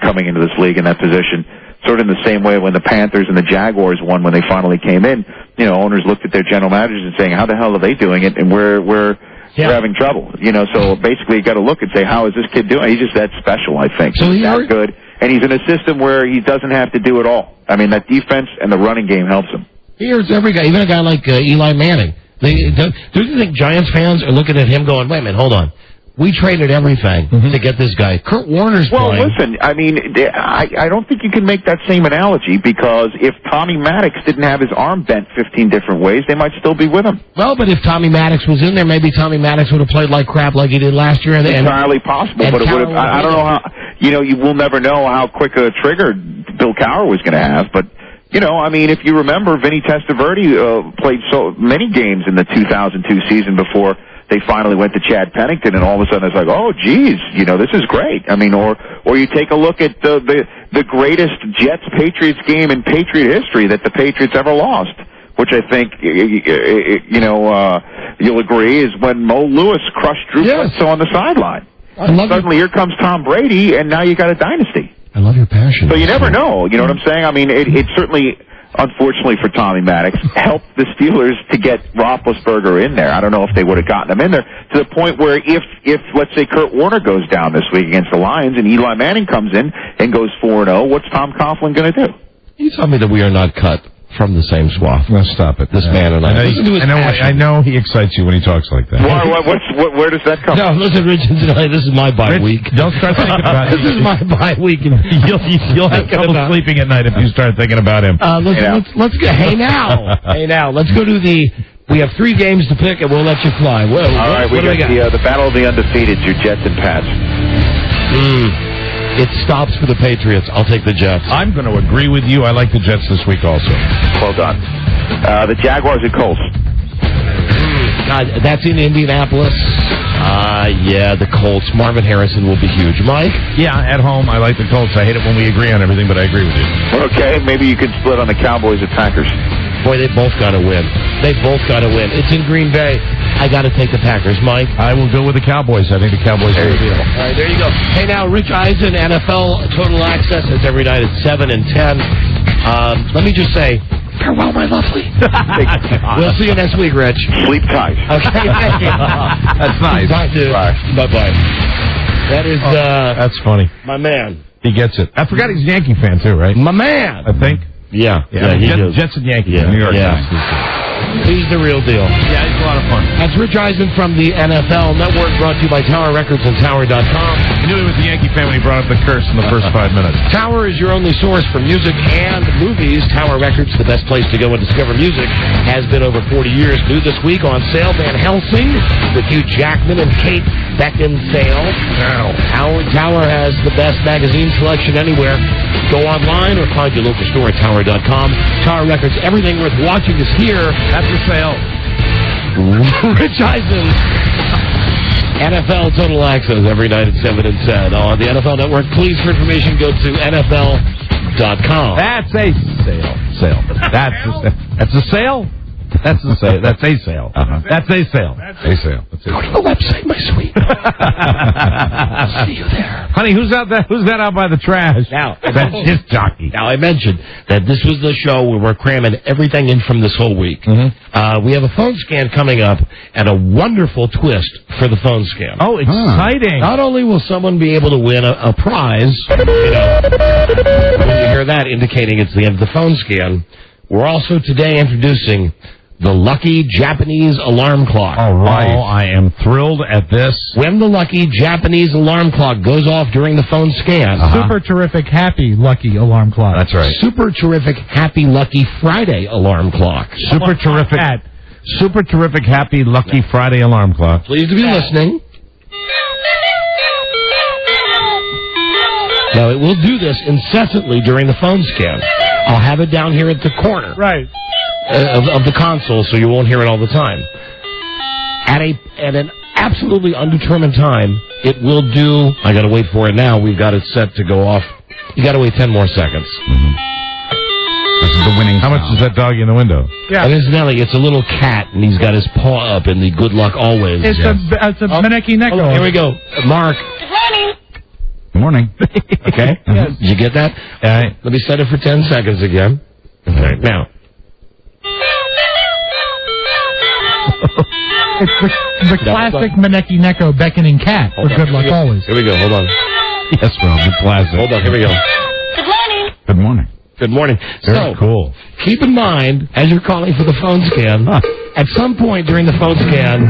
coming into this league in that position. Sort of in the same way when the Panthers and the Jaguars won when they finally came in, owners looked at their general managers and saying, how the hell are they doing it? And we're having trouble. So basically you got to look and say, how is this kid doing? He's just that special, I think. So he's that good. And he's in a system where he doesn't have to do it all. I mean, that defense and the running game helps him. Here's every guy, even a guy like Eli Manning. Do you think Giants fans are looking at him going, wait a minute, hold on. We traded everything to get this guy. Kurt Warner's playing. Well, listen, I mean, I don't think you can make that same analogy because if Tommy Maddox didn't have his arm bent 15 different ways, they might still be with him. Well, but if Tommy Maddox was in there, maybe Tommy Maddox would have played like crap like he did last year. Entirely possible, but it would have. I don't know how. You will never know how quick a trigger Bill Cowher was going to have, but. I mean, if you remember, Vinny Testaverde played so many games in the 2002 season before they finally went to Chad Pennington, and all of a sudden it's like, oh, geez, this is great. I mean, or you take a look at the greatest Jets-Patriots game in Patriot history that the Patriots ever lost, which I think, you'll agree, is when Mo Lewis crushed Drew Bledsoe on the sideline. Suddenly here comes Tom Brady, and now you got a dynasty. I love your passion. So you never know. You know what I'm saying? I mean, it certainly, unfortunately for Tommy Maddox, helped the Steelers to get Roethlisberger in there. I don't know if they would have gotten him in there to the point where if let's say Kurt Warner goes down this week against the Lions and Eli Manning comes in and goes 4-0, what's Tom Coughlin going to do? You tell me that we are not cut from the same swath. No, stop it. This man and I know he excites you when he talks like that. Where does that come from? No, listen, Rich, this is my bye week. Don't start thinking about it. This is my bye week. You'll have trouble sleeping at night if you start thinking about him. Let's go. Hey, now. Let's go to we have 3 games to pick, and we'll let you fly. All right, we got the battle of the undefeated, your Jets and Pats. It stops for the Patriots. I'll take the Jets. I'm going to agree with you. I like the Jets this week also. Well done. The Jaguars and Colts. God, that's in Indianapolis. Yeah, the Colts. Marvin Harrison will be huge. Mike? Yeah, at home, I like the Colts. I hate it when we agree on everything, but I agree with you. Okay, maybe you can split on the Cowboys and Packers. Boy, they both got to win. It's in Green Bay. I got to take the Packers. Mike? I will go with the Cowboys. I think the Cowboys are the deal. All right, there you go. Hey, now, Rich Eisen, NFL Total Access. It's every night at 7 and 10. Let me just say, farewell, my lovely. We'll see you next week, Rich. Sleep tight. Okay, thank you. That's nice. Bye. Bye-bye. That is... that's funny. My man. He gets it. I forgot he's a Yankee fan, too, right? My man. I think. Yeah, he does. Jets and Yankees. Yeah, New York yeah. Times. He's the real deal. Yeah, he's a lot of fun. That's Rich Eisen from the NFL Network, brought to you by Tower Records and Tower.com. I knew he was a Yankee fan when he brought up the curse in the first 5 minutes. Tower is your only source for music and movies. Tower Records, the best place to go and discover music, has been over 40 years. New this week on sale, Van Helsing with Hugh Jackman and Kate Beckinsale. Tower has the best magazine selection anywhere. Go online or find your local store at Tower.com. Tower Records, everything worth watching is here. That's the sale. Rich Eisen. NFL Total Access every night at 7 and 10 on the NFL Network. Please, for information, go to NFL.com. That's a sale. That's a sale? That's a sale. That's a sale. That's a sale. A sale. Go to the website, my sweet. See you there. Honey, who's that out by the trash? Now, that's just jockey. Now, I mentioned that this was the show where we're cramming everything in from this whole week. Mm-hmm. We have a phone scan coming up and a wonderful twist for the phone scan. Oh, exciting. Not only will someone be able to win a prize, when you hear that indicating it's the end of the phone scan, we're also today introducing the Lucky Japanese Alarm Clock. All right. Oh, I am thrilled at this. When the Lucky Japanese Alarm Clock goes off during the phone scan. Super terrific, happy, lucky alarm clock. That's right. Super terrific, happy, lucky Friday alarm clock. Super terrific, happy, lucky Friday alarm clock. Pleased to be listening. Now, it will do this incessantly during the phone scan. I'll have it down here at the corner. Right. Of the console, so you won't hear it all the time. At an absolutely undetermined time, it will do. I got to wait for it now. We've got it set to go off. You got to wait 10 more seconds. Mm-hmm. This is the winning. How much is that doggy in the window? Yeah. And incidentally, it's a little cat, and he's got his paw up in the good luck always. It's a Maneki Neko. Here we go, Mark. Good morning. Okay. Yes. Did you get that? All right. Let me set it for 10 seconds again. Okay. Now. It's the classic Maneki Neko beckoning cat for good luck always. Here we go. Hold on. Yes, Rob, the classic. Hold on. Here we go. Good morning. Good morning. Very cool. Keep in mind, as you're calling for the phone scan, at some point during the phone scan,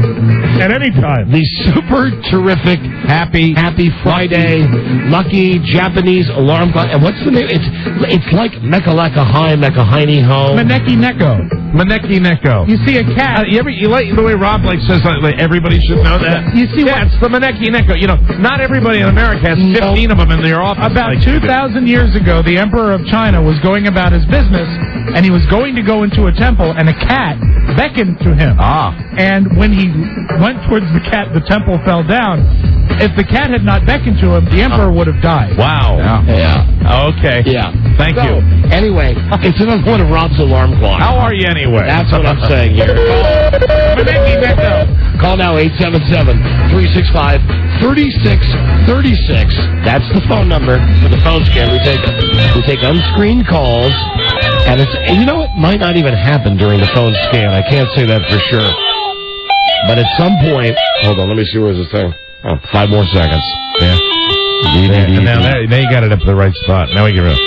at any time, the super terrific, happy Friday, lucky Japanese alarm clock. And what's the name? It's like Mekaleka High, Mekahine Ho. Maneki Neko. Maneki Neko. You see a cat. You like the way Rob says like everybody should know that? You see it's the Maneki Neko. You know, not everybody in America has 15 of them in their office. About 2,000 years ago, the Emperor of China was going about his business, and he was going to go into a temple, and a cat beckoned to him. And when he went towards the cat, the temple fell down. If the cat had not beckoned to him, the Emperor would have died. Wow. Yeah. Okay. Yeah. Thank you. Anyway, it's another one of Rob's alarm clocks. How are you anyway? That's what I'm saying here. Call now 877-365-3636. That's the phone number for the phone scan. We take unscreened calls, and it might not even happen during the phone scan. I can't say that for sure. But at some point, hold on, let me see where's this thing. 5 more seconds. Yeah. And now you got it up to the right spot. Now we get rid of it.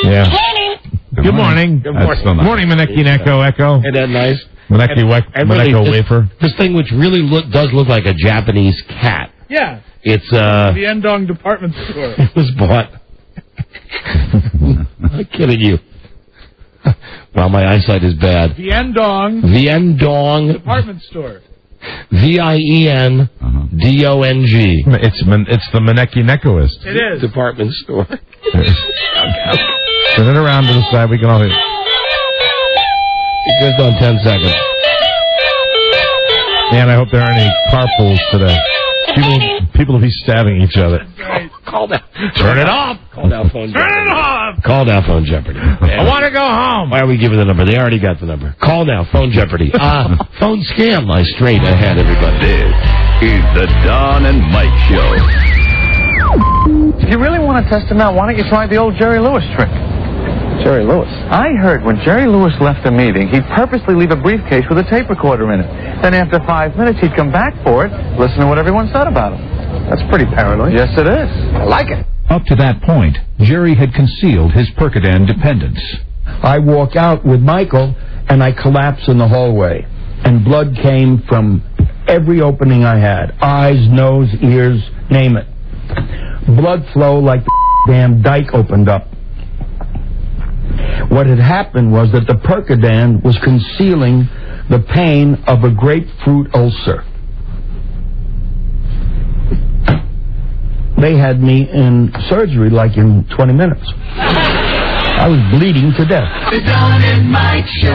Yeah. Good morning. Good morning. Good morning, Maneki Neko Echo. Isn't that nice? Maneko Wafer. This thing, which really does look like a Japanese cat. Yeah. It's the Endong department store. It was bought. I'm not kidding you. Well, my eyesight is bad. The Endong department store. VIENDONG. It's the Maneki Nekoist. It is. Department store. Turn it around to the side. We can all hear. It goes on 10 seconds. Man, I hope there aren't any carpools today. People will be stabbing each other. Call now. Turn it off. Call now, phone Jeopardy. Turn it off. Call now, phone Jeopardy. I want to go home. Why are we giving the number? They already got the number. Call now, phone Jeopardy. Phone scam. Straight ahead, everybody. This is the Don and Mike Show. If you really want to test him out, why don't you try the old Jerry Lewis trick? Jerry Lewis? I heard when Jerry Lewis left a meeting, he'd purposely leave a briefcase with a tape recorder in it. Then after 5 minutes, he'd come back for it, listen to what everyone said about him. That's pretty paranoid. Yes, it is. I like it. Up to that point, Jerry had concealed his Percodan dependence. I walk out with Michael, and I collapse in the hallway. And blood came from every opening I had. Eyes, nose, ears, name it. Blood flow like the damn dike opened up. What had happened was that the Percodan was concealing the pain of a grapefruit ulcer. They had me in surgery like in 20 minutes. I was bleeding to death. The Don and Mike Show.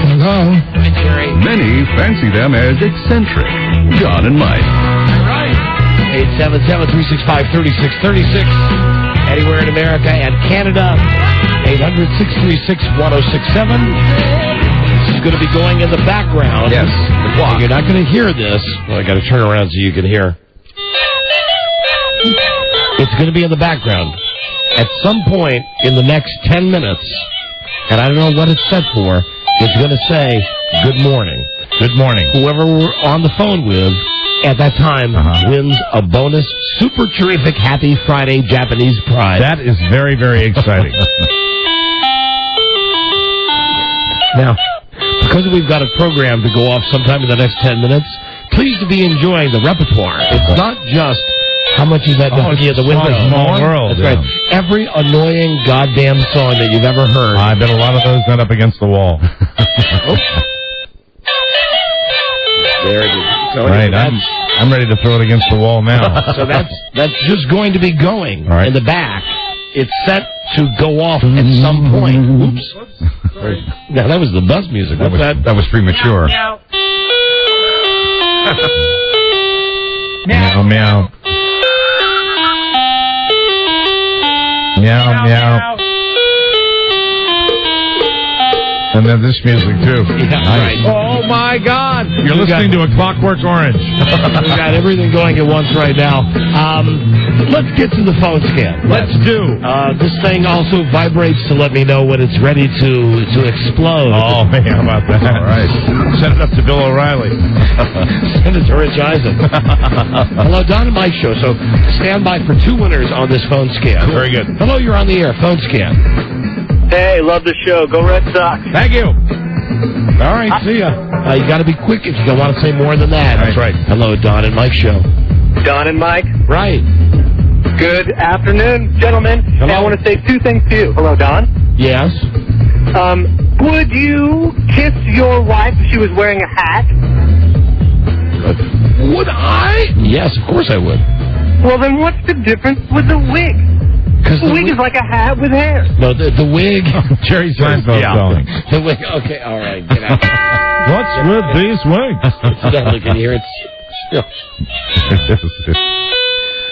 Hello. Hi, Jerry. Many fancy them as eccentric. Don and Mike. All right. 877-365-3636. Anywhere in America and Canada. 800-636-1067. This is going to be going in the background. Yes. And you're not going to hear this. Well, I got to turn around so you can hear. It's going to be in the background. At some point in the next 10 minutes, and I don't know what it's set for, it's going to say, good morning. Good morning. Whoever we're on the phone with at that time wins a bonus super terrific Happy Friday Japanese prize. That is very, very exciting. Now, because we've got a program to go off sometime in the next 10 minutes, please to be enjoying the repertoire. It's not just how much is that knocking at the window. Small world. That's right. Every annoying goddamn song that you've ever heard. I bet a lot of those went up against the wall. There it is. So right, I'm ready to throw it against the wall now. So that's just going to be going right. in the back. It's set to go off at some point. Oops. Now, that was the buzz music. What's that? That was premature. Meow, meow. Meow, meow. And then this music, too. Yeah, right. Oh, my God. You're listening to A Clockwork Orange. We've got everything going at once right now. Let's get to the phone scan. Let's do. This thing also vibrates to let me know when it's ready to explode. Oh, man, how about that? All right. Send it up to Bill O'Reilly. Send it to Rich Eisen. Hello, Don and Mike Show. So stand by for 2 winners on this phone scan. Very good. Hello, you're on the air. Phone scan. Hey, love the show. Go Red Sox. Thank you. All right, see ya. You got to be quick if you don't want to say more than that. That's right. Hello, Don and Mike Show. Don and Mike. Right. Good afternoon, gentlemen. Hello. Hey, I want to say 2 things to you. Hello, Don. Yes. Would you kiss your wife if she was wearing a hat? Would I? Yes, of course I would. Well, then what's the difference with the wig? Because the wig is like a hat with hair. No, the wig. Jerry Seinfeld calling. The wig. Okay, all right. Get out. What's with these wigs? Look in here. It's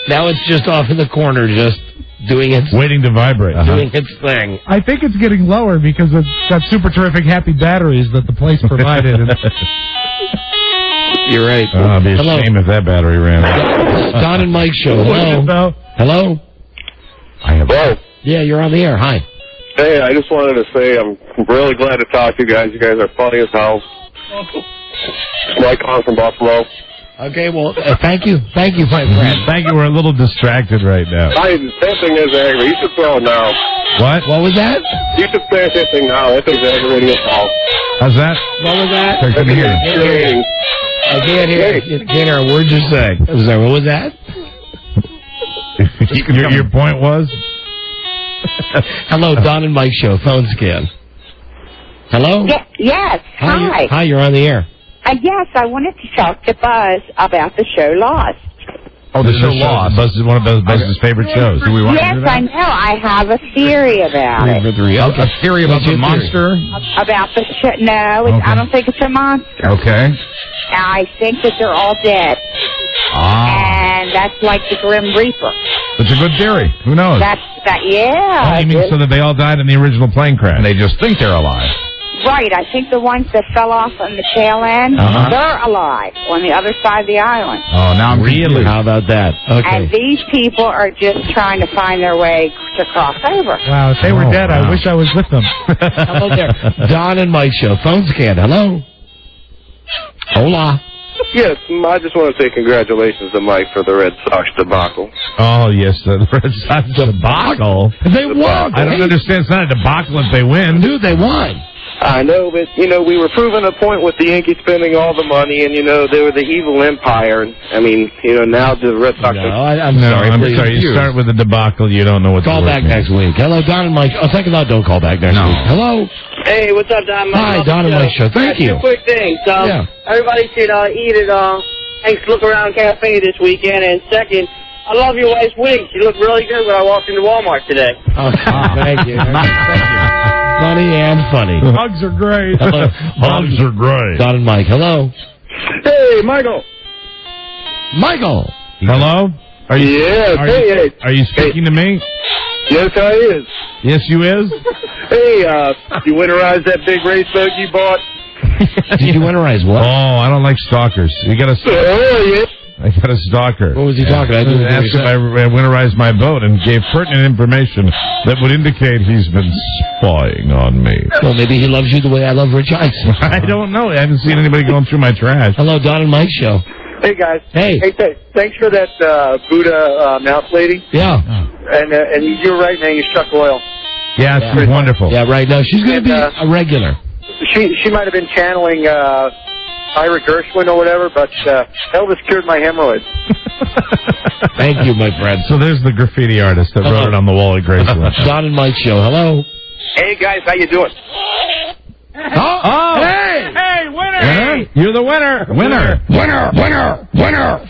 now it's just off in the corner, just doing its waiting to vibrate, doing its thing. I think it's getting lower because of that super terrific happy batteries that the place provided. You're right. Oh, it'd be a shame if that battery ran out. Don and Mike Show. Hello. Hello. Hello. Yeah, you're on the air. Hi. Hey, I just wanted to say I'm really glad to talk to you guys. You guys are funny as hell. Mike on from Buffalo. Okay, well, thank you. Thank you, my friend. Thank you. We're a little distracted right now. That thing is angry. You should throw it now. What? What was that? You should smash that thing now. That thing's aggravating as hell. How's that? What was that? I couldn't hear. I can't hear a word you're saying. I'm sorry, what was that? Your point was? Hello, Don and Mike Show, phone scan. Hello? Yes, hi. Hi, you're on the air. Yes, I wanted to talk to Buzz about the show Lost. Oh, the show Lost. Buzz is one of Buzz's favorite shows. Do we want to do that? Yes, I know. I have a theory about it. A theory about the monster? About the show. No, I don't think it's a monster. Okay. I think that they're all dead. And that's like the Grim Reaper. That's a good theory. Who knows? Yeah. Oh, you mean so that they all died in the original plane crash? And they just think they're alive. Right. I think the ones that fell off on the tail end, they're alive on the other side of the island. Oh, now I'm really? How about that? Okay. And these people are just trying to find their way to cross over. Wow, if they were dead, I wish I was with them. Hello there. Don and Mike Show, phone scan. Hello. Hola. Yes, I just want to say congratulations to Mike for the Red Sox debacle. Oh, yes, the Red Sox debacle. They won. I don't understand. It's not a debacle if they win. Dude, they won. I know, but, we were proving a point with the Yankees spending all the money, and, they were the evil empire. And, now the Red Sox... I'm sorry. You start with a debacle, you don't know what Call back next week. Hello, Don and Mike. Oh, second thought, don't call back next week. Hello? Hey, what's up, Don? Hi, Don and Mike Show. Thank you. Two quick things. Everybody should eat at Hank's Look Around Cafe this weekend. And second, I love your wife's wings. She looked really good when I walked into Walmart today. Thank you. Funny and funny. Hugs are great. Hello. Hugs are great. Don and Mike, hello. Hey, Michael. Michael. Hello? Are you speaking to me? Yes, I is. Yes, you is? Hey, you winterized that big race boat you bought? Did you winterize what? Oh, I don't like stalkers. You got a I got a stalker. What was he talking about? I asked him if I winterized my boat and gave pertinent information that would indicate he's been spying on me. Well, maybe he loves you the way I love Rich Eisen. I don't know. I haven't seen anybody going through my trash. Hello, Don and Mike Show. Hey, guys. Hey. Thanks for that Buddha mouse lady. Yeah. And you're right, man. You struck oil. Yeah, she's wonderful. Yeah, right. No, she's going to be a regular. She might have been channeling Ira Gershwin or whatever, but Elvis cured my hemorrhoids. Thank you, my friend. So there's the graffiti artist that wrote it on the wall at Graceland. Don and Mike Show. Hello. Hey, guys. How you doing? Oh, hey, winner! You're the winner! Winner!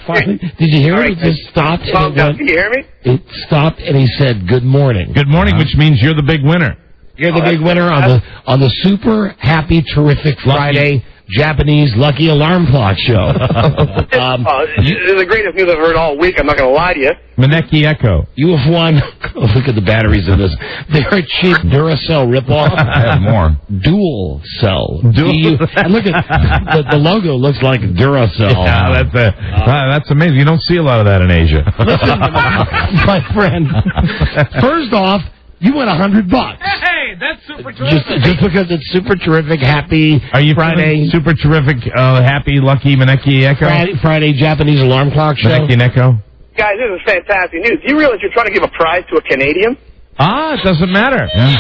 Finally. Did you hear it? It just stopped. Can you hear me? It stopped, and he said, "Good morning." Good morning, which means you're the big winner. You're the big winner on the super happy, terrific Friday Japanese Lucky Alarm Clock Show. This is the greatest news I've heard all week. I'm not going to lie to you. Maneki Echo. You have won. Look at the batteries in this. They're a cheap Duracell ripoff. I have more. Dual cell. And look at the logo. Looks like Duracell. Yeah, that's amazing. You don't see a lot of that in Asia. Listen, my friend. First off, you win $100. Hey, that's super terrific. Just because it's super terrific, happy Friday. Super terrific, happy, lucky Maneki Echo? Friday Japanese alarm clock show. Maneki Echo. Guys, this is fantastic news. Do you realize you're trying to give a prize to a Canadian? It doesn't matter. Yeah.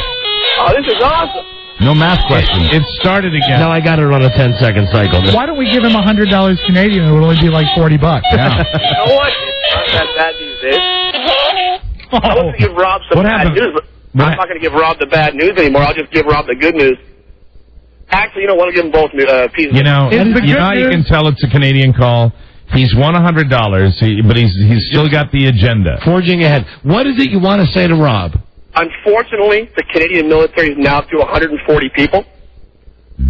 Oh, this is awesome. No math question. It started again. No, I got it on a 10-second cycle. Why don't we give him $100 Canadian? It would only be like $40. Yeah. You know what? It's not that bad these days. I was going to give Rob some bad news, but I'm not going to give Rob the bad news anymore. I'll just give Rob the good news. Actually, I want to give them both pieces. You know how you can tell it's a Canadian call? He's won $100, but he's still got the agenda. Forging ahead. What is it you want to say to Rob? Unfortunately, the Canadian military is now to 140 people.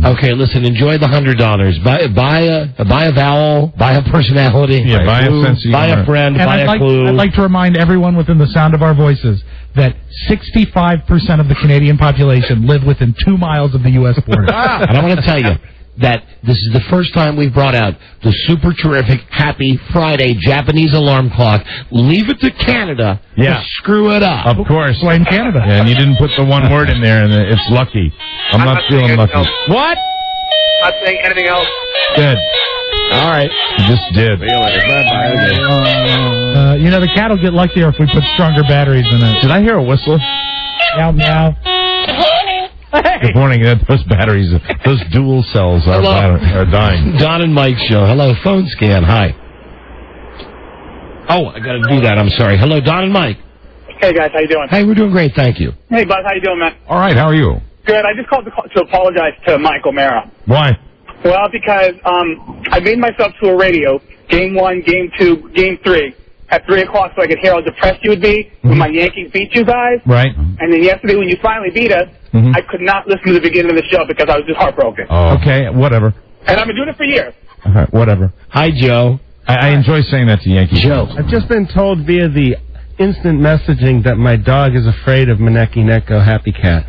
Okay, listen, enjoy the $100. Buy a vowel, buy a personality, buy a sense of buy a friend, and buy a clue. I'd like to remind everyone within the sound of our voices that 65% of the Canadian population live within 2 miles of the U.S. border. And I want to tell you that this is the first time we've brought out the super terrific Happy Friday Japanese alarm clock. Leave it to Canada to screw it up. Of course. Blame Canada. And you didn't put the one word in there, and it's lucky. I'm not feeling lucky. What? Not saying anything else. Good. All right. You just did. The cat will get luckier if we put stronger batteries in it. Did I hear a whistle? Meow, meow. Good morning. Those batteries, those dual cells are dying. Don and Mike Show. Hello, phone scan. Hi. Oh, I got to do that. I'm sorry. Hello, Don and Mike. Hey, guys. How you doing? Hey, we're doing great. Thank you. Hey, Buzz. How you doing, man? All right, how are you? Good. I just called to apologize to Mike O'Mara. Why? Well, because I made myself to a radio, Game 1, Game 2, Game 3, at 3 o'clock so I could hear how depressed you would be when my Yankees beat you guys. Right. And then yesterday when you finally beat us, I could not listen to the beginning of the show because I was just heartbroken. Oh. Okay, whatever. And I've been doing it for years. All right, whatever. Hi, Joe. I enjoy saying that to Yankees. Joe. I've just been told via the instant messaging that my dog is afraid of Maneki Neko Happy Cat.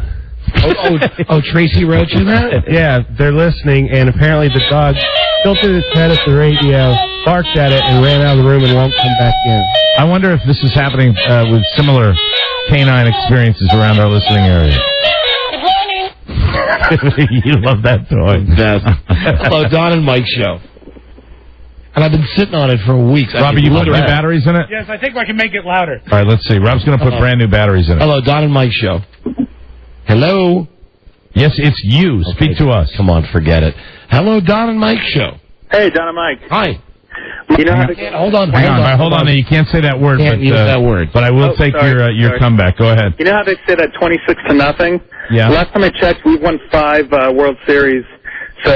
Oh, Tracy wrote you that? Yeah, they're listening, and apparently the dog tilted its head at the radio, barked at it, and ran out of the room and won't come back in. I wonder if this is happening with similar canine experiences around our listening area. You love that toy. Hello, Don and Mike Show. And I've been sitting on it for weeks. Robbie, you put new batteries in it? Yes, I think I can make it louder. All right, let's see. Rob's going to put brand new batteries in it. Hello, Don and Mike show. Hello? Yes, it's you. Speak to us. Come on, forget it. Hello, Don and Mike show. Hey, Don and Mike. Hi. You know how to... Hold on. Hold on. You can't say that word. Can't use that word. But I will take your comeback. Go ahead. You know how they say that 26-0? Yeah. Last time I checked, we've won 5 World Series. So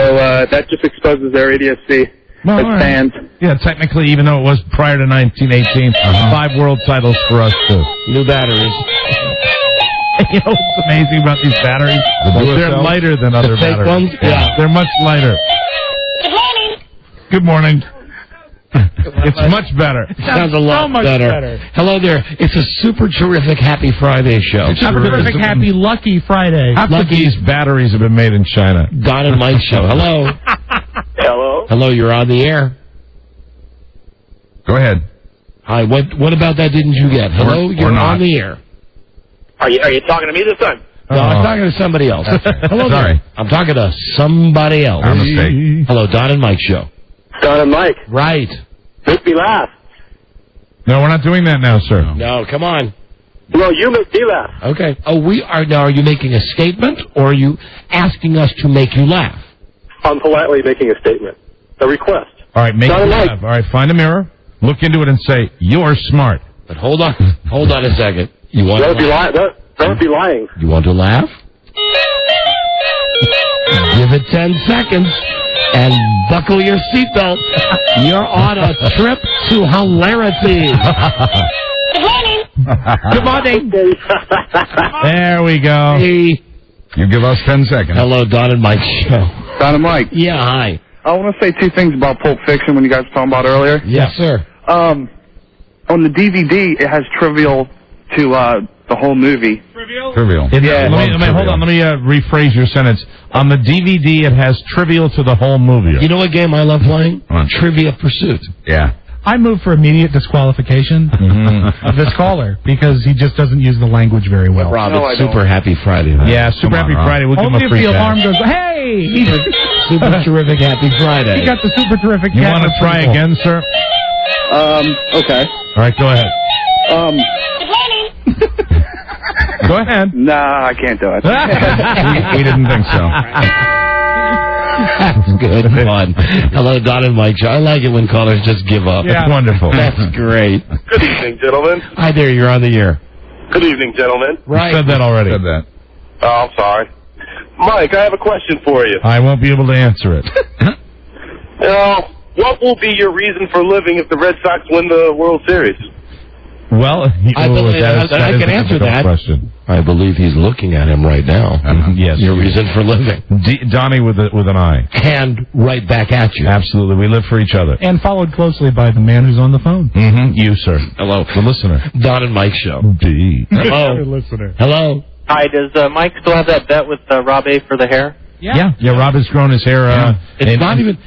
that just exposes their idiocy as fans. Yeah, technically, even though it was prior to 1918, 5 world titles for us, too. New batteries. You know what's amazing about these batteries? They're lighter than other fake batteries. ones? Yeah. They're much lighter. Good morning. It's much better. It sounds a lot better. Hello there. It's a super terrific Happy Friday show. It's a terrific Happy Lucky Friday. Half of these batteries have been made in China. Don and Mike show. Hello. Hello. Hello, you're on the air. Go ahead. Hi, what about that didn't you get? Hello, you're on the air. Are you talking to me this time? No, I'm talking to somebody else. Hello Sorry. there. I'm talking to somebody else. Our mistake. Hello, Don and Mike show. Don and Mike. Right. Make me laugh. No, we're not doing that now, sir. No, come on. No, you make me laugh. Okay. Oh, we are now. Are you making a statement, or are you asking us to make you laugh? I'm politely making a statement. A request. All right, make Don it and Mike. laugh. All right, find a mirror, look into it, and say, you're smart. But hold on a second. You want That to would be lying. That would be lying. You want to laugh? Give it 10 seconds and buckle your seatbelt. You're on a trip to hilarity. Good morning. There we go. Hey. You give us 10 seconds. Hello, Don and Mike show. Don and Mike. Yeah, hi. I want to say 2 things about Pulp Fiction when you guys were talking about earlier. Yes, sir. On the DVD, it has trivial to the whole movie. Trivial. Let me rephrase your sentence. On the DVD, it has trivial to the whole movie. You know what game I love playing? Trivia Pursuit. Yeah. I move for immediate disqualification of this caller because he just doesn't use the language very well. Rob, it's Super Happy Friday. Man. Yeah, Super Happy Friday. We'll give him a free Only if the pass. alarm goes, hey! Super terrific Happy Friday. He got the super terrific. You want to try again, sir? Okay. All right, go ahead. Go ahead. Nah, I can't do it. we didn't think so. That's good fun. Hello, Don and Mike show. I like it when callers just give up. Yeah. That's wonderful. That's great. Good evening, gentlemen. Hi there, you're on the air. Good evening, gentlemen. Right. You said that already. Said that. Oh, I'm sorry. Mike, I have a question for you. I won't be able to answer it. What will be your reason for living if the Red Sox win the World Series? Well, I can answer that. Question. I believe he's looking at him right now. Yes. Your reason for living. Donnie with an eye. And right back at you. Absolutely. We live for each other. And followed closely by the man who's on the phone. Mm-hmm. You, sir. Hello. The listener. Don and Mike show. D. Hello. Listener. Hello. Hi, does Mike still have that bet with Rob A for the hair? Yeah. Rob has grown his hair. It's not even.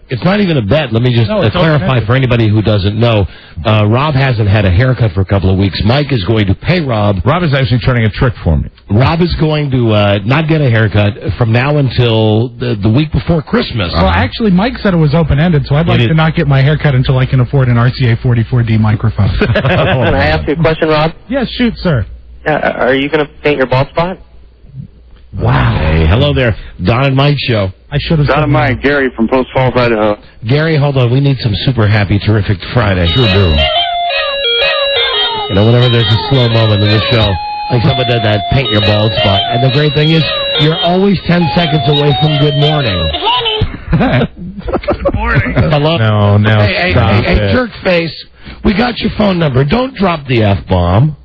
It's not even a bet. Let me just clarify for anybody who doesn't know. Rob hasn't had a haircut for a couple of weeks. Mike is going to pay Rob. Rob is actually turning a trick for me. Rob is going to not get a haircut from now until the week before Christmas. Well, actually, Mike said it was open-ended, so I'd like to not get my haircut until I can afford an RCA 44D microphone. Can I ask you a question, Rob? Yes, shoot, sir. Are you going to paint your bald spot? Wow. Hey, hello there. Don and Mike show. I should have Don and Mike, Gary from Post Falls, Idaho. Gary, hold on. We need some super happy, terrific Friday. Sure do. You know, whenever there's a slow moment in the show, like someone did that paint your bald spot. And the great thing is, you're always 10 seconds away from good morning. Good morning. Hello? No, Hey, jerk face. We got your phone number. Don't drop the F-bomb.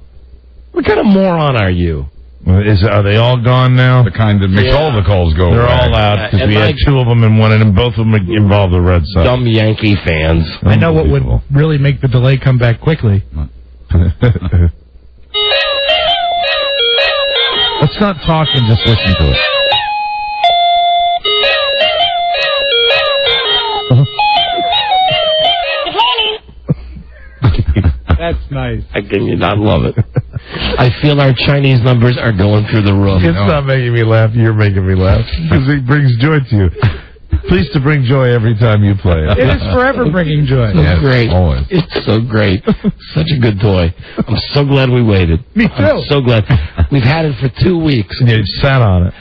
What kind of moron are you? Are they all gone now? The kind that makes all the calls go They're away. all out because we had 2 of them and one, and both of them involved the Red Sox. Dumb Yankee fans. I know what would really make the delay come back quickly. Let's not talk and just listen to it. That's nice. I can you not love it. I feel our Chinese numbers are going through the roof. It's not making me laugh. You're making me laugh because it brings joy to you. pleased to bring joy every time you play it. It is forever bringing joy. It's great. Always. It's so great. Such a good toy. I'm so glad we waited. Me too. I'm so glad. We've had it for 2 weeks. You sat on it.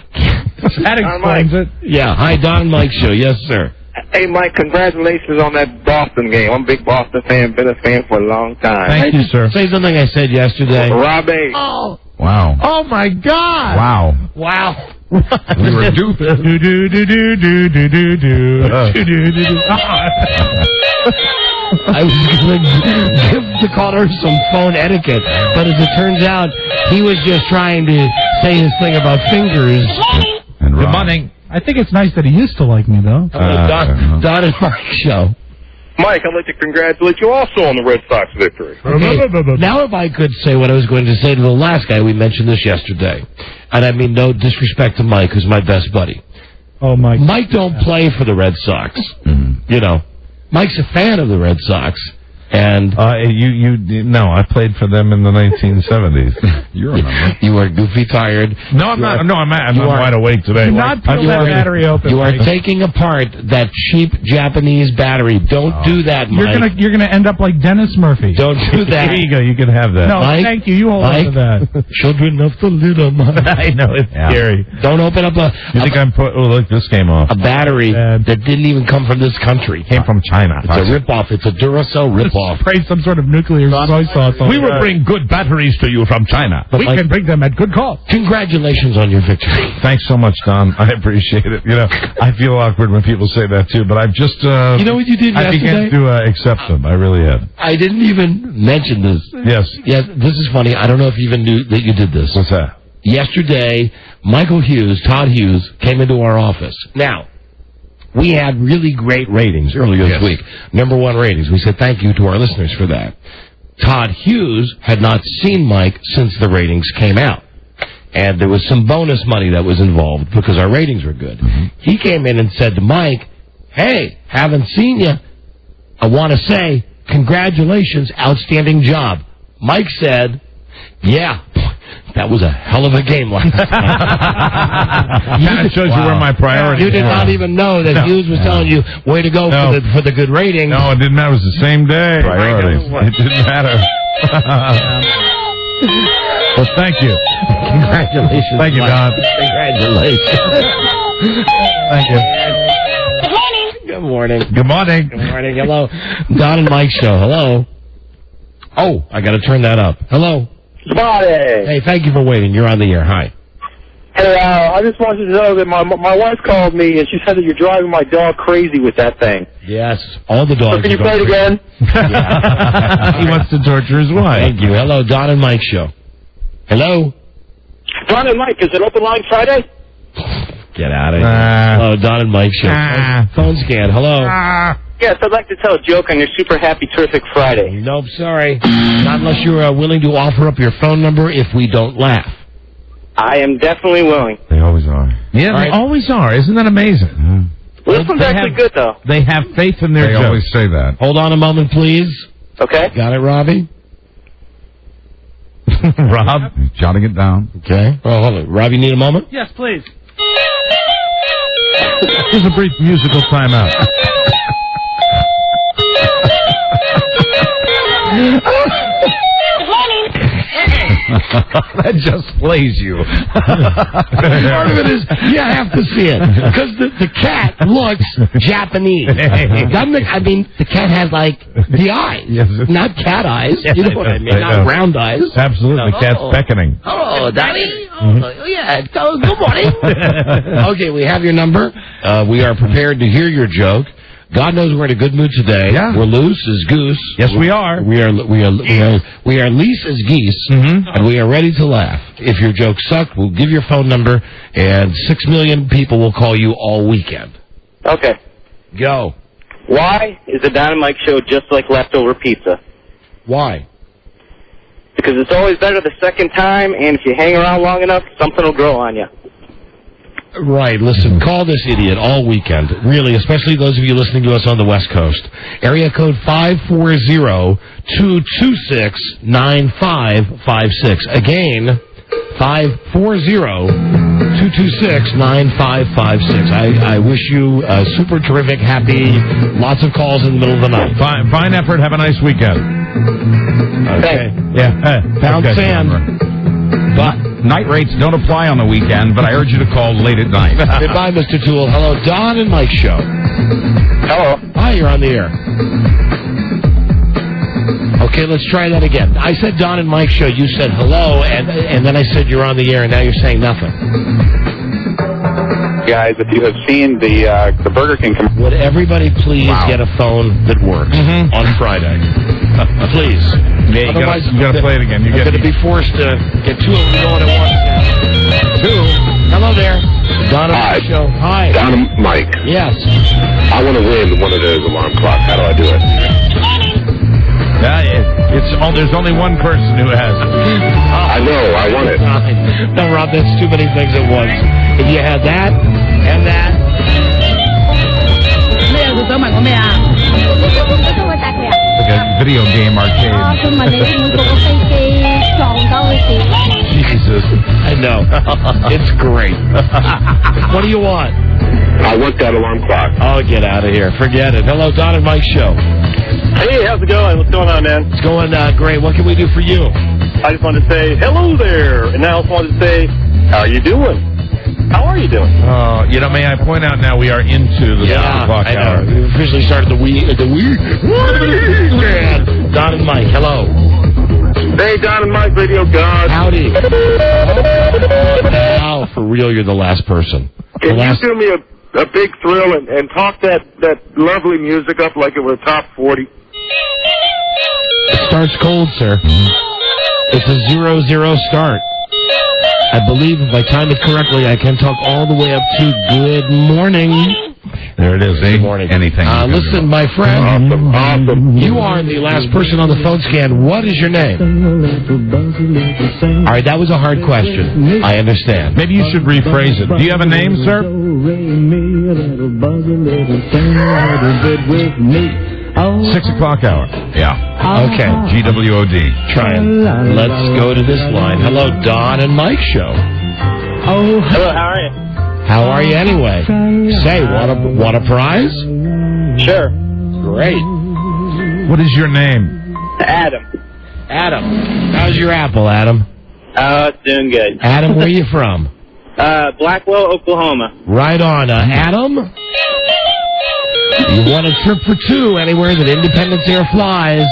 That explains it. Yeah. Hi, Don and Mike Show. Yes, sir. Hey, Mike, congratulations on that Boston game. I'm a big Boston fan, been a fan for a long time. Thank you, sir. Say something I said yesterday. Robbie. Oh. Wow. Oh, my God. Wow. Wow. We were duped. I was going to give the caller some phone etiquette, but as it turns out, he was just trying to say his thing about fingers. And good morning. I think it's nice that he used to like me, though. Don and Mark Show. Mike, I'd like to congratulate you also on the Red Sox victory. Okay. Now, if I could say what I was going to say to the last guy, we mentioned this yesterday, and I mean no disrespect to Mike, who's my best buddy. Oh, Mike. Mike don't play for the Red Sox. You know, Mike's a fan of the Red Sox. And no, I played for them in the 1970s. You remember? You are goofy tired. No, I'm not. No, I'm wide awake today. Do not peel that battery open. You are taking apart that cheap Japanese battery. Don't do that, Mike. You're gonna end up like Dennis Murphy. Don't do that. Here you go. You can have that. No, Mike, thank you. You hold on to that. Children of the little Mike. I know it's scary. Don't open up You think I'm put? Oh, look, this came off. a battery that didn't even come from this country. Came from China. It's a ripoff. It's a Duracell ripoff. Spray some sort of nuclear soy sauce on We will bring good batteries to you from China. We can bring them at good cost. Congratulations on your victory. Thanks so much, Don. I appreciate it. You know, I feel awkward when people say that too, but I've just you know what you did I yesterday? began to accept them. I really have. I didn't even mention this. Yes. Yeah, this is funny. I don't know if you even knew that you did this. What's that? Yesterday, Todd Hughes, came into our office. Now, we had really great ratings earlier this week. #1 ratings. We said thank you to our listeners for that. Todd Hughes had not seen Mike since the ratings came out. And there was some bonus money that was involved because our ratings were good. He came in and said to Mike, "Hey, haven't seen you. I want to say congratulations, outstanding job." Mike said, "Yeah, that was a hell of a game last night." Kind of shows you where my priorities You did not even know that Hughes was telling you, way to go for the good rating. No, it didn't matter. It was the same day. Priorities. It didn't matter. Well, thank you. Congratulations. Thank you, Don. Congratulations. Thank you. Good morning. Good morning. Good morning. Hello. Don and Mike Show. Hello. Oh, I got to turn that up. Hello. Spotty. Hey, thank you for waiting. You're on the air. Hi. Hey, I just wanted to know that my wife called me and she said that you're driving my dog crazy with that thing. Yes, all the dogs. So can you play it again? He wants to torture his wife. Thank you. Hello, Don and Mike Show. Hello. Don and Mike, is it open line Friday? Get out of here. Hello, Don and Mike Show. Phone scan. Hello. Yes, I'd like to tell a joke on your super happy, terrific Friday. Nope, sorry. Not unless you're willing to offer up your phone number if we don't laugh. I am definitely willing. They always are. Yeah, they always are. Isn't that amazing? Well, this one's actually good, though. They have faith in their jokes. They always say that. Hold on a moment, please. Okay. Got it, Robbie? Rob? He's jotting it down. Okay. Oh, hold on. Rob, you need a moment? Yes, please. Here's a brief musical timeout. That just plays you. Part of it is you have to see it because the cat looks Japanese. Doesn't it? I mean, the cat has like the eyes, not cat eyes. You know what I mean? Not round eyes. Absolutely, the cat's beckoning. Oh, Daddy. Oh, yeah. Good morning. Okay, we have your number. We are prepared to hear your joke. God knows we're in a good mood today. Yeah. We're loose as goose. Yes, we are. We are loose as geese, and we are ready to laugh. If your joke sucked, we'll give your phone number, and 6 million people will call you all weekend. Okay. Go. Why is the Don and Mike Show just like leftover pizza? Why? Because it's always better the second time, and if you hang around long enough, something will grow on you. Right, listen, call this idiot all weekend. Really, especially those of you listening to us on the West Coast. Area code 540-226-9556. Again, 540 226-9556. I wish you a super terrific, happy, lots of calls in the middle of the night. Fine effort. Have a nice weekend. Okay. Yeah. Pound Okay. sand. But night rates don't apply on the weekend, but I urge you to call late at night. Goodbye, Mr. Toole. Hello, Don and Mike Show. Hello. Hi, you're on the air. Okay, let's try that again. I said Don and Mike Show. You said hello, and then I said you're on the air, and now you're saying nothing. Guys, if you have seen the Burger King commercial. Would everybody please get a phone that works on Friday? Please. Yeah, you gotta play it again. I'm going to be forced to get two of them going at once now. Two. Hello there. Don and Mike Show. Hi. Don and Mike. Yes. I want to win one of those alarm clocks. How do I do it? There's only one person who has it. I know. I want it. No, Rob, that's too many things at once. If you had that and that. Like a video game arcade. Jesus. I know. It's great. What do you want? I want that alarm clock. Oh, get out of here. Forget it. Hello, Don and Mike Show. Hey, how's it going? What's going on, man? It's going great. What can we do for you? I just wanted to say hello there, and I also wanted to say, how are you doing? How are you doing? May I point out now we are into the 7 o'clock hour. We officially started the week. Don and Mike, hello. Hey, Don and Mike, Radio God. Howdy. Now, for real, you're the last person. Can you do me a big thrill and talk that lovely music up like it were top 40? It starts cold, sir. It's a 0-0 start. I believe if I time it correctly, I can talk all the way up to good morning. There it is. Good morning. Anything. Listen, my friend. Awesome. You are the last person on the phone scan. What is your name? All right, that was a hard question. I understand. Maybe you should rephrase it. Do you have a name, sir? 6 o'clock hour. Yeah. Okay. GWOD. Trying. Let's go to this line. Hello, Don and Mike Show. Hello, how are you? How are you anyway? Say, want a prize? Sure. Great. What is your name? Adam. Adam. How's your apple, Adam? It's doing good. Adam, where are you from? Blackwell, Oklahoma. Right on. Adam? You want a trip for two anywhere that Independence Air flies.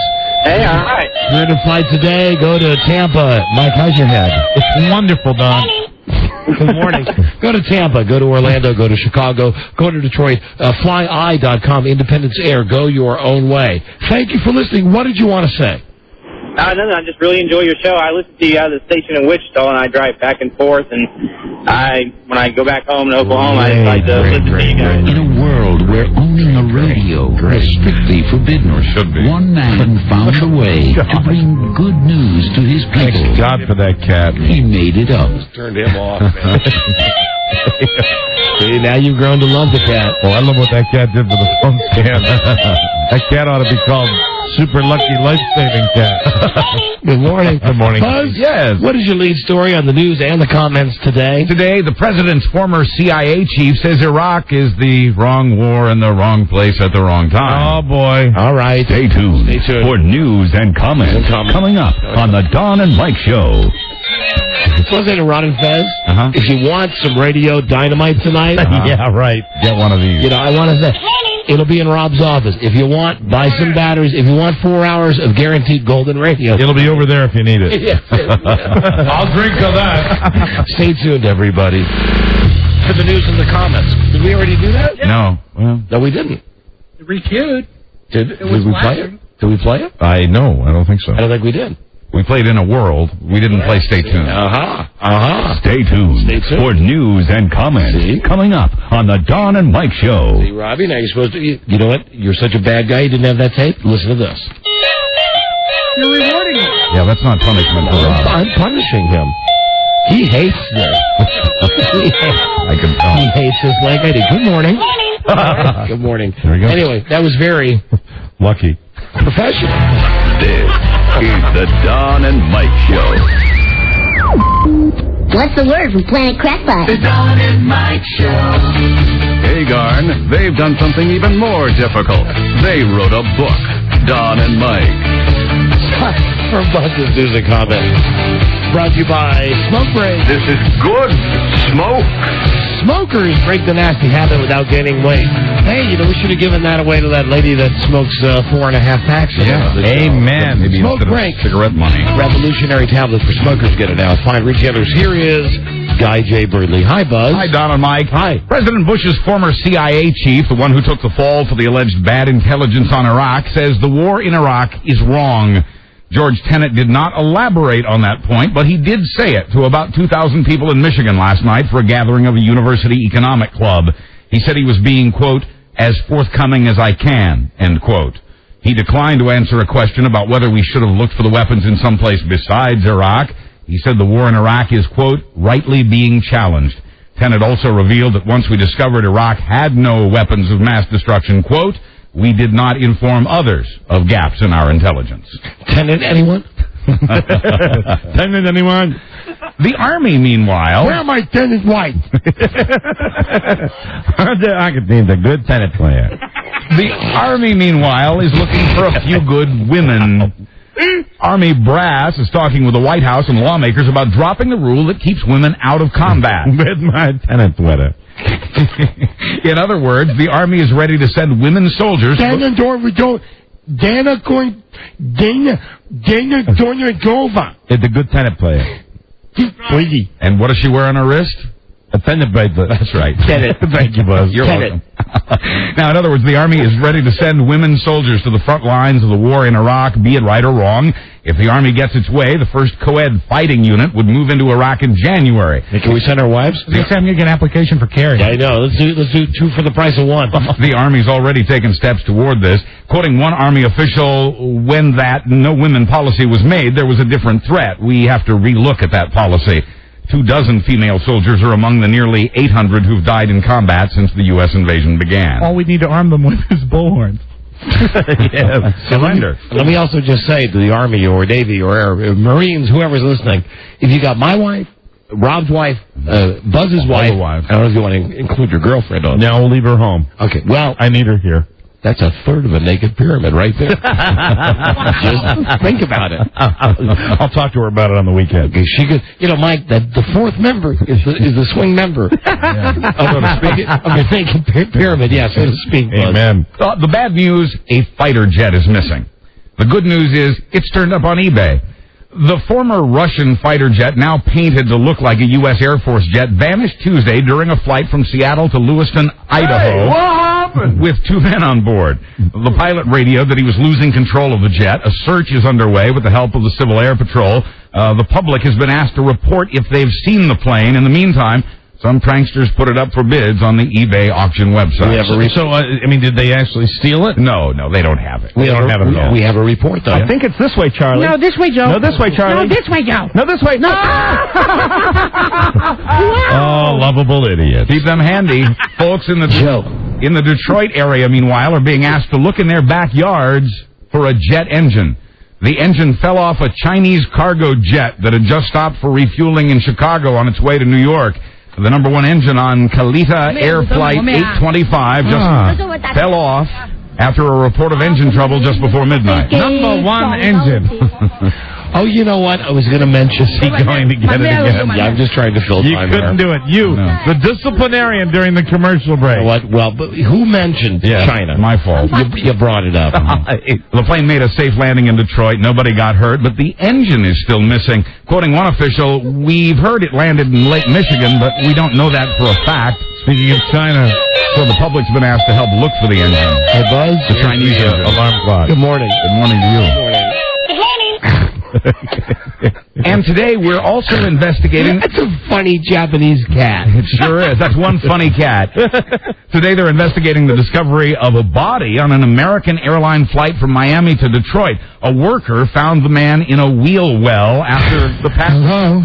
Hey, all right. You're to fly today. Go to Tampa. Mike, how's your head? It's wonderful, Don. Good morning. Go to Tampa. Go to Orlando. Go to Chicago. Go to Detroit. FlyEye.com. Independence Air. Go your own way. Thank you for listening. What did you want to say? No, I just really enjoy your show. I listen to you out of the station in Wichita, and I drive back and forth. And when I go back home in Oklahoma, I like to listen to you guys. In a world where owning a radio was strictly forbidden, one man found a way to bring good news to his people. Thanks God for that cat. He made it up. Turned him off. See, now you've grown to love the cat. Well, I love what that cat did for the phone scan. That cat ought to be called Super Lucky Life-Saving Cat. Good morning. Good morning. Buzz, Yes. what is your lead story on the news and the comments today? Today, the president's former CIA chief says Iraq is the wrong war in the wrong place at the wrong time. Oh, boy. All right. Stay tuned Stay tuned. for news and comments coming up on the Don and Mike Show. Was it a Ron and Fez? If you want some radio dynamite tonight, Yeah, right. Get one of these. you know, I want to say, it'll be in Rob's office. If you want, buy some batteries. If you want 4 hours of guaranteed golden radio, It'll be over there if you need it. Yes. I'll drink to that. Stay tuned, everybody, for the news and the comments. Did we already do that? No. Well, No, we didn't. Recued. Did It was we play flashing. it? Did we play it? I don't think so. I don't think we did. we played In a World. We didn't play Stay Tuned. Stay tuned, Stay tuned for news and comments coming up on the Don and Mike Show. See, Robbie, now you're supposed to... You know what? You're such a bad guy. You didn't have that tape. Listen to this. You're rewarding him. Yeah, that's not punishment for Rob. I'm punishing him. He hates this. I can tell. He hates this like I do. Good morning. Good morning. There we go. Anyway, that was very Lucky. professional. This is the Don and Mike Show. What's the word from Planet Crackpot? The Don and Mike Show. Hey, Garn, they've done something even more difficult. They wrote a book, Don and Mike. From Buzz's News and Comment. Brought to you by Smoke Break. This is good smoke. Smokers break the nasty habit without gaining weight. Hey, you know, we should have given that away to that lady that smokes 4.5 packs. Yeah, amen. Maybe Smoke Break. Cigarette money. Revolutionary tablet for smokers. Get it now. Fine retailers. Here is Guy J. Bradley. Hi, Buzz. Hi, Don and Mike. Hi. President Bush's former CIA chief, the one who took the fall for the alleged bad intelligence on Iraq, says the war in Iraq is wrong. George Tenet did not elaborate on that point, but he did say it to about 2,000 people in Michigan last night for a gathering of a university economic club. He said he was being, quote, as forthcoming as I can, end quote. He declined to answer a question about whether we should have looked for the weapons in some place besides Iraq. He said the war in Iraq is, quote, rightly being challenged. Tenet also revealed that once we discovered Iraq had no weapons of mass destruction, quote, we did not inform others of gaps in our intelligence. Tenet, anyone? Tenet, anyone? The Army, meanwhile... Where are my Tenet wife? I could name the good Tenet player. The Army, meanwhile, is looking for a few good women. Army brass is talking with the White House and lawmakers about dropping the rule that keeps women out of combat. With my Tenet sweater. In other words, the Army is ready to send women soldiers... Dana Dornagova. It's a good Tenet player. And what does she wear on her wrist? A Tenet bracelet. That's right. Tenet. Thank you, Buzz. You're welcome. Now, in other words, the Army is ready to send women soldiers to the front lines of the war in Iraq, be it right or wrong. If the Army gets its way, the first co-ed fighting unit would move into Iraq in January. Hey, can we send our wives? Next time you get an application for carry. Yeah, I know. Let's do two for the price of one. The Army's already taken steps toward this. Quoting one Army official, when that no women policy was made, there was a different threat. We have to relook at that policy. 24 female soldiers are among the nearly 800 who've died in combat since the U.S. invasion began. All we need to arm them with is bullhorns. Yeah, surrender. Let me also just say to the Army or Navy or Air, Marines, whoever's listening, if you got my wife, Rob's wife, Buzz's wife, I don't know if you want to include your girlfriend on. No, we'll leave her home. Okay, well, I need her here. That's a third of a naked pyramid right there. Just think about it. I'll talk to her about it on the weekend. Okay, she could, you know, Mike, the fourth member is the swing member. Yeah. of the naked pyramid, yeah, so to speak. Amen. The bad news, a fighter jet is missing. The good news is it's turned up on eBay. The former Russian fighter jet, now painted to look like a U.S. Air Force jet, vanished Tuesday during a flight from Seattle to Lewiston, Idaho. Hey, what happened? With 2 men on board. The pilot radioed that he was losing control of the jet. A search is underway with the help of the Civil Air Patrol. The public has been asked to report if they've seen the plane. In the meantime, some pranksters put it up for bids on the eBay auction website. Did they actually steal it? No, they don't have it. We don't have it at all. We have a report, though. I think it's this way, Charlie. No, this way, Joe. No, this way, Charlie. No, this way, Joe. No, this way. No. Oh, lovable idiot. Keep them handy. Folks in the Detroit area, meanwhile, are being asked to look in their backyards for a jet engine. The engine fell off a Chinese cargo jet that had just stopped for refueling in Chicago on its way to New York. The number 1 engine on Kalita Air Flight 825 just fell off after a report of engine trouble just before midnight. Number 1 engine. Oh, you know what? I was going to mention. Is he going to get it again? Yeah, I'm just trying to fill time. You couldn't do it. The disciplinarian during the commercial break. What? Well, but who mentioned China? My fault. You brought it up. The plane made a safe landing in Detroit. Nobody got hurt, but the engine is still missing. Quoting one official, we've heard it landed in Lake Michigan, but we don't know that for a fact. Speaking of China, so the public's been asked to help look for the engine. Hey, Buzz. The Chinese engine. Alarm clock. Good morning. Good morning to you. Good morning. And today we're also investigating... That's a funny Japanese cat. It sure is. That's one funny cat. Today they're investigating the discovery of a body on an American airline flight from Miami to Detroit. A worker found the man in a wheel well after the passenger... Hello?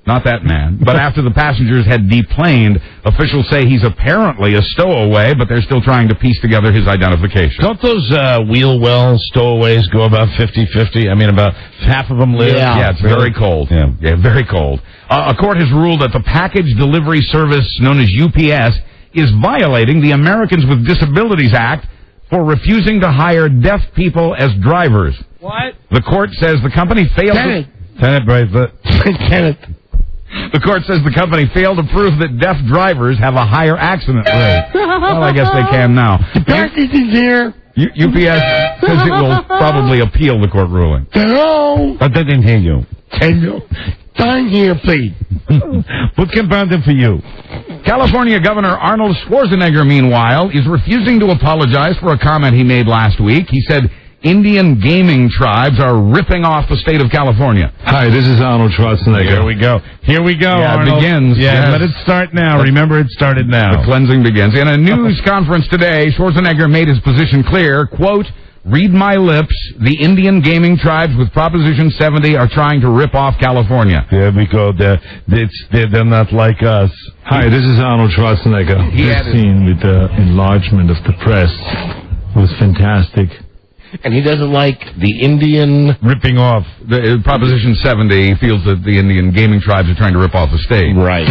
Not that man. But after the passengers had deplaned, officials say he's apparently a stowaway, but they're still trying to piece together his identification. Don't those wheel well stowaways go about 50-50? I mean, about half of them live? Yeah, it's very cold. Yeah, very cold. A court has ruled that the package delivery service known as UPS is violating the Americans with Disabilities Act for refusing to hire deaf people as drivers. What? The court says the company failed Tenant bracelet. Tenant. The court says the company failed to prove that deaf drivers have a higher accident rate. Well, I guess they can now. The package is here. UPS says it will probably appeal the court ruling. Hello. I didn't hear you. Hello. Sign here, please. What compounded for you? California Governor Arnold Schwarzenegger, meanwhile, is refusing to apologize for a comment he made last week. He said Indian gaming tribes are ripping off the state of California. Hi, this is Arnold Schwarzenegger. Here we go. Here we go, Yeah, Arnold. it begins. Yeah, Yes. let it start now. Remember, it started now. The cleansing begins. In a news conference today, Schwarzenegger made his position clear, quote, "Read my lips. The Indian gaming tribes with Proposition 70 are trying to rip off California." There we go. They're not like us. Hi, this is Arnold Schwarzenegger. This scene with the enlargement of the press was fantastic. And he doesn't like the Indian ripping off. The Proposition 70 feels that the Indian gaming tribes are trying to rip off the state. Right.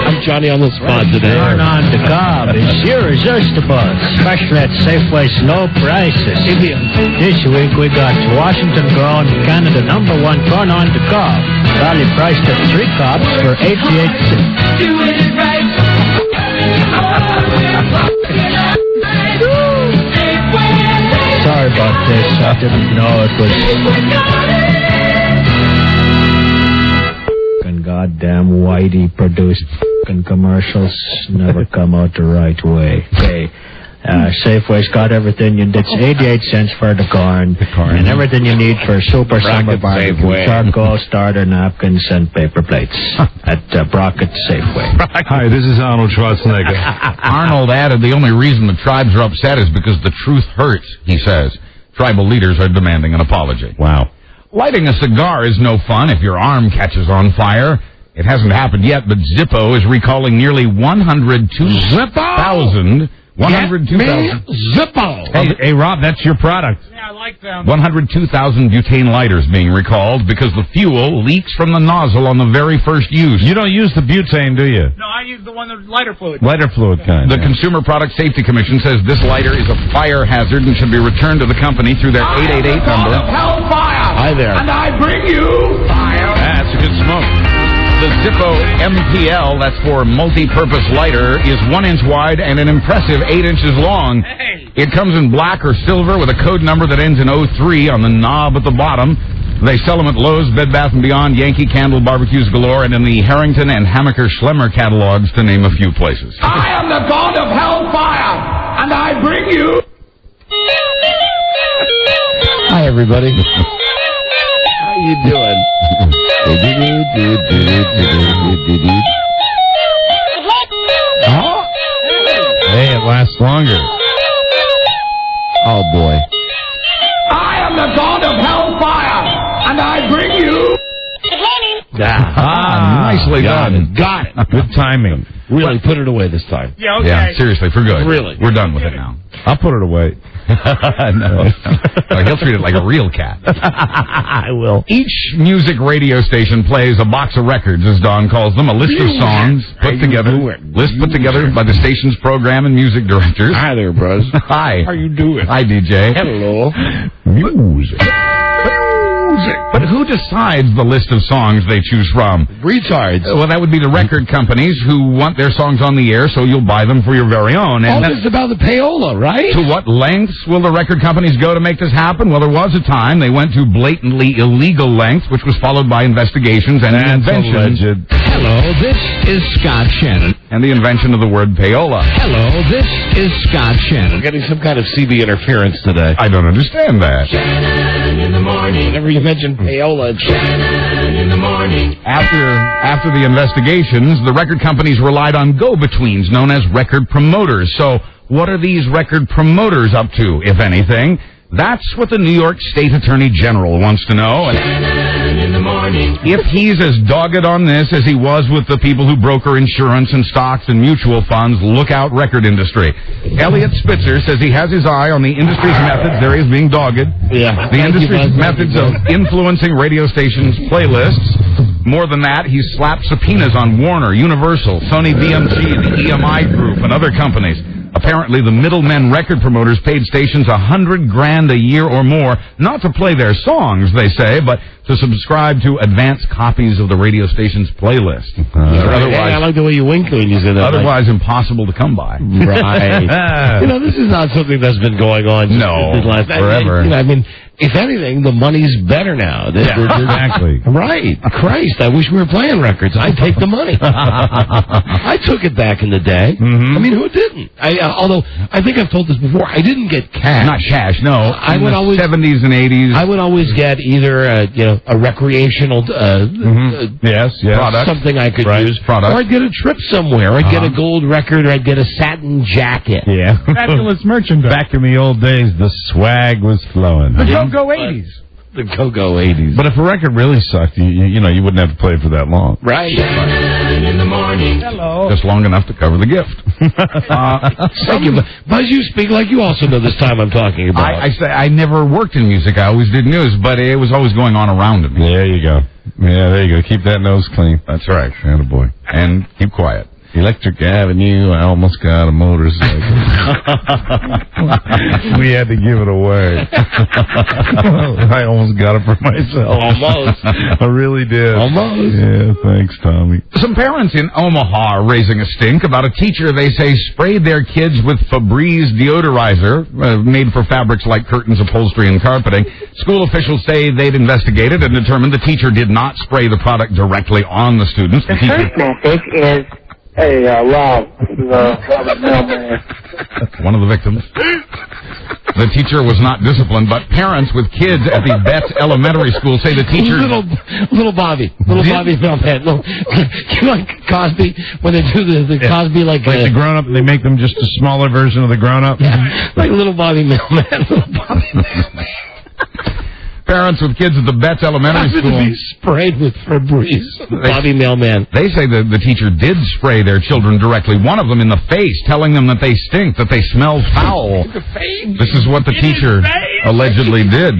I'm Johnny on the spot today. Turn on the cob is irresistible, especially at Safeway's low prices. This week we got Washington grown, Canada #1 corn on the cob. Value priced at 3 cobs for 88 cents. Doing it right. Sorry about this. I didn't know it was. Fucking goddamn Whitey produced fucking commercials never come out the right way. Okay. Safeway's got everything. It's 88 cents for the corn, and everything you need for super summer barbecue: Safeway. charcoal, starter, napkins, and paper plates at Brockett Safeway. Hi, this is Arnold Schwarzenegger. Arnold added the only reason the tribes are upset is because the truth hurts, he says. Tribal leaders are demanding an apology. Wow. Lighting a cigar is no fun if your arm catches on fire. It hasn't happened yet, but Zippo is recalling nearly 102,000. 102,000. Zippo. Hey, Rob, that's your product. Yeah, I like them. 102,000 butane lighters being recalled because the fuel leaks from the nozzle on the very first use. You don't use the butane, do you? No, I use the one that's lighter fluid. Lighter fluid kind. The Consumer Product Safety Commission says this lighter is a fire hazard and should be returned to the company through their 888 number. Hellfire. Hi there. And I bring you fire. That's a good smoke. The Zippo MPL, that's for multi-purpose lighter, is 1 inch wide and an impressive 8 inches long. Hey. It comes in black or silver with a code number that ends in 03 on the knob at the bottom. They sell them at Lowe's, Bed Bath & Beyond, Yankee Candle, Barbecues Galore, and in the Harrington and Hammaker Schlemmer catalogs, to name a few places. I am the god of hellfire, and I bring you. Hi, everybody. How you doing? Oh? Hey, it lasts longer. Oh, boy. I am the god of hellfire, and I bring you. Nicely done. Got it. Good timing. Really, put it away this time. Yeah, okay. Yeah, seriously, for good. Really? We're done with it now. I'll put it away. No. He'll treat it like a real cat. I will. Each music radio station plays a box of records, as Don calls them, a list of songs put together by the station's program and music directors. Hi there, bros. Hi. How you doing? Hi, DJ. Hello. Music. But who decides the list of songs they choose from? Retards. Well, that would be the record companies who want their songs on the air, so you'll buy them for your very own. All this is about the payola, right? To what lengths will the record companies go to make this happen? Well, there was a time they went to blatantly illegal lengths, which was followed by investigations and the invention. Hello, this is Scott Shannon. And the invention of the word payola. Hello, this is Scott Shannon. We're getting some kind of CB interference today. I don't understand that. Shannon in the morning. Whenever you mention payola, Shannon in the morning. After the investigations, the record companies relied on go-betweens known as record promoters. So what are these record promoters up to, if anything? That's what the New York State Attorney General wants to know. Shannon in the morning. morning. If he's as dogged on this as he was with the people who broker insurance and stocks and mutual funds, look out, record industry. Elliot Spitzer says he has his eye on the industry's methods. There he is being dogged. Yeah. The industry's methods of influencing radio stations' playlists. More than that, he's slapped subpoenas on Warner, Universal, Sony BMG, the EMI Group, and other companies. Apparently, the middlemen record promoters paid stations $100,000 a year or more, not to play their songs, they say, but to subscribe to advanced copies of the radio station's playlist. Otherwise, I like the way you winked when you said that. Otherwise, impossible to come by. Right. This is not something that's been going on forever. I mean, if anything, the money's better now. Exactly. Right. Christ, I wish we were playing records. I'd take the money. I took it back in the day. I mean, who didn't? Although, I think I've told this before, I didn't get cash. Not cash, no. I would always 70s and 80s. I would always get either, a recreational product. Something I could use. Product. Or I'd get a trip somewhere. I'd get a gold record, or I'd get a satin jacket. Yeah. Fabulous merchandise. Back in the old days, the swag was flowing. The go-go 80s. The go-go 80s. But if a record really sucked, you wouldn't have to play it for that long. Right. In the morning. Hello. Just long enough to cover the gift. Thank you. Buzz, you speak like you also know this time I'm talking about. I say I never worked in music. I always did news, but it was always going on around me. There you go. Yeah, there you go. Keep that nose clean. That's right. Attaboy. And keep quiet. Electric Avenue, I almost got a motorcycle. We had to give it away. I almost got it for myself. Almost. I really did. Almost. Yeah, thanks, Tommy. Some parents in Omaha are raising a stink about a teacher they say sprayed their kids with Febreze deodorizer, made for fabrics like curtains, upholstery, and carpeting. School officials say they'd investigated and determined the teacher did not spray the product directly on the students. The first message is... Hey, Rob. Robert Mailman. One of the victims. The teacher was not disciplined, but parents with kids at the Betts Elementary School say the teacher... Little Bobby. Bobby Mailman. You like Cosby, when they do the Cosby like the grown-up, they make them just a smaller version of the grown-up? Yeah, like Little Bobby Mailman. Little Bobby Mailman. Parents with kids at the Betts Elementary School... to be sprayed with Febreze. Bobby Mailman. They say that the teacher did spray their children directly, one of them in the face, telling them that they stink, that they smell foul. This is what the teacher allegedly did.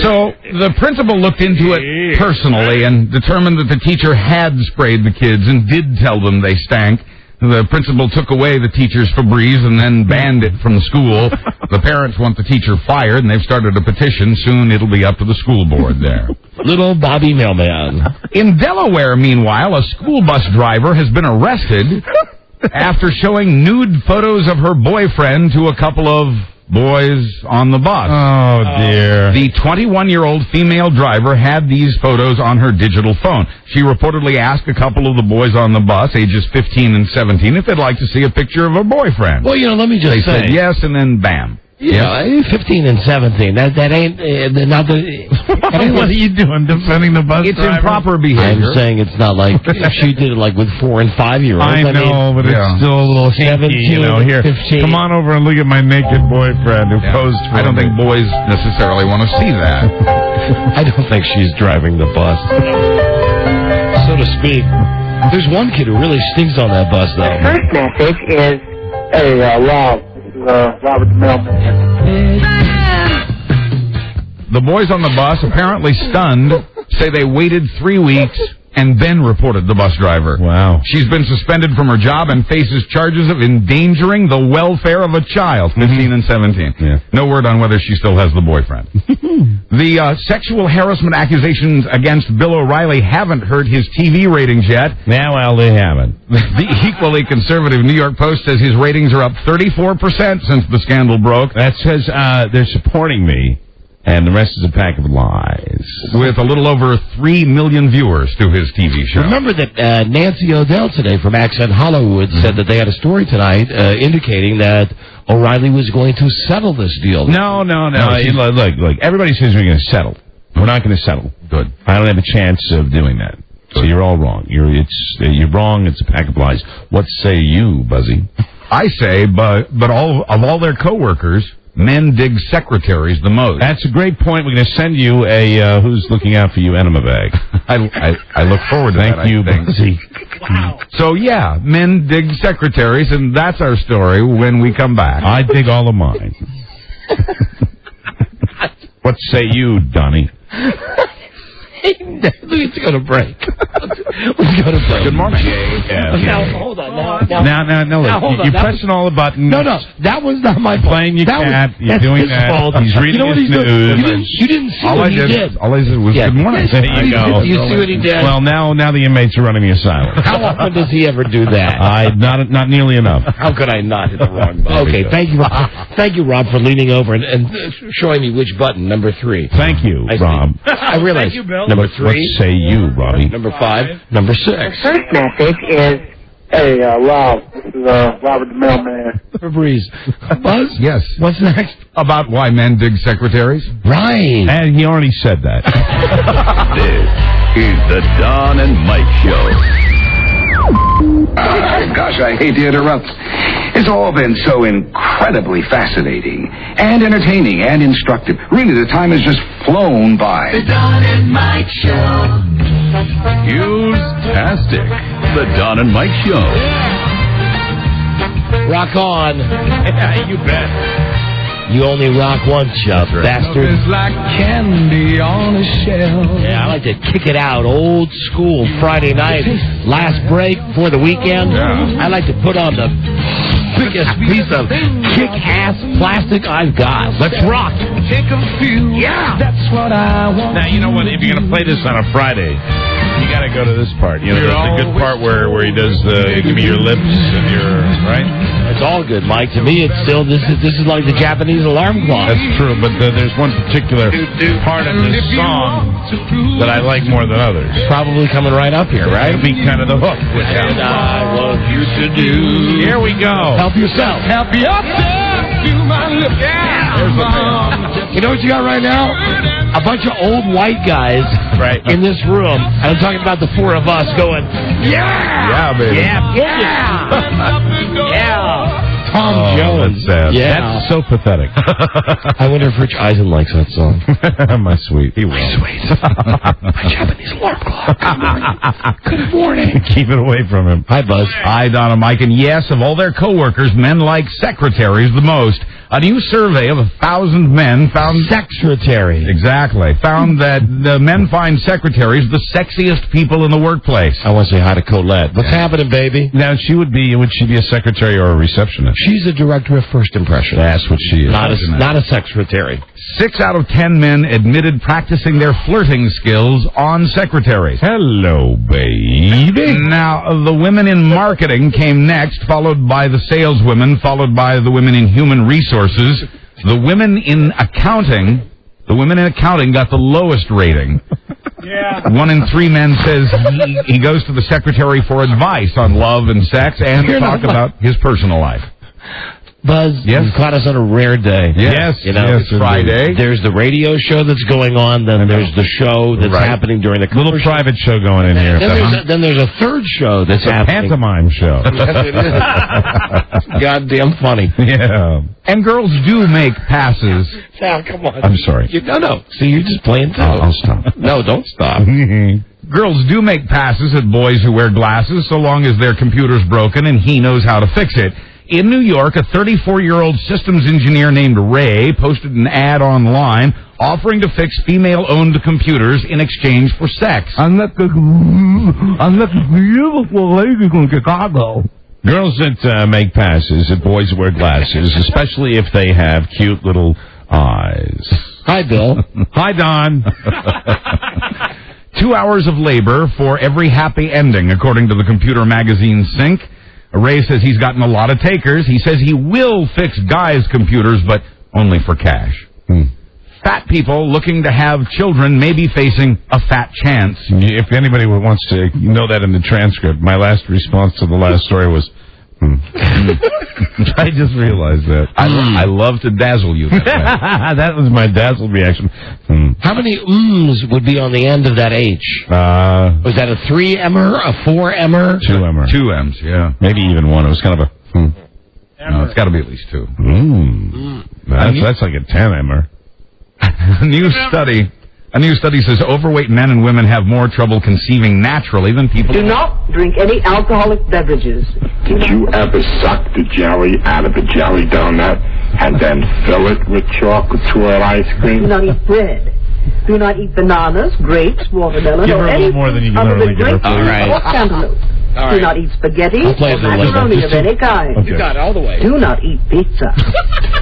So the principal looked into it personally and determined that the teacher had sprayed the kids and did tell them they stank. The principal took away the teacher's Febreze and then banned it from the school. The parents want the teacher fired, and they've started a petition. Soon it'll be up to the school board there. Little Bobby Mailman. In Delaware, meanwhile, a school bus driver has been arrested after showing nude photos of her boyfriend to a couple of boys on the bus. Oh, dear. The 21-year-old female driver had these photos on her digital phone. She reportedly asked a couple of the boys on the bus, ages 15 and 17, if they'd like to see a picture of her boyfriend. Well, let me just say. They said yes, and then bam. Yeah, 15 and 17. That ain't not the. What are you doing? Defending the bus It's driver? improper behavior. I'm saying it's not like if she did it like with 4 and 5-year-olds. I know, but it's still a little hinky, 17, Here, 15. come on over and look at my naked boyfriend who posed for I don't me. think boys necessarily want to see that. I don't think she's driving the bus, so to speak. There's one kid who really stinks on that bus, though. The first message is, hey, Rob. Robert Mailman. The boys on the bus, apparently stunned, say they waited 3 weeks and then reported the bus driver. Wow. She's been suspended from her job and faces charges of endangering the welfare of a child, 15 and 17. Yeah. No word on whether she still has the boyfriend. The sexual harassment accusations against Bill O'Reilly haven't hurt his TV ratings yet. Yeah, well, they haven't. The equally conservative New York Post says his ratings are up 34% since the scandal broke. That says they're supporting me. And the rest is a pack of lies. With a little over 3 million viewers to his TV show. Remember that Nancy O'Dell today from Accent Hollywood said that they had a story tonight indicating that O'Reilly was going to settle this deal. No. Look, everybody says we're going to settle. We're not going to settle. Good. I don't have a chance of doing that. So you're all wrong. You're wrong. It's a pack of lies. What say you, Buzzy? I say, but all their coworkers men dig secretaries the most. That's a great point. We're going to send you a Who's Looking Out for You enema bag. I look forward to that. Thank you, Buzzy. Wow. So, yeah, men dig secretaries, and that's our story when we come back. I dig all of mine. What say you, Donnie? Let's go to break. Let's go to break. Good morning. Now, hold on. Now, hold on. you're pressing all the buttons. No, that was not my fault. Playing your cat. You're that's doing his that. fault. He's reading his news. You didn't see what he did. All I did was good morning. There you go. You see what he did? Well, now the inmates are running the asylum. How often does he ever do that? Not nearly enough. How could I not hit the wrong button? Okay, thank you, Rob, for leaning over and showing me which button, number 3. Thank you, Rob. I realize. Thank you, Bill. Number 3. What say you, Robbie? Number 5. Number 6. First message is, hey, Rob, this is Robert the Mailman. Breeze. Buzz? Yes. What's next? About why men dig secretaries? Right. And he already said that. This is the Don and Mike Show. Gosh, I hate to interrupt. It's all been so incredibly fascinating and entertaining and instructive. Really, the time has just flown by. The Don and Mike Show. Fantastic. The Don and Mike Show. Rock on. You bet. You only rock once, you bastard. Like candy on a shelf. Yeah, I like to kick it out, old school Friday night, last break for the weekend. I like to put on the biggest piece of kick-ass plastic I've got. Let's rock. Yeah. That's what I want. Now, you know what? If you're going to play this on a Friday, you got to go to this part. You know, the good part where he does the give me your lips and your right. It's all good, Mike. To me, it's still this is like the Japanese alarm clock. That's true, but there's one particular part of this song that I like more than others. Probably coming right up here, right? It'll be kind of the hook. And I want you to do. Here we go. Help yourself. Help yourself to my lips. Yeah. You know what you got right now? A bunch of old white guys in this room. And I'm talking about the 4 of us going, yeah! Yeah, baby. Yeah, yeah! Yeah! Tom Jones. That's sad. Yeah. That's so pathetic. I wonder if Rich Eisen likes that song. My sweet. He will. My sweet. My Japanese alarm clock. Good morning. Keep it away from him. Hi, Buzz. Hi, Don and Mike. And yes, of all their coworkers, men like secretaries the most. A new survey of 1,000 men found... Secretary. Exactly. Found that the men find secretaries the sexiest people in the workplace. I want to say hi to Colette. What's happening, baby? Now, would she be a secretary or a receptionist? She's a director of first impressions. That's what she is. Not a secretary. 6 out of 10 men admitted practicing their flirting skills on secretaries. Hello, baby. Now, the women in marketing came next, followed by the saleswomen, followed by the women in human resources. The women in accounting got the lowest rating. Yeah. 1 in 3 men says he goes to the secretary for advice on love and sex and to talk about his personal life. Buzz, yes? You caught us on a rare day. Yes, you know, it's Friday. There's the radio show that's going on, then there's the show that's happening during the little private show going in here. Then there's a third show that's happening. A pantomime show. Yes, it is. Goddamn funny. Yeah. And girls do make passes. Now, come on. I'm sorry. No. See, you're just playing too. I'll stop. No, don't stop. Girls do make passes at boys who wear glasses so long as their computer's broken and he knows how to fix it. In New York, a 34-year-old systems engineer named Ray posted an ad online offering to fix female-owned computers in exchange for sex. I met a beautiful lady in Chicago. Girls that make passes at boys who wear glasses, especially if they have cute little eyes. Hi, Bill. Hi, Don. 2 hours of labor for every happy ending, according to the computer magazine Sync. Ray says he's gotten a lot of takers. He says he will fix guys' computers, but only for cash. Fat people looking to have children may be facing a fat chance. If anybody wants to know that in the transcript, my last response to the last story was, I just realized that. I love to dazzle you that way. That was my dazzled reaction. How many would be on the end of that H? Was that a 3-emmer, a 4-emmer? 2-emmer. 2 M's, yeah. Maybe even 1. It was kind of a No, it's got to be at least 2. That's like a 10, Emmer. A new study says overweight men and women have more trouble conceiving naturally than people. Do not drink any alcoholic beverages. Did you ever suck the jelly out of a jelly donut and then fill it with chocolate swirl ice cream? Do not eat bread. Do not eat bananas, grapes, watermelon, Give her or a little anything more than you can other normally than give her, grapefruit please. or cantaloupe. Do not eat spaghetti or macaroni of any kind. You got it all the way. Do not eat pizza.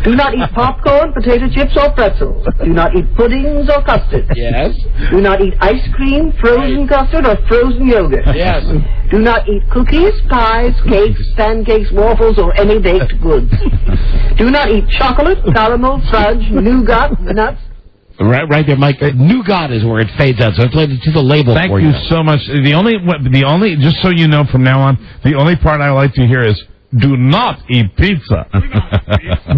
Do not eat popcorn, potato chips, or pretzels. Do not eat puddings or custard. Yes. Do not eat ice cream, frozen custard, or frozen yogurt. Yes. Do not eat cookies, pies, cakes, pancakes, waffles, or any baked goods. Do not eat chocolate, caramel, fudge, nougat, nuts. Right there, Mike. Nougat is where it fades out, so it's like to the label Thank for you so much. The only, just so you know from now on, the only part I like to hear is, do not eat pizza.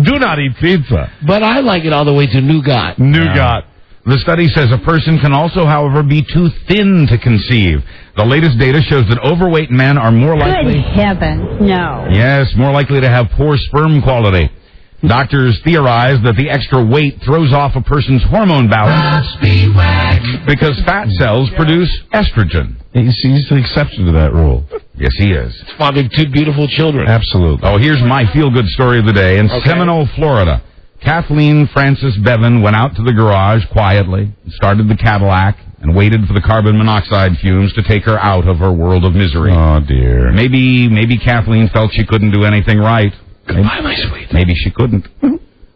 Do not eat pizza. But I like it all the way to nougat. Nougat. The study says a person can also, however, be too thin to conceive. The latest data shows that overweight men are more likely... Good heavens, no. Yes, more likely to have poor sperm quality. Doctors theorize that the extra weight throws off a person's hormone balance because fat cells produce estrogen. He's the exception to that rule. Yes, he is. Fathered 2 beautiful children. Absolutely. Oh, here's my feel-good story of the day. In Seminole, Florida, Kathleen Frances Bevan went out to the garage quietly, started the Cadillac, and waited for the carbon monoxide fumes to take her out of her world of misery. Oh, dear. Maybe Kathleen felt she couldn't do anything right. Goodbye, my sweet. Maybe she couldn't.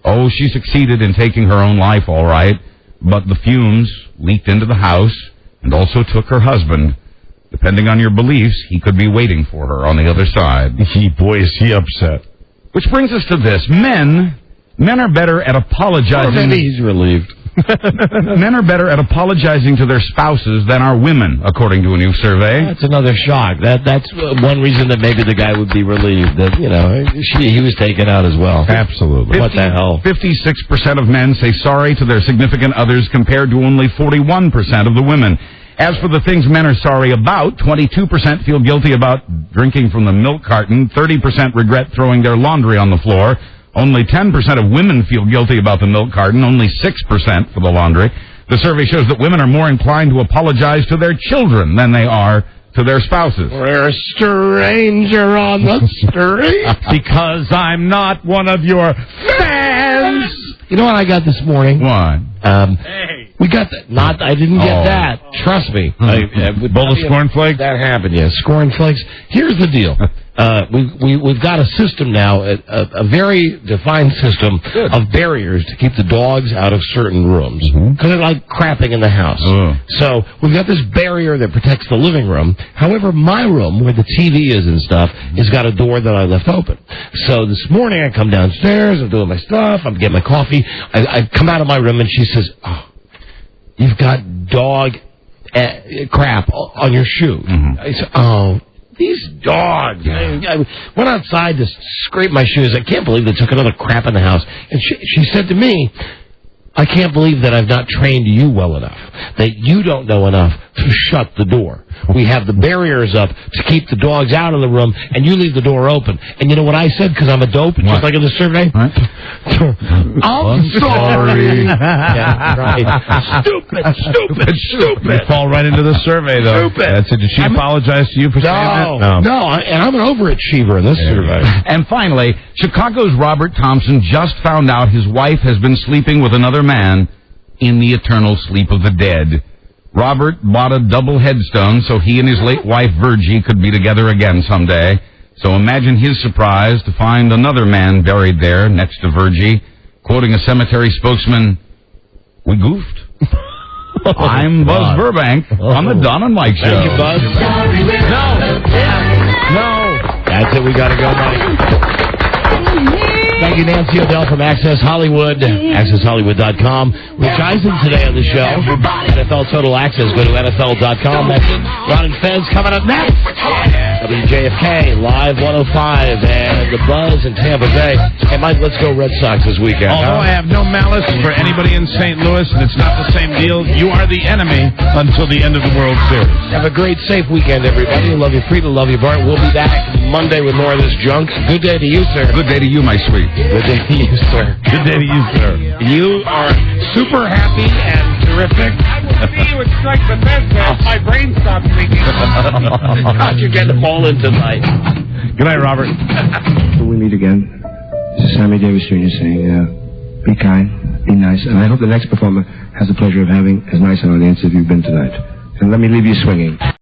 Oh, she succeeded in taking her own life, all right, but the fumes leaked into the house and also took her husband. Depending on your beliefs, he could be waiting for her on the other side. Boy, is he upset. Which brings us to this. Men are better at apologizing. Or maybe he's relieved. Men are better at apologizing to their spouses than are women, according to a new survey. That's another shock. That's one reason that maybe the guy would be relieved that, he was taken out as well. Absolutely. What the hell? 56% of men say sorry to their significant others compared to only 41% of the women. As for the things men are sorry about, 22% feel guilty about drinking from the milk carton, 30% regret throwing their laundry on the floor, only 10% of women feel guilty about the milk carton, only 6% for the laundry. The survey shows that women are more inclined to apologize to their children than they are to their spouses. We're a stranger on the street. Because I'm not one of your fans. You know what I got this morning? What? We got that. I didn't get that. Trust me. Bowl of cornflakes? That happened, yes. Cornflakes. Here's the deal. We've got a system now, a very defined system of barriers to keep the dogs out of certain rooms. Because they're like crapping in the house. So we've got this barrier that protects the living room. However, my room, where the TV is and stuff, has got a door that I left open. So this morning I come downstairs, I'm doing my stuff, I'm getting my coffee. I come out of my room and she says, "Oh, you've got dog crap on your shoe." I said, "Oh, these dogs." I went outside to scrape my shoes. I can't believe they took another crap in the house. And she said to me, "I can't believe that I've not trained you well enough, that you don't know enough to shut the door. We have the barriers up to keep the dogs out of the room, and you leave the door open." And you know what I said, because I'm a dope, just like in the survey? I'm sorry. Yeah, right. Stupid. You fall right into the survey, though. Stupid. That's it. Did she apologize to you for saying that? No, and I'm an overachiever in this survey. And finally, Chicago's Robert Thompson just found out his wife has been sleeping with another man in the eternal sleep of the dead. Robert bought a double headstone so he and his late wife Virgie could be together again someday. So imagine his surprise to find another man buried there next to Virgie. Quoting a cemetery spokesman, "We goofed." I'm Buzz Burbank on the Don and Mike Show. Thank you, Buzz. No. That's it. We got to go, Mike. Thank you, Nancy O'Dell from Access Hollywood, AccessHollywood.com. Rich Eisen today on the show. NFL Total Access. Go to NFL.com. That's Ron and Fez coming up next. WJFK, Live 105, and the Buzz in Tampa Bay. Hey, Mike, let's go Red Sox this weekend. Although I have no malice for anybody in St. Louis, and it's not the same deal, you are the enemy until the end of the World Series. Have a great, safe weekend, everybody. Love you, Frida. Love you, Bart. We'll be back Monday with more of this junk. Good day to you, sir. Good day to you, my sweet. Good day to you, sir. Good day to you, sir. You are super happy and terrific. I will see you at Strike the Fest, man. My brain stops thinking. God, you're getting them all in tonight. Good night, Robert. Till we meet again, this is Sammy Davis Jr. saying, be kind, be nice, and I hope the next performer has the pleasure of having as nice an audience as you've been tonight. And let me leave you swinging.